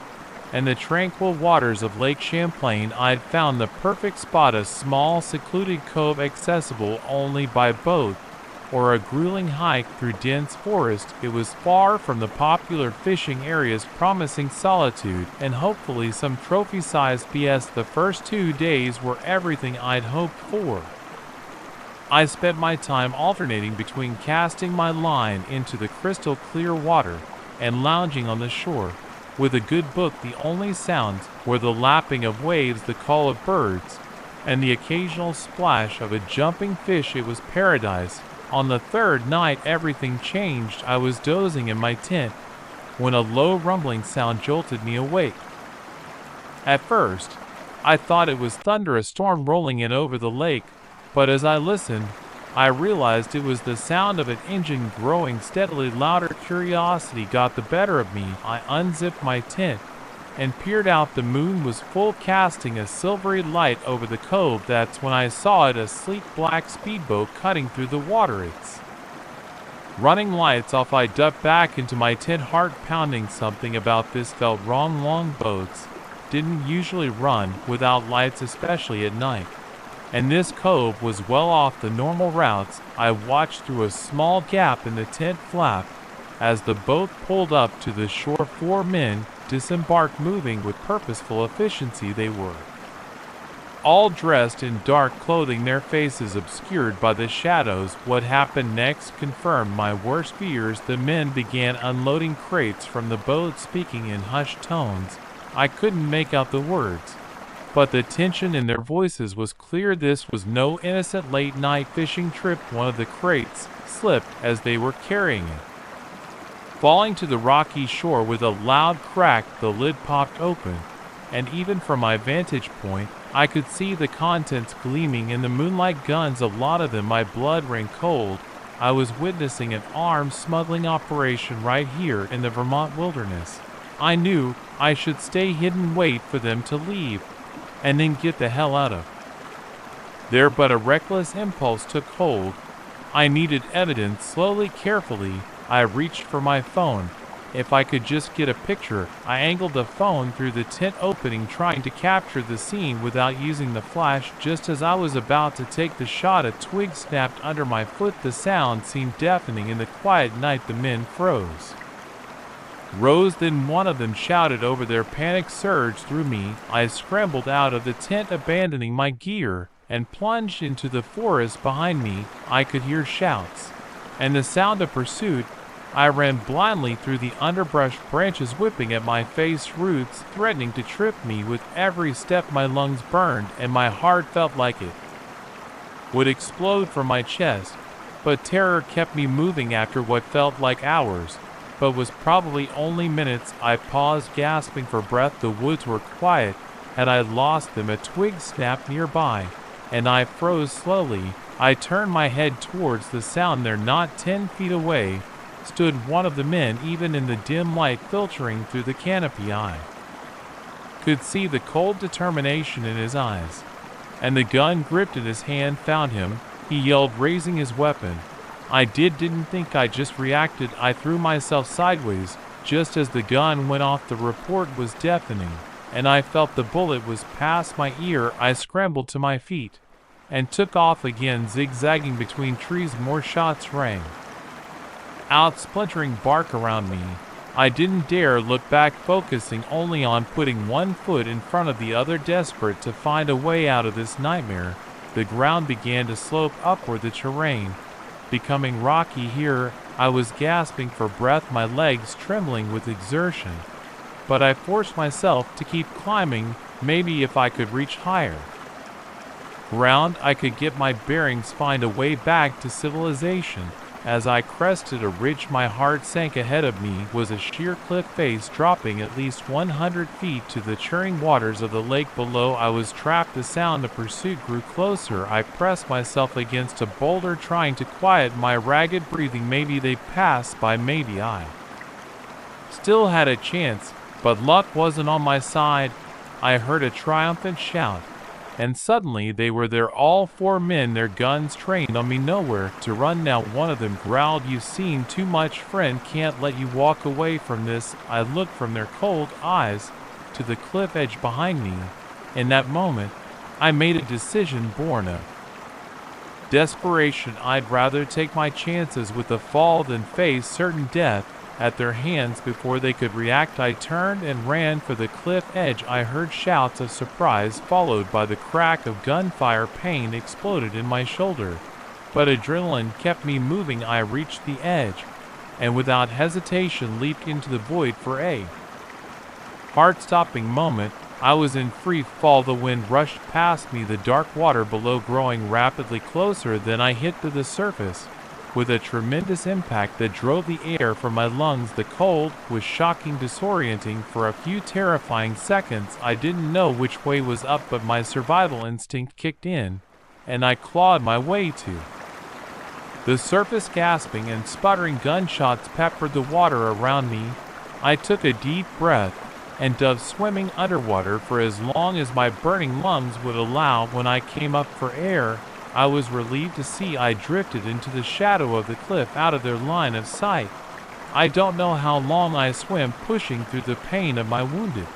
and the tranquil waters of Lake Champlain. I'd found the perfect spot, a small secluded cove accessible only by boat or a grueling hike through dense forest. It was far from the popular fishing areas, promising solitude and hopefully some trophy-sized BS. The first 2 days were everything I'd hoped for. I spent my time alternating between casting my line into the crystal clear water and lounging on the shore with a good book. The only sounds were the lapping of waves, the call of birds, and the occasional splash of a jumping fish. It was paradise. On the third night, everything changed. I was dozing in my tent when a low rumbling sound jolted me awake. At first, I thought it was thunder, a storm rolling in over the lake, but as I listened, I realized it was the sound of an engine growing steadily louder. Curiosity got the better of me. I unzipped my tent and peered out. The moon was full, casting a silvery light over the cove. That's when I saw it, a sleek black speedboat cutting through the water. Its Running lights off, I ducked back into my tent, heart pounding. Something about this felt wrong. Long boats didn't usually run without lights, especially at night. And this cove was well off the normal routes. I watched through a small gap in the tent flap as the boat pulled up to the shore. 4 men disembarked, moving with purposeful efficiency. They were all dressed in dark clothing, their faces obscured by the shadows. What happened next confirmed my worst fears. The men began unloading crates from the boat, speaking in hushed tones. I couldn't make out the words, but the tension in their voices was clear. This was no innocent late-night fishing trip. One of the crates slipped as they were carrying it, falling to the rocky shore with a loud crack. The lid popped open, and even from my vantage point, I could see the contents gleaming in the moonlight. Guns, a lot of them. My blood ran cold. I was witnessing an arms smuggling operation right here in the Vermont wilderness. I knew I should stay hidden, wait for them to leave, and then get the hell out of there. But a reckless impulse took hold. I needed evidence. Slowly, carefully, I reached for my phone. If I could just get a picture. I angled the phone through the tent opening, trying to capture the scene without using the flash. Just as I was about to take the shot, a twig snapped under my foot. The sound seemed deafening in the quiet night. The men froze. Then one of them shouted over. Their panic surged through me. I scrambled out of the tent, abandoning my gear, and plunged into the forest behind me. I could hear shouts and the sound of pursuit. I ran blindly through the underbrush, branches whipping at my face, roots threatening to trip me with every step. My lungs burned, and my heart felt like it would explode from my chest. But terror kept me moving. After what felt like hours, but was probably only minutes, I paused, gasping for breath. The woods were quiet. Had I lost them? A twig snapped nearby, and I froze slowly. I turned my head towards the sound. There, not 10 feet away, stood one of the men. Even in the dim light filtering through the canopy, I could see the cold determination in his eyes, and the gun gripped in his hand. Found him, he yelled, raising his weapon. I didn't think. I just reacted. I threw myself sideways just as the gun went off. The report was deafening, and I felt the bullet was past my ear. I scrambled to my feet and took off again, zigzagging between trees. More shots rang out, splintering bark around me. I didn't dare look back, focusing only on putting one foot in front of the other, desperate to find a way out of this nightmare. The ground began to slope upward, the terrain becoming rocky. Here I was, gasping for breath, my legs trembling with exertion, but I forced myself to keep climbing. Maybe if I could reach higher ground, I could get my bearings, find a way back to civilization. As I crested a ridge, my heart sank. Ahead of me was a sheer cliff face, dropping at least 100 feet to the churning waters of the lake below. I was trapped. The sound of pursuit grew closer. I pressed myself against a boulder, trying to quiet my ragged breathing. Maybe they passed by. Maybe I still had a chance, but luck wasn't on my side. I heard a triumphant shout, and suddenly they were there, all 4 men, their guns trained on me. Nowhere to run now. One of them growled, "You've seen too much, friend. Can't let you walk away from this." I looked from their cold eyes to the cliff edge behind me. In that moment, I made a decision born of desperation. I'd rather take my chances with the fall than face certain death at their hands before they could react. I turned and ran for the cliff edge. I heard shouts of surprise, followed by the crack of gunfire. Pain exploded in my shoulder, but adrenaline kept me moving. I reached the edge, and without hesitation leaped into the void. For a heart-stopping moment, I was in free fall. The wind rushed past me, the dark water below growing rapidly closer. Then I hit to the surface with a tremendous impact that drove the air from my lungs. The cold was shocking, disorienting. For a few terrifying seconds, I didn't know which way was up, but my survival instinct kicked in, and I clawed my way to the surface. Gasping and sputtering gunshots peppered the water around me. I took a deep breath and dove swimming underwater for as long as my burning lungs would allow. When I came up for air, I was relieved to see I drifted into the shadow of the cliff out of their line of sight. I don't know how long I swam, pushing through the pain of my wounded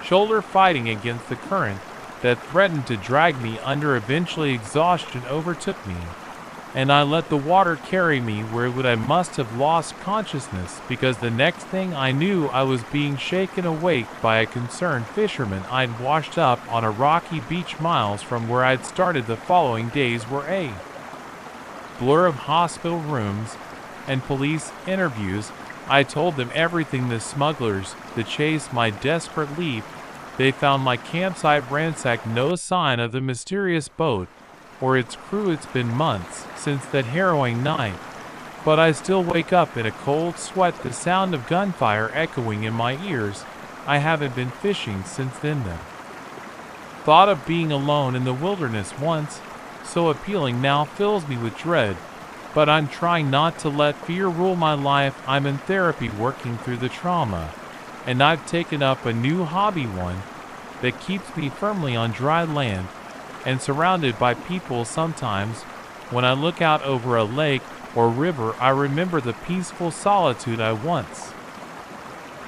shoulder, fighting against the current that threatened to drag me under. Eventually exhaustion overtook me, and I let the water carry me where I must have lost consciousness, because the next thing I knew I was being shaken awake by a concerned fisherman I'd washed up on a rocky beach miles from where I'd started. The following days were a blur of hospital rooms and police interviews. I told them everything: the smugglers, the chase, my desperate leap. They found my campsite ransacked, no sign of the mysterious boat or its crew. It's been months since that harrowing night, but I still wake up in a cold sweat, the sound of gunfire echoing in my ears. I haven't been fishing since then. The thought of being alone in the wilderness, once so appealing, now fills me with dread. But I'm trying not to let fear rule my life. I'm in therapy, working through the trauma, and I've taken up a new hobby, one that keeps me firmly on dry land and surrounded by people. Sometimes, when I look out over a lake or river, I remember the peaceful solitude I once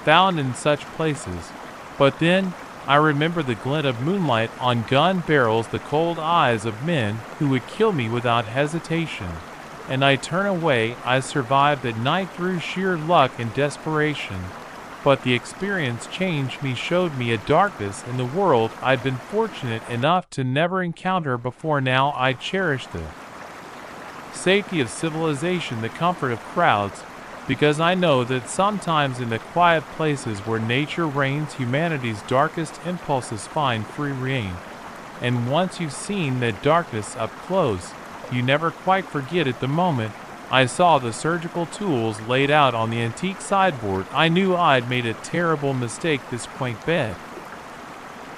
found in such places. But then, I remember the glint of moonlight on gun barrels, the cold eyes of men who would kill me without hesitation, and I turn away. I survived that night through sheer luck and desperation, but the experience changed me, showed me a darkness in the world I'd been fortunate enough to never encounter before. Now I cherish the safety of civilization, the comfort of crowds, because I know that sometimes in the quiet places where nature reigns, humanity's darkest impulses find free rein. And once you've seen that darkness up close, you never quite forget it. The moment I saw the surgical tools laid out on the antique sideboard, I knew I'd made a terrible mistake. This quaint bed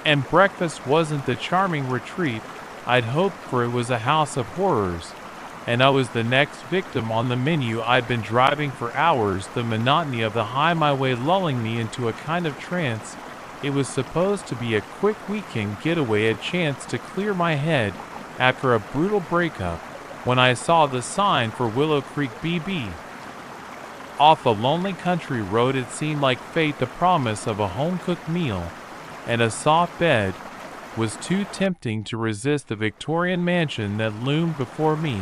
and breakfast wasn't the charming retreat I'd hoped for. It was a house of horrors, and I was the next victim on the menu. I'd been driving for hours, the monotony of the highway lulling me into a kind of trance. It was supposed to be a quick weekend getaway, a chance to clear my head after a brutal breakup, when I saw the sign for Willow Creek BB off a lonely country road. It seemed like fate. The promise of a home-cooked meal and a soft bed was too tempting to resist. The Victorian mansion that loomed before me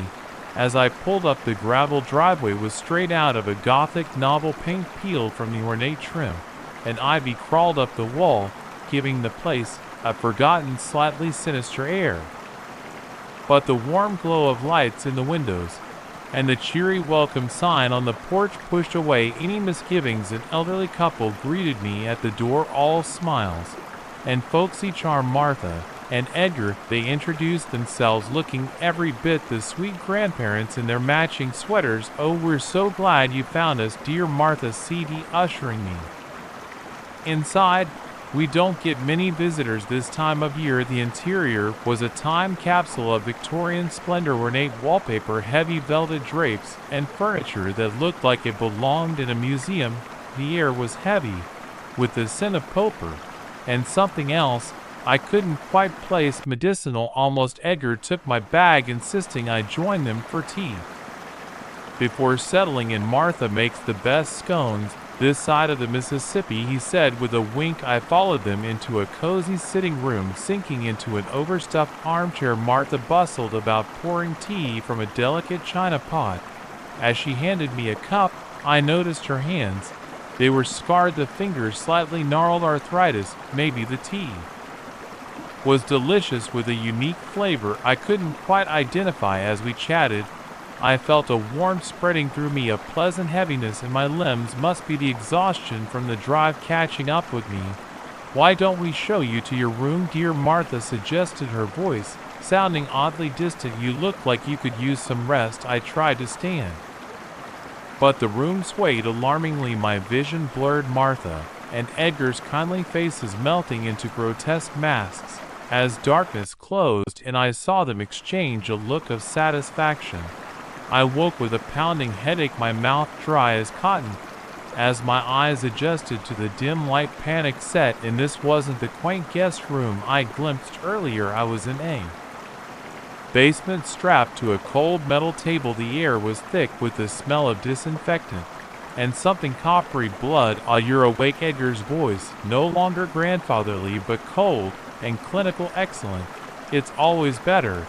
as I pulled up the gravel driveway was straight out of a Gothic novel, paint peeled from the ornate trim, and ivy crawled up the wall, giving the place a forgotten, slightly sinister air. But the warm glow of lights in the windows and the cheery welcome sign on the porch pushed away any misgivings. An elderly couple greeted me at the door, all smiles and folksy charm. Martha and Edgar, they introduced themselves, looking every bit the sweet grandparents in their matching sweaters. "Oh, we're so glad you found us, dear Martha," CD ushering me inside. We don't get many visitors this time of year. The interior was a time capsule of Victorian splendor, ornate wallpaper, heavy velvet drapes, and furniture that looked like it belonged in a museum. The air was heavy with the scent of poper and something else I couldn't quite place, medicinal almost. Edgar took my bag, insisting I join them for tea before settling in. "Martha makes the best scones this side of the Mississippi," he said with a wink. I followed them into a cozy sitting room, sinking into an overstuffed armchair. Martha bustled about pouring tea from a delicate china pot. As she handed me a cup, I noticed her hands. They were scarred, the fingers slightly gnarled. Arthritis, maybe. The tea was delicious with a unique flavor I couldn't quite identify. As we chatted, I felt a warmth spreading through me, a pleasant heaviness in my limbs. Must be the exhaustion from the drive catching up with me. "Why don't we show you to your room, dear?" Martha suggested, her voice sounding oddly distant. "You look like you could use some rest." I tried to stand, but the room swayed alarmingly. My vision blurred, Martha and Edgar's kindly faces melting into grotesque masks as darkness closed and I saw them exchange a look of satisfaction. I woke with a pounding headache, my mouth dry as cotton. As my eyes adjusted to the dim light, panic set in. This wasn't the quaint guest room I glimpsed earlier. I was in a Basement strapped to a cold metal table, the air was thick with the smell of disinfectant and something coppery blood. Ah, you're awake. Edgar's voice, no longer grandfatherly but cold and clinical excellent. It's always better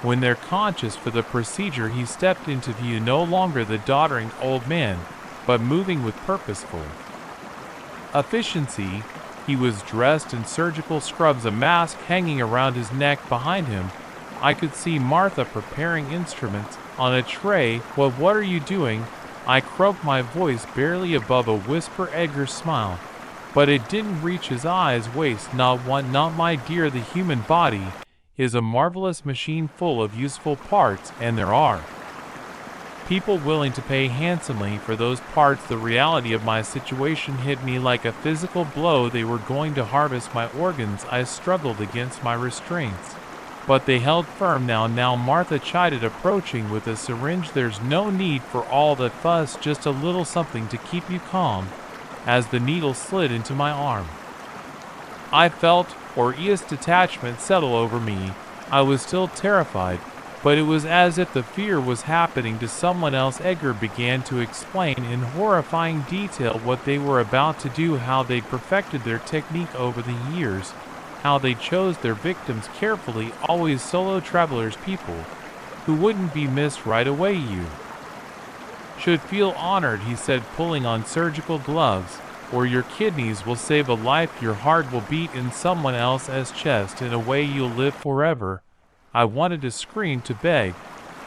when they're conscious. For the procedure he stepped into view, no longer the doddering old man, but moving with purposeful efficiency. He was dressed in surgical scrubs, a mask hanging around his neck. Behind him, I could see Martha preparing instruments on a tray. Well, what are you doing? I croaked, my voice barely above a whisper. Edgar smiled, but it didn't reach his eyes. Waste not one, not my dear. The human body is a marvelous machine full of useful parts, and there are people willing to pay handsomely for those parts. The reality of my situation hit me like a physical blow. They were going to harvest my organs. I struggled against my restraints, but they held firm. Now, Martha chided, approaching with a syringe. There's no need for all that fuss, just a little something to keep you calm. As the needle slid into my arm, I felt detachment settle over me. I was still terrified, but it was as if the fear was happening to someone else. Edgar began to explain in horrifying detail what they were about to do, how they'd perfected their technique over the years, how they chose their victims carefully, always solo travelers, people who wouldn't be missed right away. You should feel honored, he said, pulling on surgical gloves, or your kidneys will save a life. Your heart will beat in someone else's chest. In a way, you'll live forever. I wanted to scream, to beg,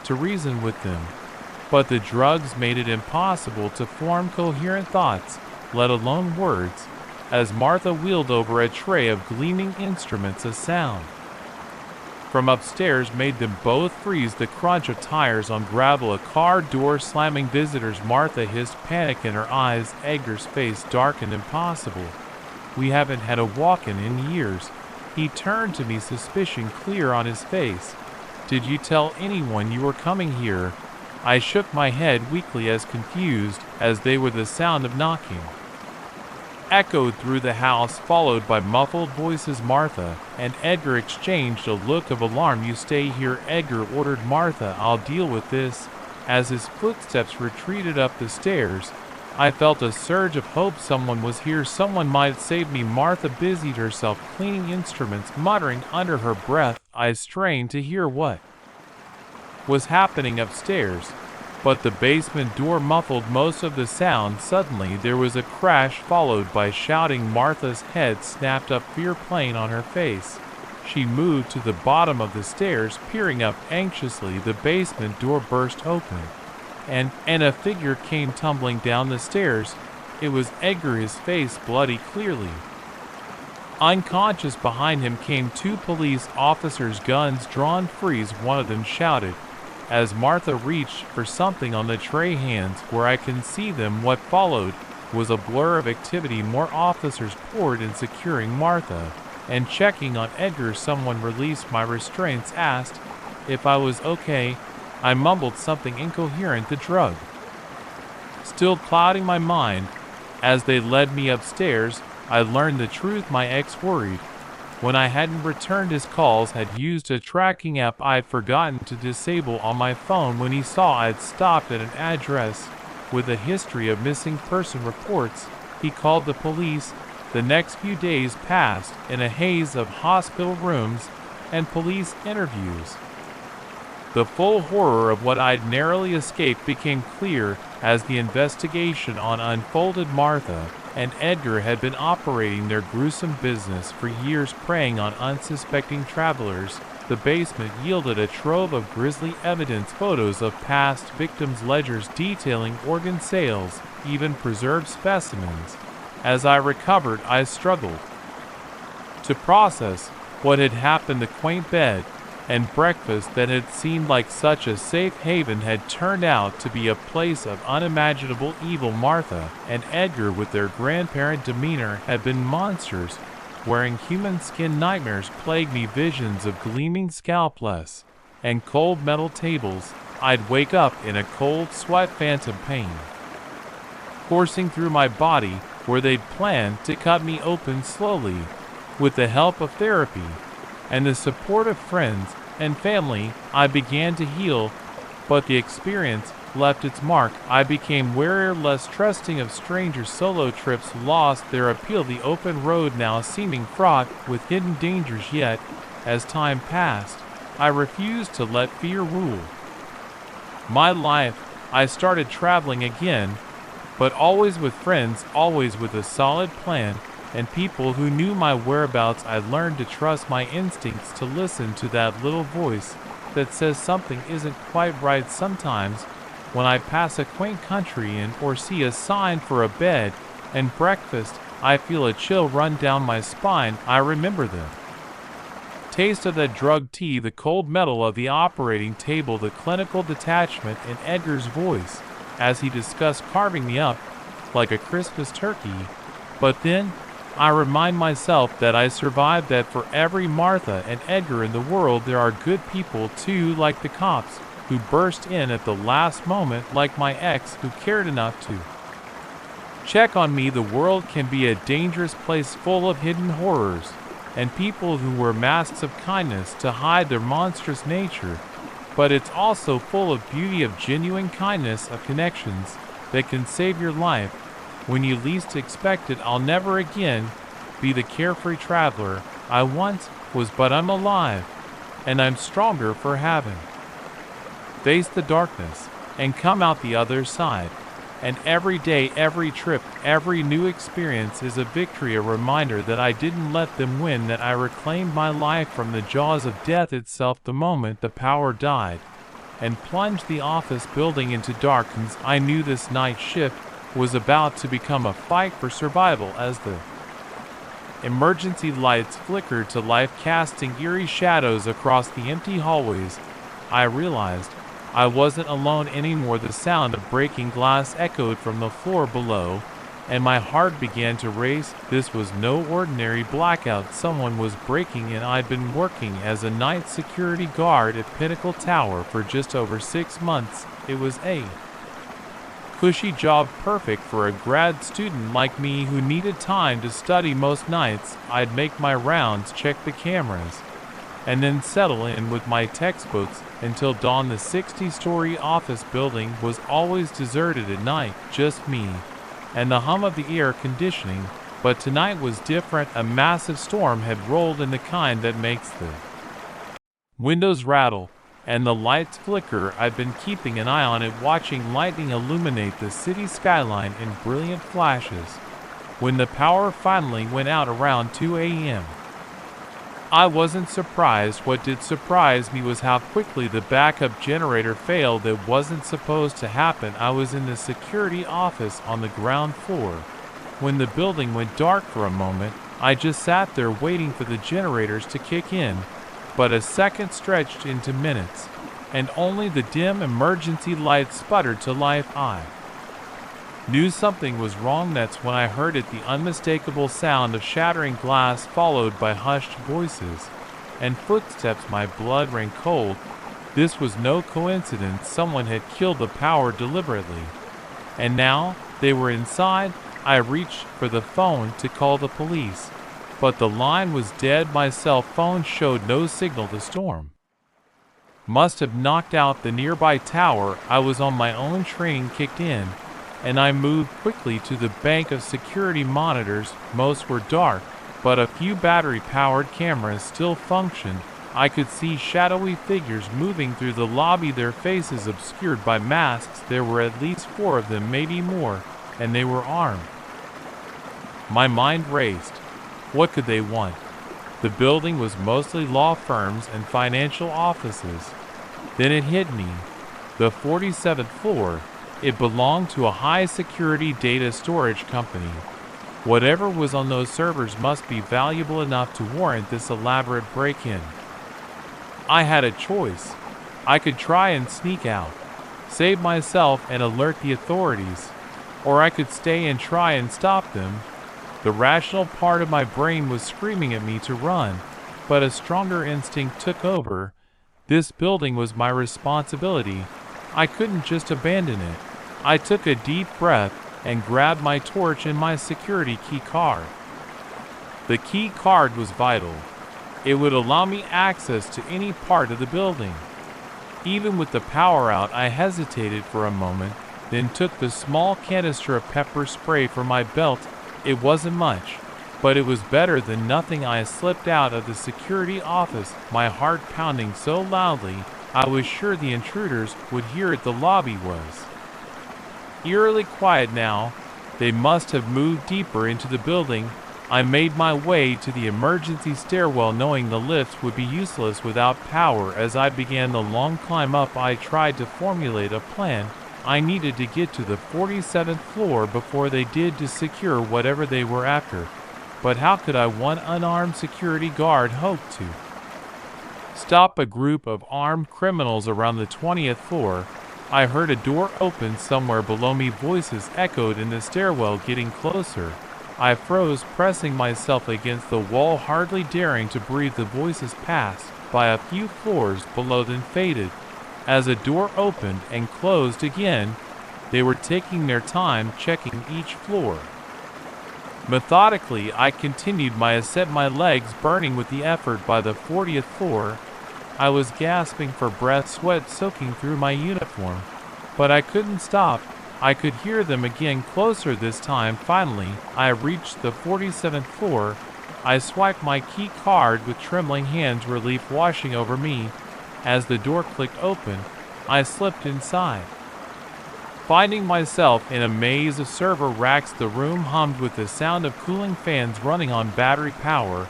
to reason with them, but the drugs made it impossible to form coherent thoughts, let alone words. As Martha wheeled over a tray of gleaming instruments, a sound from upstairs made them both freeze. The crunch of tires on gravel, a car door slamming. Visitors. Martha hissed, panic in her eyes. Edgar's face darkened. Impossible. We haven't had a walk-in in years. He turned to me, suspicion clear on his face. Did you tell anyone you were coming here? I shook my head weakly, as confused as they were. The sound of knocking echoed through the house, followed by muffled voices. Martha and Edgar exchanged a look of alarm. You stay here, Edgar ordered. Martha, I'll deal with this. As his footsteps retreated up the stairs, I felt a surge of hope. Someone was here, someone might save me. Martha busied herself cleaning instruments, muttering under her breath. I strained to hear what was happening upstairs, but the basement door muffled most of the sound. Suddenly there was a crash, followed by shouting. Martha's head snapped up, fear plain on her face. She moved to the bottom of the stairs, peering up anxiously. The basement door burst open, and a figure came tumbling down the stairs. It was Edgar, his face bloody, clearly unconscious. Behind him came two police officers, guns drawn. Freeze, one of them shouted, as Martha reached for something on the tray. Hands where I can see them. What followed was a blur of activity. More officers poured in, securing Martha and checking on Edgar. Someone released my restraints, asked if I was okay. I mumbled something incoherent, the drug still clouding my mind. As they led me upstairs, I learned the truth. My ex, worried when I hadn't returned his calls, had used a tracking app I'd forgotten to disable on my phone. When he saw I'd stopped at an address with a history of missing person reports, he called the police. The next few days passed in a haze of hospital rooms and police interviews. The full horror of what I'd narrowly escaped became clear as the investigation on unfolded. Martha and Edgar had been operating their gruesome business for years, preying on unsuspecting travelers. The basement yielded a trove of grisly evidence, photos of past victims, ledgers detailing organ sales, even preserved specimens. As I recovered, I struggled to process what had happened. The quaint bed and breakfast that had seemed like such a safe haven had turned out to be a place of unimaginable evil. Martha and Edgar, with their grandparent demeanor, had been monsters wearing human skin. Nightmares plagued me, visions of gleaming scalpels and cold metal tables. I'd wake up in a cold sweat, phantom pain coursing through my body where they'd planned to cut me open slowly. With the help of therapy and the support of friends, and family, I began to heal, but the experience left its mark. I became warier, less trusting of strangers. Solo trips lost their appeal, the open road now seeming fraught with hidden dangers. Yet, as time passed, I refused to let fear rule my life. I started traveling again, but always with friends, always with a solid plan, and people who knew my whereabouts. I learned to trust my instincts, to listen to that little voice that says something isn't quite right. Sometimes, when I pass a quaint country inn or see a sign for a bed and breakfast, I feel a chill run down my spine. I remember the taste of that drugged tea, the cold metal of the operating table, the clinical detachment in Edgar's voice as he discussed carving me up like a Christmas turkey. But then, I remind myself that I survived, that for every Martha and Edgar in the world there are good people too, like the cops who burst in at the last moment, like my ex who cared enough to check on me. The world can be a dangerous place full of hidden horrors and people who wear masks of kindness to hide their monstrous nature, but it's also full of beauty, of genuine kindness, of connections that can save your life when you least expect it. I'll never again be the carefree traveler I once was, but I'm alive, and I'm stronger for having faced the darkness and come out the other side. And every day, every trip, every new experience is a victory, a reminder that I didn't let them win, that I reclaimed my life from the jaws of death itself. The moment the power died and plunged the office building into darkness, I knew this night shift was about to become a fight for survival. As the emergency lights flickered to life, casting eerie shadows across the empty hallways, I realized I wasn't alone anymore. The sound of breaking glass echoed from the floor below, and my heart began to race. This was no ordinary blackout. Someone was breaking in. I'd been working as a night security guard at Pinnacle Tower for just over 6 months. It was a cushy job, perfect for a grad student like me who needed time to study most nights. I'd make my rounds, check the cameras, and then settle in with my textbooks until dawn. The 60-story office building was always deserted at night, just me and the hum of the air conditioning. But tonight was different. A massive storm had rolled in, the kind that makes the windows rattle and the lights flicker. I've been keeping an eye on it, watching lightning illuminate the city skyline in brilliant flashes. When the power finally went out around 2 a.m., I wasn't surprised. What did surprise me was how quickly the backup generator failed. That wasn't supposed to happen. I was in the security office on the ground floor. When the building went dark for a moment, I just sat there waiting for the generators to kick in. But a second stretched into minutes, and only the dim emergency lights sputtered to life. I knew something was wrong. That's when I heard it, the unmistakable sound of shattering glass, followed by hushed voices and footsteps. My blood ran cold. This was no coincidence. Someone had killed the power deliberately, and now they were inside. I reached for the phone to call the police, but the line was dead. My cell phone showed no signal. The storm must have knocked out the nearby tower. I was on my own. Training kicked in, and I moved quickly to the bank of security monitors. Most were dark, but a few battery-powered cameras still functioned. I could see shadowy figures moving through the lobby, their faces obscured by masks. There were at least 4 of them, maybe more, and they were armed. My mind raced. What could they want? The building was mostly law firms and financial offices. Then it hit me. The 47th floor. It belonged to a high-security data storage company. Whatever was on those servers must be valuable enough to warrant this elaborate break-in. I had a choice. I could try and sneak out, save myself and alert the authorities, or I could stay and try and stop them. The rational part of my brain was screaming at me to run, but a stronger instinct took over. This building was my responsibility. I couldn't just abandon it. I took a deep breath and grabbed my torch and my security key card. The key card was vital. It would allow me access to any part of the building. Even with the power out, I hesitated for a moment, then took the small canister of pepper spray from my belt. It wasn't much, but it was better than nothing. I slipped out of the security office, my heart pounding so loudly I was sure the intruders would hear it. The lobby was eerily quiet now. They must have moved deeper into the building. I made my way to the emergency stairwell, knowing the lifts would be useless without power. As I began the long climb up, I tried to formulate a plan. I needed to get to the 47th floor before they did to secure whatever they were after. But how could one unarmed security guard hope to stop a group of armed criminals around the 20th floor? I heard a door open somewhere below me. Voices echoed in the stairwell, getting closer. I froze, pressing myself against the wall, hardly daring to breathe. The voices passed by a few floors below, then faded as a door opened and closed again. They were taking their time, checking each floor. Methodically, I continued my ascent, my legs burning with the effort. By the 40th floor, I was gasping for breath, sweat soaking through my uniform. But I couldn't stop. I could hear them again, closer this time. Finally, I reached the 47th floor. I swiped my key card with trembling hands, relief washing over me. As the door clicked open, I slipped inside, finding myself in a maze of server racks. The room hummed with the sound of cooling fans running on battery power.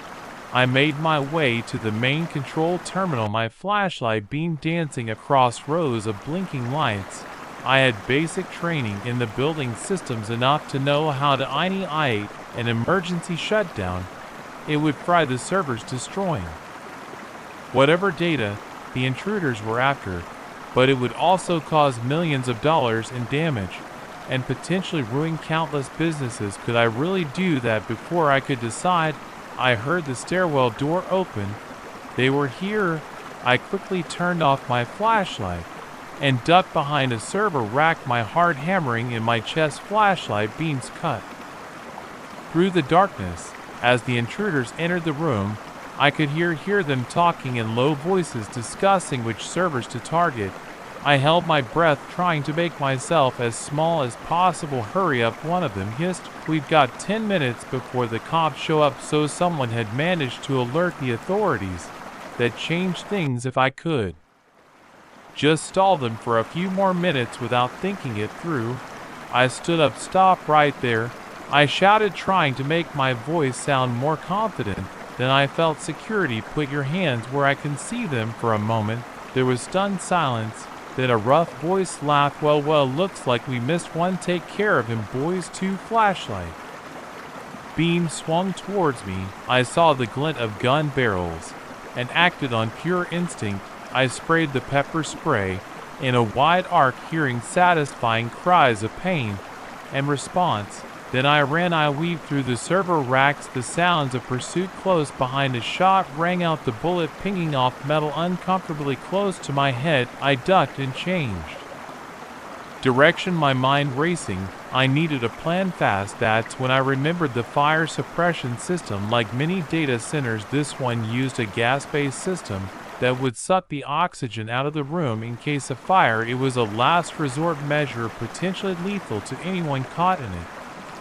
I made my way to the main control terminal, my flashlight beam dancing across rows of blinking lights. I had basic training in the building systems, enough to know how to initiate an emergency shutdown. It would fry the servers, destroying whatever data the intruders were after, but it would also cause millions of dollars in damage and potentially ruin countless businesses. Could I really do that? Before I could decide, I heard the stairwell door open. They were here. I quickly turned off my flashlight and ducked behind a server rack, my heart hammering in my chest. Flashlight beams cut through the darkness. As the intruders entered the room, I could hear them talking in low voices, discussing which servers to target. I held my breath, trying to make myself as small as possible. Hurry up, one of them hissed. We've got 10 minutes before the cops show up. So someone had managed to alert the authorities. That changed things. If I could just stall them for a few more minutes without thinking it through. I stood up. Stop right there, I shouted, trying to make my voice sound more confident. Then I felt security. Put your hands where I can see them. For a moment, there was stunned silence. Then a rough voice laughed. Well, looks like we missed one. Take care of him, boys. 2 flashlight beams swung towards me. I saw the glint of gun barrels and acted on pure instinct. I sprayed the pepper spray in a wide arc, hearing satisfying cries of pain and response. Then I ran. I weaved through the server racks. The sounds of pursuit close behind. A shot rang out, the bullet pinging off metal uncomfortably close to my head. I ducked and changed direction, my mind racing. I needed a plan fast. That's when I remembered the fire suppression system. Like many data centers, this one used a gas-based system that would suck the oxygen out of the room in case of fire. It was a last resort measure, potentially lethal to anyone caught in it.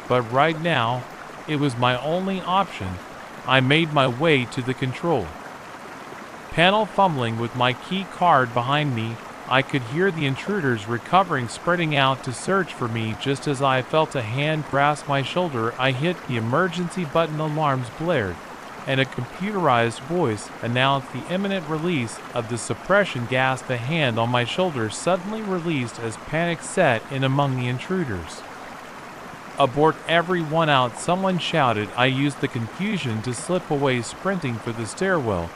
But right now, it was my only option. I made my way to the control panel, fumbling with my key card behind me. I could hear the intruders recovering, spreading out to search for me. Just as I felt a hand grasp my shoulder, I hit the emergency button. Alarms blared, and a computerized voice announced the imminent release of the suppression gas. The hand on my shoulder suddenly released as panic set in among the intruders. Abort, everyone out, someone shouted. I used the confusion to slip away, sprinting for the stairwell.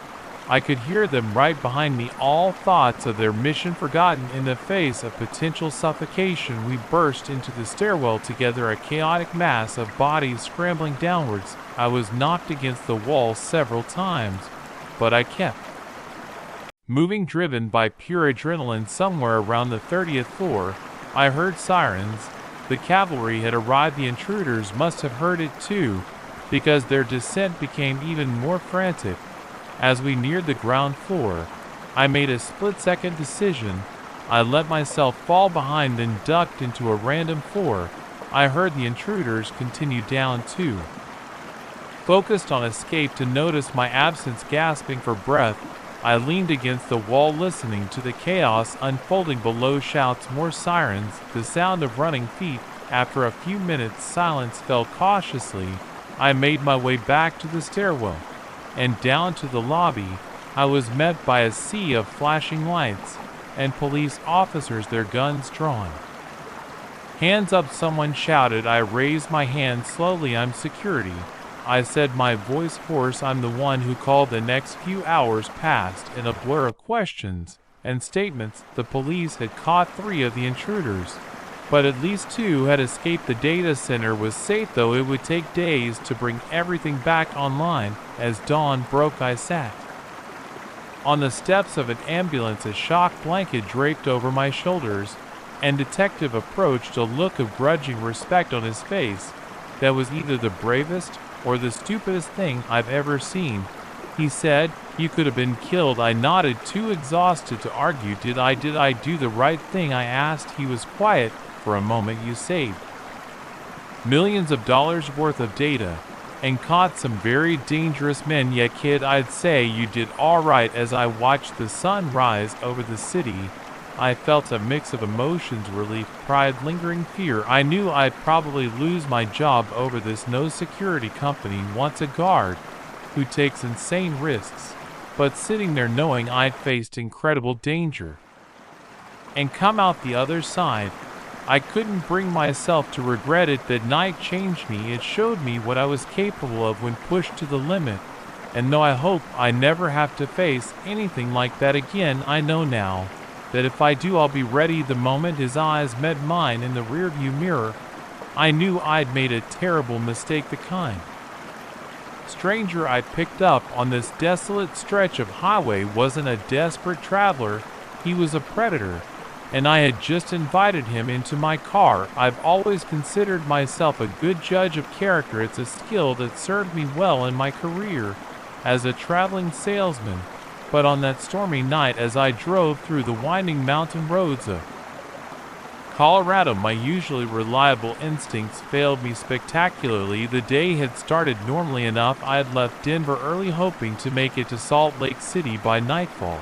I could hear them right behind me, all thoughts of their mission forgotten. In the face of potential suffocation, we burst into the stairwell together, a chaotic mass of bodies scrambling downwards. I was knocked against the wall several times, but I kept moving, driven by pure adrenaline. Somewhere around the 30th floor, I heard sirens. The cavalry had arrived. The intruders must have heard it too, because their descent became even more frantic. As we neared the ground floor, I made a split-second decision. I let myself fall behind, then ducked into a random floor. I heard the intruders continue down too. Focused on escape to notice my absence, gasping for breath, I leaned against the wall listening to the chaos unfolding below. Shouts, more sirens, the sound of running feet. After a few minutes, silence fell. Cautiously, I made my way back to the stairwell and down to the lobby. I was met by a sea of flashing lights and police officers, their guns drawn. Hands up, someone shouted. I raised my hand slowly. I'm security, I said, my voice hoarse. I'm the one who called. The next few hours passed in a blur of questions and statements. The police had caught 3 of the intruders, but at least 2 had escaped. The data center was safe, though it would take days to bring everything back online. As dawn broke, I sat on the steps of an ambulance, a shock blanket draped over my shoulders, and detective approached, a look of grudging respect on his face that was either the bravest or the stupidest thing I've ever seen. He said, "You could have been killed." I nodded, too exhausted to argue. Did I do the right thing?" I asked. He was quiet for a moment. "You saved millions of dollars worth of data and caught some very dangerous men. Yeah, kid, I'd say you did all right." As I watched the sun rise over the city, I felt a mix of emotions: relief, pride, lingering fear. I knew I'd probably lose my job over this. No security company wants a guard who takes insane risks, but sitting there knowing I'd faced incredible danger and come out the other side, I couldn't bring myself to regret it. That night changed me. It showed me what I was capable of when pushed to the limit, and though I hope I never have to face anything like that again, I know now that if I do, I'll be ready. The moment his eyes met mine in the rearview mirror, I knew I'd made a terrible mistake. The kind stranger I picked up on this desolate stretch of highway wasn't a desperate traveler. He was a predator, and I had just invited him into my car. I've always considered myself a good judge of character. It's a skill that served me well in my career as a traveling salesman. But on that stormy night, as I drove through the winding mountain roads of Colorado, my usually reliable instincts failed me spectacularly. The day had started normally enough. I had left Denver early, hoping to make it to Salt Lake City by nightfall.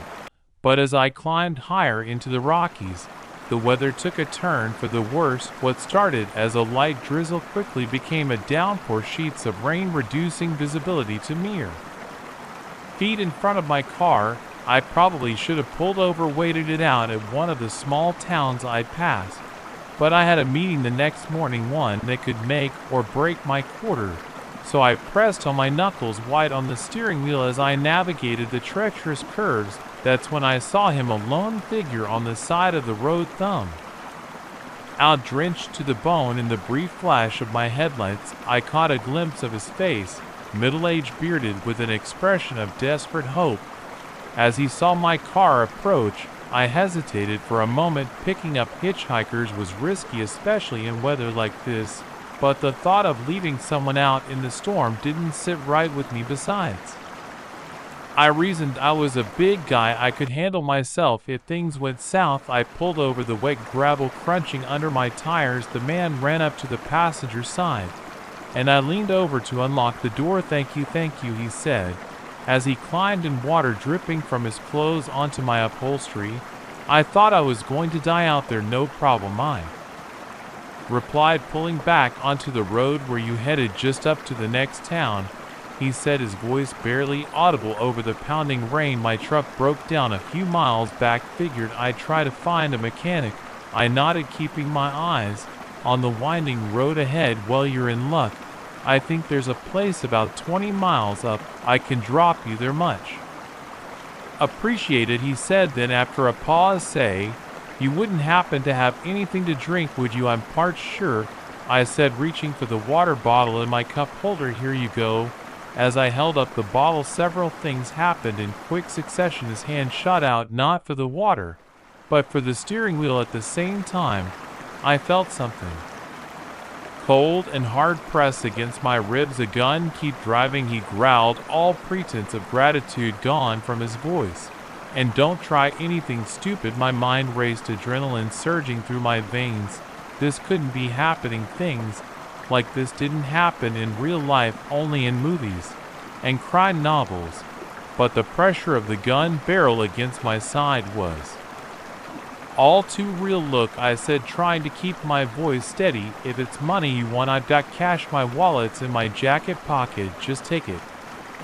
But as I climbed higher into the Rockies, the weather took a turn for the worse. What started as a light drizzle quickly became a downpour, sheets of rain reducing visibility to mere feet in front of my car. I probably should have pulled over, waited it out at one of the small towns I'd passed, but I had a meeting the next morning, one that could make or break my quarter, so I pressed on my knuckles white on the steering wheel as I navigated the treacherous curves. That's when I saw him, a lone figure on the side of the road, thumb out, drenched to the bone. In the brief flash of my headlights, I caught a glimpse of his face, middle-aged, bearded, with an expression of desperate hope. As he saw my car approach, I hesitated for a moment. Picking up hitchhikers was risky, especially in weather like this, but the thought of leaving someone out in the storm didn't sit right with me. Besides, I reasoned, I was a big guy, I could handle myself if things went south. I pulled over, the wet gravel crunching under my tires. The man ran up to the passenger side, and I leaned over to unlock the door. Thank you, he said, as he climbed in, water dripping from his clothes onto my upholstery. "I thought I was going to die out there." "No problem," I replied, pulling back onto the road. "Were you headed just up to the next town?" he said, his voice barely audible over the pounding rain. "My truck broke down a few miles back. Figured I'd try to find a mechanic." I nodded, keeping my eyes on the winding road ahead. "Well, you're in luck. I think there's a place about 20 miles up. I can drop you there." "Much appreciated," he said. Then, after a pause, "Say, you wouldn't happen to have anything to drink, would you?" "I'm parched." "Sure," I said, reaching for the water bottle in my cup holder. "Here you go." As I held up the bottle, several things happened in quick succession. His hand shot out, not for the water, but for the steering wheel. At the same time, I felt something Cold and hard pressed against my ribs, a gun, keep driving, he growled, all pretense of gratitude gone from his voice. And don't try anything stupid. My mind raced, adrenaline surging through my veins. This couldn't be happening. Things like this didn't happen in real life, only in movies and crime novels. But the pressure of the gun barrel against my side was all too real. Look, I said, trying to keep my voice steady, if it's money you want, I've got cash, my wallet's in my jacket pocket, just take it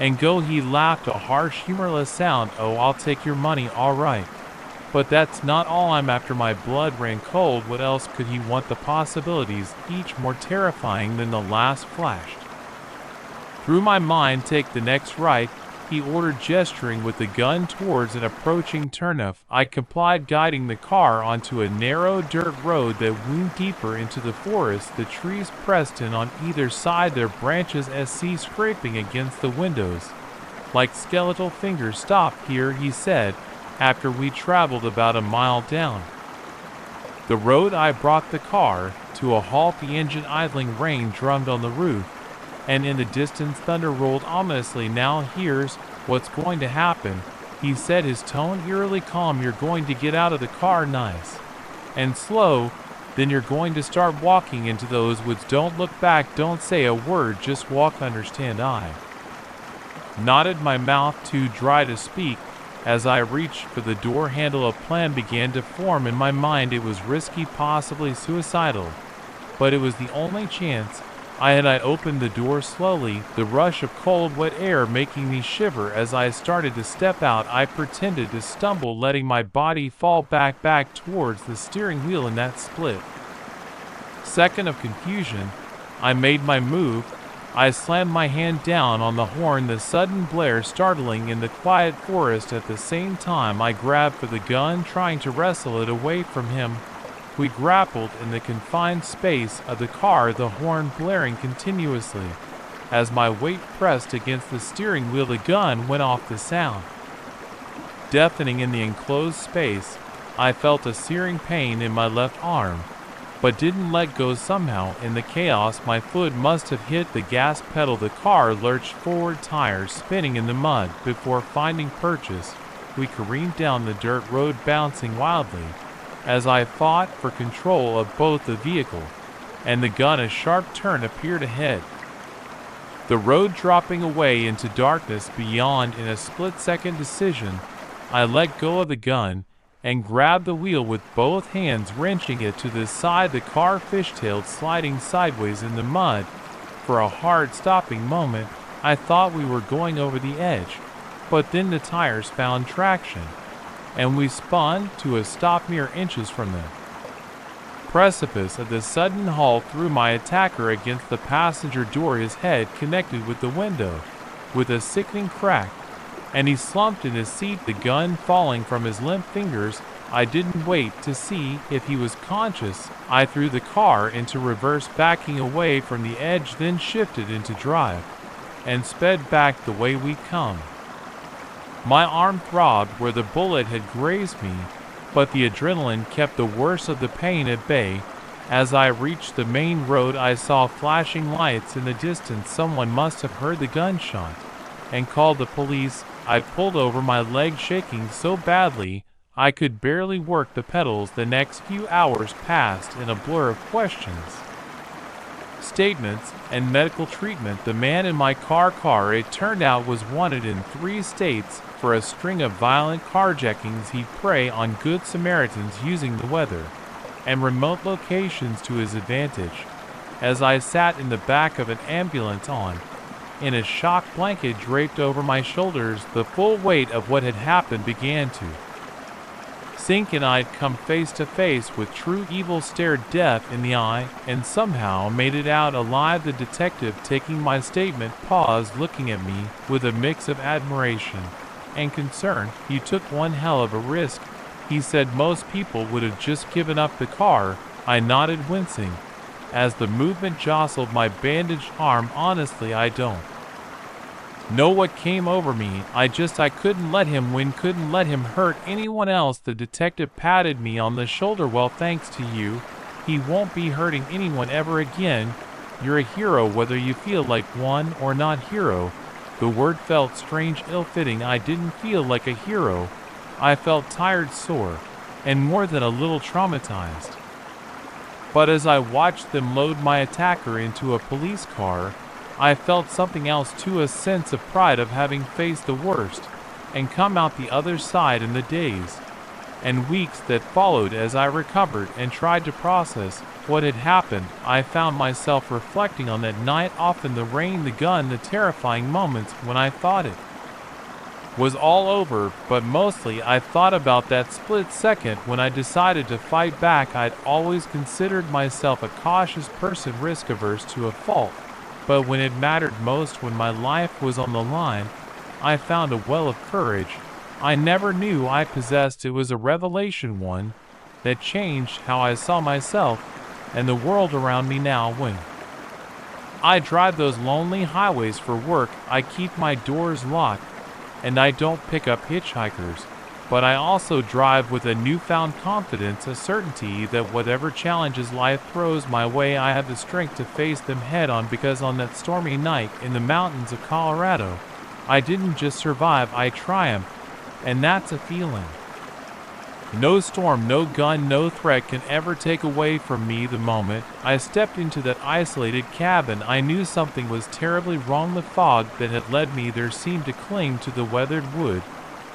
and go. He laughed, a harsh, humorless sound. Oh, I'll take your money, all right. But that's not all I'm after. My blood ran cold. What else could he want? The possibilities, each more terrifying than the last, flashed through my mind. Take the next right, he ordered, gesturing with the gun towards an approaching turnoff. I complied, guiding the car onto a narrow dirt road that wound deeper into the forest. The trees pressed in on either side, their branches scraping against the windows like skeletal fingers. Stop here, he said, after we traveled about a mile down the road. I brought the car to a halt, the engine idling, rain drummed on the roof, and in the distance thunder rolled ominously. Now here's what's going to happen, he said, his tone eerily calm. You're going to get out of the car nice and slow, then you're going to start walking into those woods. Don't look back, don't say a word, just walk, understand? I nodded, my mouth too dry to speak. As I reached for the door handle, a plan began to form in my mind. It was risky, possibly suicidal, but it was the only chance I opened the door slowly, the rush of cold, wet air making me shiver. As I started to step out, I pretended to stumble, letting my body fall back towards the steering wheel. In that split second of confusion, I made my move. I slammed my hand down on the horn, the sudden blare startling in the quiet forest. At the same time, I grabbed for the gun, trying to wrestle it away from him. We grappled in the confined space of the car, the horn blaring continuously. As my weight pressed against the steering wheel, the gun went off, the sound deafening in the enclosed space. I felt a searing pain in my left arm, but didn't let go. Somehow, in the chaos, my foot must have hit the gas pedal. The car lurched forward, tires spinning in the mud. Before finding purchase, we careened down the dirt road, bouncing wildly as I fought for control of both the vehicle and the gun. A sharp turn appeared ahead, the road dropping away into darkness beyond. In a split-second decision, I let go of the gun and grabbed the wheel with both hands, wrenching it to the side. The car fishtailed, sliding sideways in the mud. For a hard stopping moment, I thought we were going over the edge, but then the tires found traction, and we spun to a stop mere inches from the precipice. At the sudden halt threw my attacker against the passenger door, his head connected with the window with a sickening crack, and he slumped in his seat, the gun falling from his limp fingers. I didn't wait to see if he was conscious. I threw the car into reverse, backing away from the edge, then shifted into drive and sped back the way we'd come. My arm throbbed where the bullet had grazed me, but the adrenaline kept the worst of the pain at bay. As I reached the main road, I saw flashing lights in the distance. Someone must have heard the gunshot and called the police. I pulled over, my leg shaking so badly I could barely work the pedals. The next few hours passed in a blur of questions, statements, and medical treatment. The man in my car, it turned out, was wanted in 3 states for a string of violent carjackings. He'd prey on good Samaritans, using the weather and remote locations to his advantage. As I sat in the back of an ambulance in a shock blanket draped over my shoulders, the full weight of what had happened began to sink in. I'd come face to face with true evil, stared death in the eye, and somehow made it out alive. The detective, taking my statement, paused, looking at me with a mix of admiration and concern. You took one hell of a risk, he said. Most people would have just given up the car. I nodded, wincing as the movement jostled my bandaged arm. Honestly, I don't know what came over me. I couldn't let him win, couldn't let him hurt anyone else. The detective patted me on the shoulder. Well, thanks to you, he won't be hurting anyone ever again. You're a hero whether you feel like one or not hero. The word felt strange, ill-fitting. I didn't feel like a hero. I felt tired, sore, and more than a little traumatized. But as I watched them load my attacker into a police car, I felt something else too, a sense of pride of having faced the worst and come out the other side. In the days and weeks that followed, as I recovered and tried to process what had happened, I found myself reflecting on that night, often the rain, the gun, the terrifying moments when I thought it was all over, but mostly I thought about that split second when I decided to fight back. I'd always considered myself a cautious person, risk-averse to a fault, but when it mattered most, when my life was on the line, I found a well of courage I never knew I possessed. It was a revelation, one that changed how I saw myself and the world around me. Now when I drive those lonely highways for work, I keep my doors locked and I don't pick up hitchhikers, but I also drive with a newfound confidence, a certainty that whatever challenges life throws my way, I have the strength to face them head on, because on that stormy night in the mountains of Colorado, I didn't just survive, I triumphed, and that's a feeling no storm, no gun, no threat can ever take away from me. The moment I stepped into that isolated cabin, I knew something was terribly wrong. The fog that had led me there seemed to cling to the weathered wood,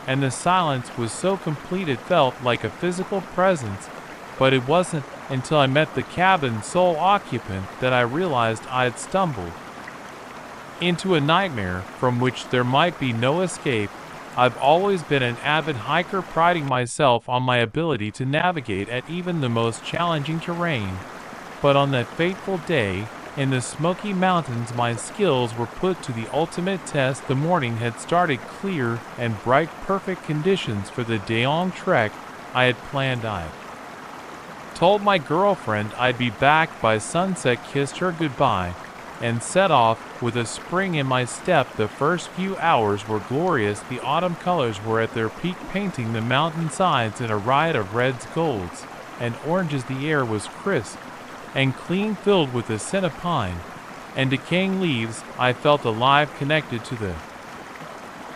and the silence was so complete it felt like a physical presence. But it wasn't until I met the cabin's sole occupant that I realized I had stumbled into a nightmare from which there might be no escape. I've always been an avid hiker, priding myself on my ability to navigate at even the most challenging terrain. But on that fateful day, in the Smoky Mountains, my skills were put to the ultimate test. The morning had started, clear and bright, perfect conditions for the day-long trek I had planned. I told my girlfriend I'd be back by sunset, kissed her goodbye, and set off with a spring in my step. The first few hours were glorious. The autumn colors were at their peak, painting the mountainsides in a riot of reds, golds, and oranges. The air was crisp and clean, filled with the scent of pine and decaying leaves. I felt alive, connected to the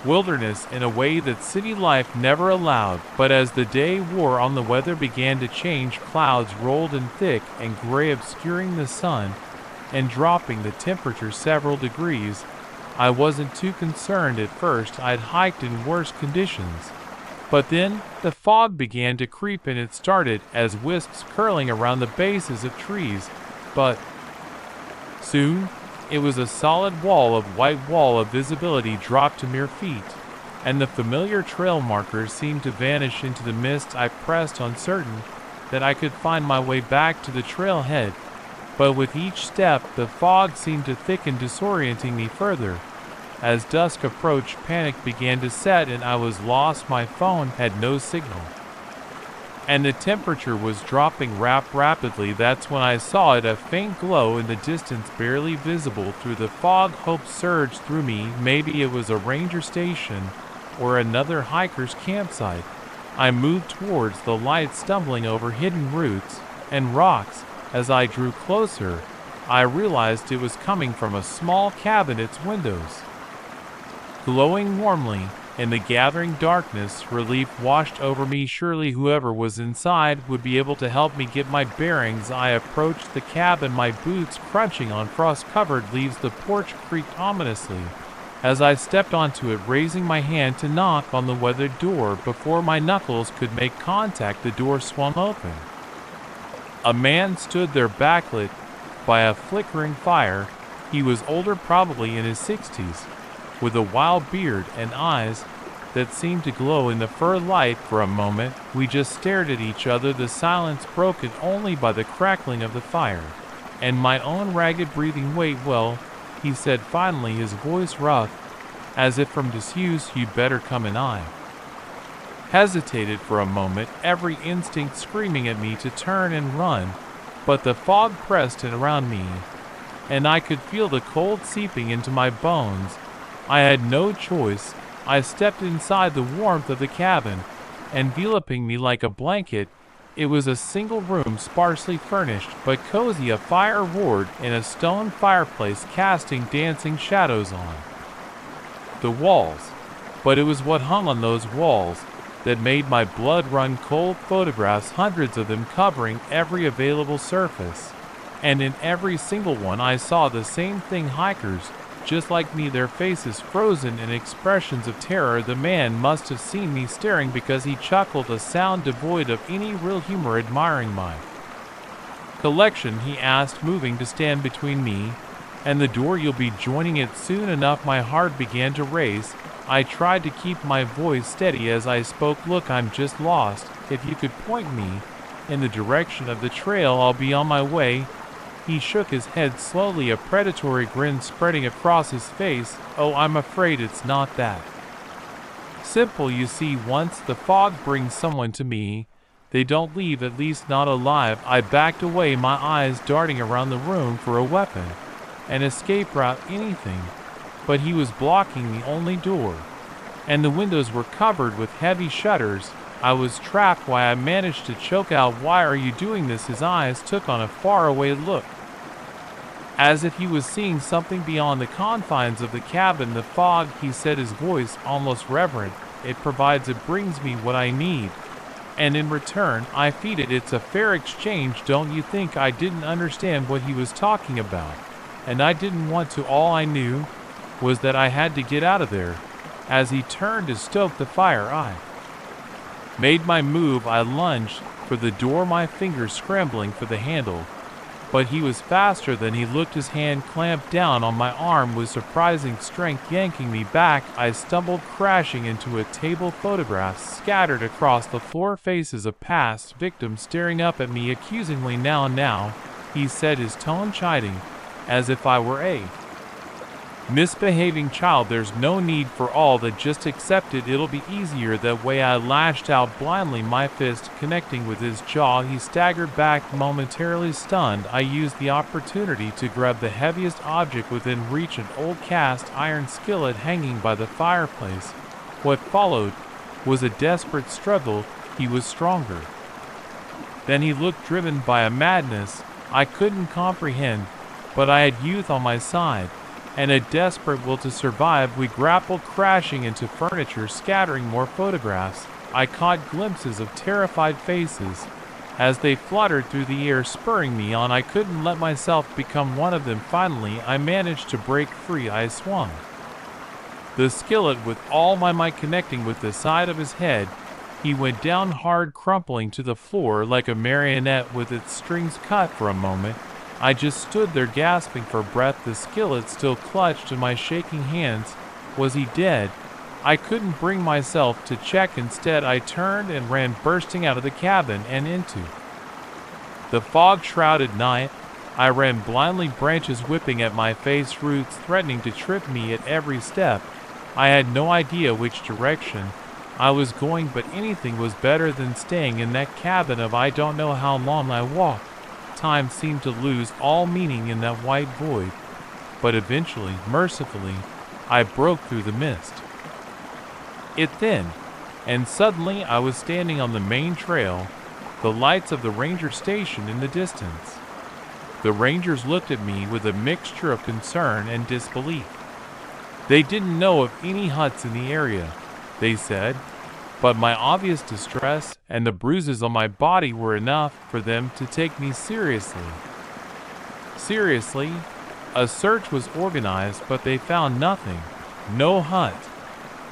wilderness in a way that city life never allowed. But as the day wore on, the weather began to change. Clouds rolled in thick and gray, obscuring the sun and dropping the temperature several degrees. I wasn't too concerned at first. I'd hiked in worse conditions. But then the fog began to creep in. It started as wisps curling around the bases of trees, but soon it was a solid wall of visibility dropped to mere feet, and the familiar trail markers seemed to vanish into the mist. I pressed on, certain that I could find my way back to the trailhead, but with each step the fog seemed to thicken, disorienting me further. As dusk approached, panic began to set and I was lost. My phone had no signal, and the temperature was dropping rapidly. That's when I saw it, a faint glow in the distance, barely visible through the fog. Hope surged through me. Maybe it was a ranger station or another hiker's campsite. I moved towards the light, stumbling over hidden roots and rocks. As I drew closer, I realized it was coming from a small cabin, its windows glowing warmly in the gathering darkness. Relief washed over me. Surely whoever was inside would be able to help me get my bearings. I approached the cabin, my boots crunching on frost-covered leaves. The porch creaked ominously as I stepped onto it, raising my hand to knock on the weathered door. Before my knuckles could make contact, the door swung open. A man stood there, backlit by a flickering fire. He was older, probably in his 60s, with a wild beard and eyes that seemed to glow in the fur light. For a moment, we just stared at each other, the silence broken only by the crackling of the fire and my own ragged breathing. "Wait, well," he said finally, his voice rough, as if from disuse. "You'd better come." And I hesitated for a moment, every instinct screaming at me to turn and run, but the fog pressed in around me, and I could feel the cold seeping into my bones. I had no choice. I stepped inside. The warmth of the cabin enveloping me like a blanket It was a single room, sparsely furnished, but cozy. A fire roared in a stone fireplace, casting dancing shadows on the walls. But it was what hung on those walls that made my blood run cold. Photographs, hundreds of them, covering every available surface. And in every single one I saw the same thing: hikers, just like me, their faces frozen in expressions of terror. The man must have seen me staring, because he chuckled, a sound devoid of any real humor. Admiring my collection, he asked, moving to stand between me and the door. You'll be joining it soon enough. My heart began to race. I tried to keep my voice steady as I spoke. Look, I'm just lost. If you could point me in the direction of the trail, I'll be on my way. He shook his head slowly, a predatory grin spreading across his face. Oh, I'm afraid it's not that simple. You see, once the fog brings someone to me, they don't leave, at least not alive. I backed away, my eyes darting around the room for a weapon, an escape route, anything. But he was blocking the only door, and the windows were covered with heavy shutters. I was trapped. Why, I managed to choke out, "Why are you doing this?" His eyes took on a faraway look, as if he was seeing something beyond the confines of the cabin. The fog, he said, his voice almost reverent, it brings me what I need, and in return, I feed it. It's a fair exchange, don't you think? I didn't understand what he was talking about, and I didn't want to. All I knew was that I had to get out of there. As he turned to stoke the fire, I made my move. I lunged for the door, my fingers scrambling for the handle. But he was faster than he looked. His hand clamped down on my arm with surprising strength, yanking me back. I stumbled, crashing into a table, photographs scattered across the floor, faces of past victims staring up at me accusingly. Now, he said, his tone chiding, as if I were a misbehaving child. There's no need for all that, just accept it. It'll be easier that way. I lashed out blindly, my fist connecting with his jaw. He staggered back, momentarily stunned. I used the opportunity to grab the heaviest object within reach, an old cast iron skillet hanging by the fireplace. What followed was a desperate struggle. He was stronger. Then he looked driven by a madness I couldn't comprehend, but I had youth on my side and a desperate will to survive. We grappled, crashing into furniture, scattering more photographs. I caught glimpses of terrified faces as they fluttered through the air, spurring me on. I couldn't let myself become one of them. Finally, I managed to break free. I swung the skillet with all my might, connecting with the side of his head. He went down hard, crumpling to the floor like a marionette with its strings cut. For a moment, I just stood there gasping for breath, the skillet still clutched in my shaking hands. Was he dead? I couldn't bring myself to check. Instead, I turned and ran, bursting out of the cabin and into the fog-shrouded night. I ran blindly, branches whipping at my face, roots threatening to trip me at every step. I had no idea which direction I was going, but anything was better than staying in that cabin of I don't know how long. I walked. Time seemed to lose all meaning in that white void, but eventually, mercifully, I broke through the mist. It thinned, and suddenly I was standing on the main trail, the lights of the ranger station in the distance. The rangers looked at me with a mixture of concern and disbelief. They didn't know of any huts in the area, they said, but my obvious distress and the bruises on my body were enough for them to take me seriously. Seriously, a search was organized, but they found nothing. No hut,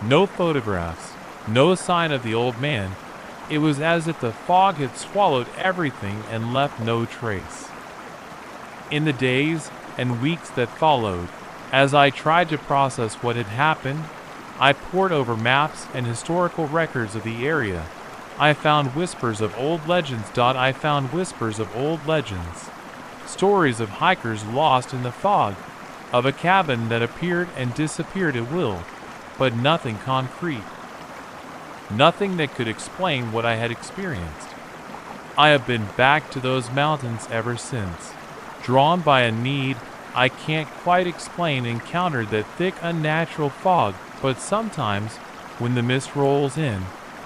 no photographs, no sign of the old man. It was as if the fog had swallowed everything and left no trace. In the days and weeks that followed, as I tried to process what had happened, I pored over maps and historical records of the area. I found whispers of old legends. I found whispers of old legends. Stories of hikers lost in the fog, of a cabin that appeared and disappeared at will, but nothing concrete. Nothing that could explain what I had experienced. I have been back to those mountains ever since, drawn by a need I can't quite explain. Encountered that thick, unnatural fog. But sometimes, when the mist rolls in,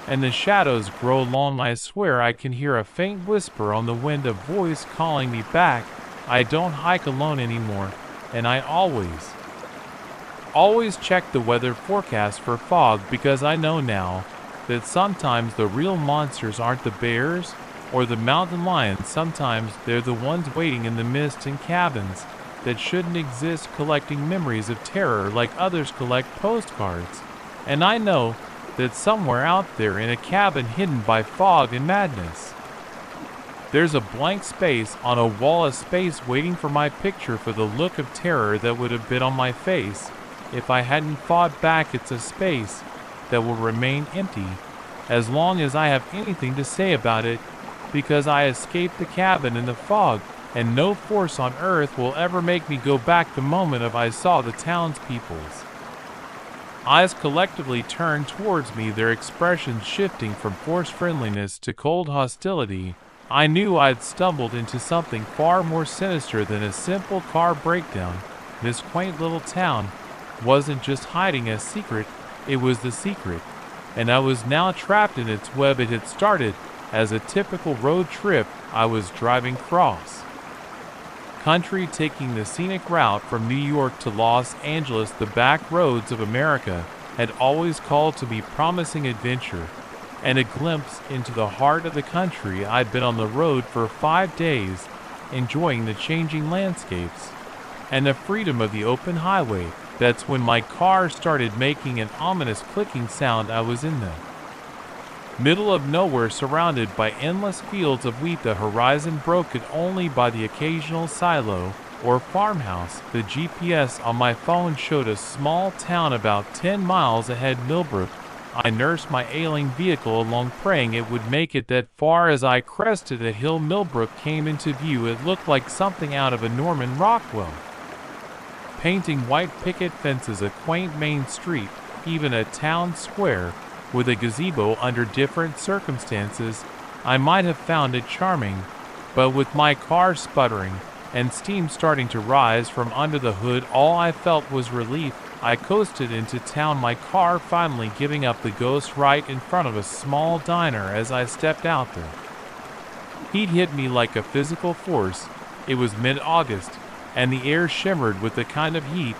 and the shadows grow long. I swear I can hear a faint whisper on the wind, a voice calling me back. I don't hike alone anymore, and I always check the weather forecast for fog, because I know now that sometimes the real monsters aren't the bears or the mountain lions. Sometimes they're the ones waiting in the mist in cabins that shouldn't exist, collecting memories of terror like others collect postcards. And I know that somewhere out there in a cabin hidden by fog and madness, there's a blank space on a wall, a space waiting for my picture, for the look of terror that would have been on my face if I hadn't fought back. It's a space that will remain empty as long as I have anything to say about it, because I escaped the cabin in the fog, and no force on earth will ever make me go back. The moment I saw the townspeople's eyes collectively turned towards me, their expressions shifting from forced friendliness to cold hostility, I knew I'd stumbled into something far more sinister than a simple car breakdown. This quaint little town wasn't just hiding a secret, it was the secret, and I was now trapped in its web. It had started as a typical road trip. I was driving cross country, taking the scenic route from New York to Los Angeles. The back roads of America had always called to me, promising adventure and a glimpse into the heart of the country. I'd been on the road for 5 days, enjoying the changing landscapes and the freedom of the open highway. That's when my car started making an ominous clicking sound. I was in the middle of nowhere, surrounded by endless fields of wheat, the horizon broken only by the occasional silo or farmhouse. The GPS on my phone showed a small town about 10 miles ahead, Millbrook. I nursed my ailing vehicle along, praying it would make it that far. As I crested a hill, Millbrook came into view. It looked like something out of a Norman Rockwell painting: white picket fences, a quaint main street, even a town square with a gazebo. Under different circumstances, I might have found it charming, but with my car sputtering and steam starting to rise from under the hood, all I felt was relief. I coasted into town, my car finally giving up the ghost right in front of a small diner. As I stepped out, the heat hit me like a physical force. It was mid-August, and the air shimmered with the kind of heat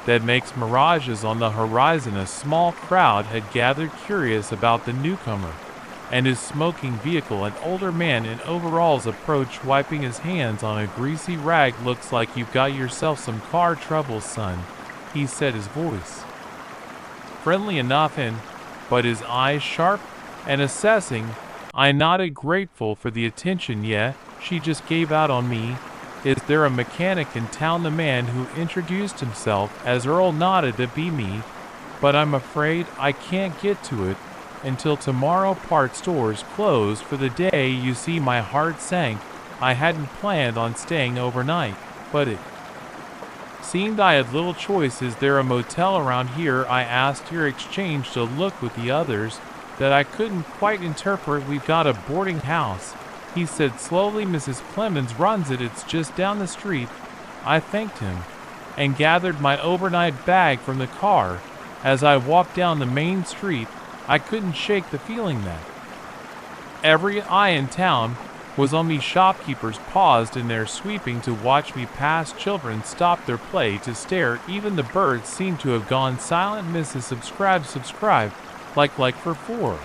that makes mirages on the horizon. A small crowd had gathered, curious about the newcomer and his smoking vehicle. An older man in overalls approached, wiping his hands on a greasy rag. "Looks like you've got yourself some car trouble, son," he said, his voice friendly enough, but his eyes sharp and assessing. I nodded, grateful for the attention. "Yeah, she just gave out on me. Is there a mechanic in town?" The man who introduced himself as Earl nodded. "To be me, but I'm afraid I can't get to it until tomorrow. Parts stores closed for the day." You see, my heart sank. I hadn't planned on staying overnight, but it seemed I had little choice. "Is there a motel around here?" I asked. He exchanged a look with the others that I couldn't quite interpret. "We've got a boarding house," he said slowly. "Mrs. Clemens runs it. It's just down the street." I thanked him and gathered my overnight bag from the car. As I walked down the main street, I couldn't shake the feeling that every eye in town was on me. Shopkeepers paused in their sweeping to watch me pass. Children stopped their play to stare. Even the birds seemed to have gone silent. "Mrs. Subscribe, like for 4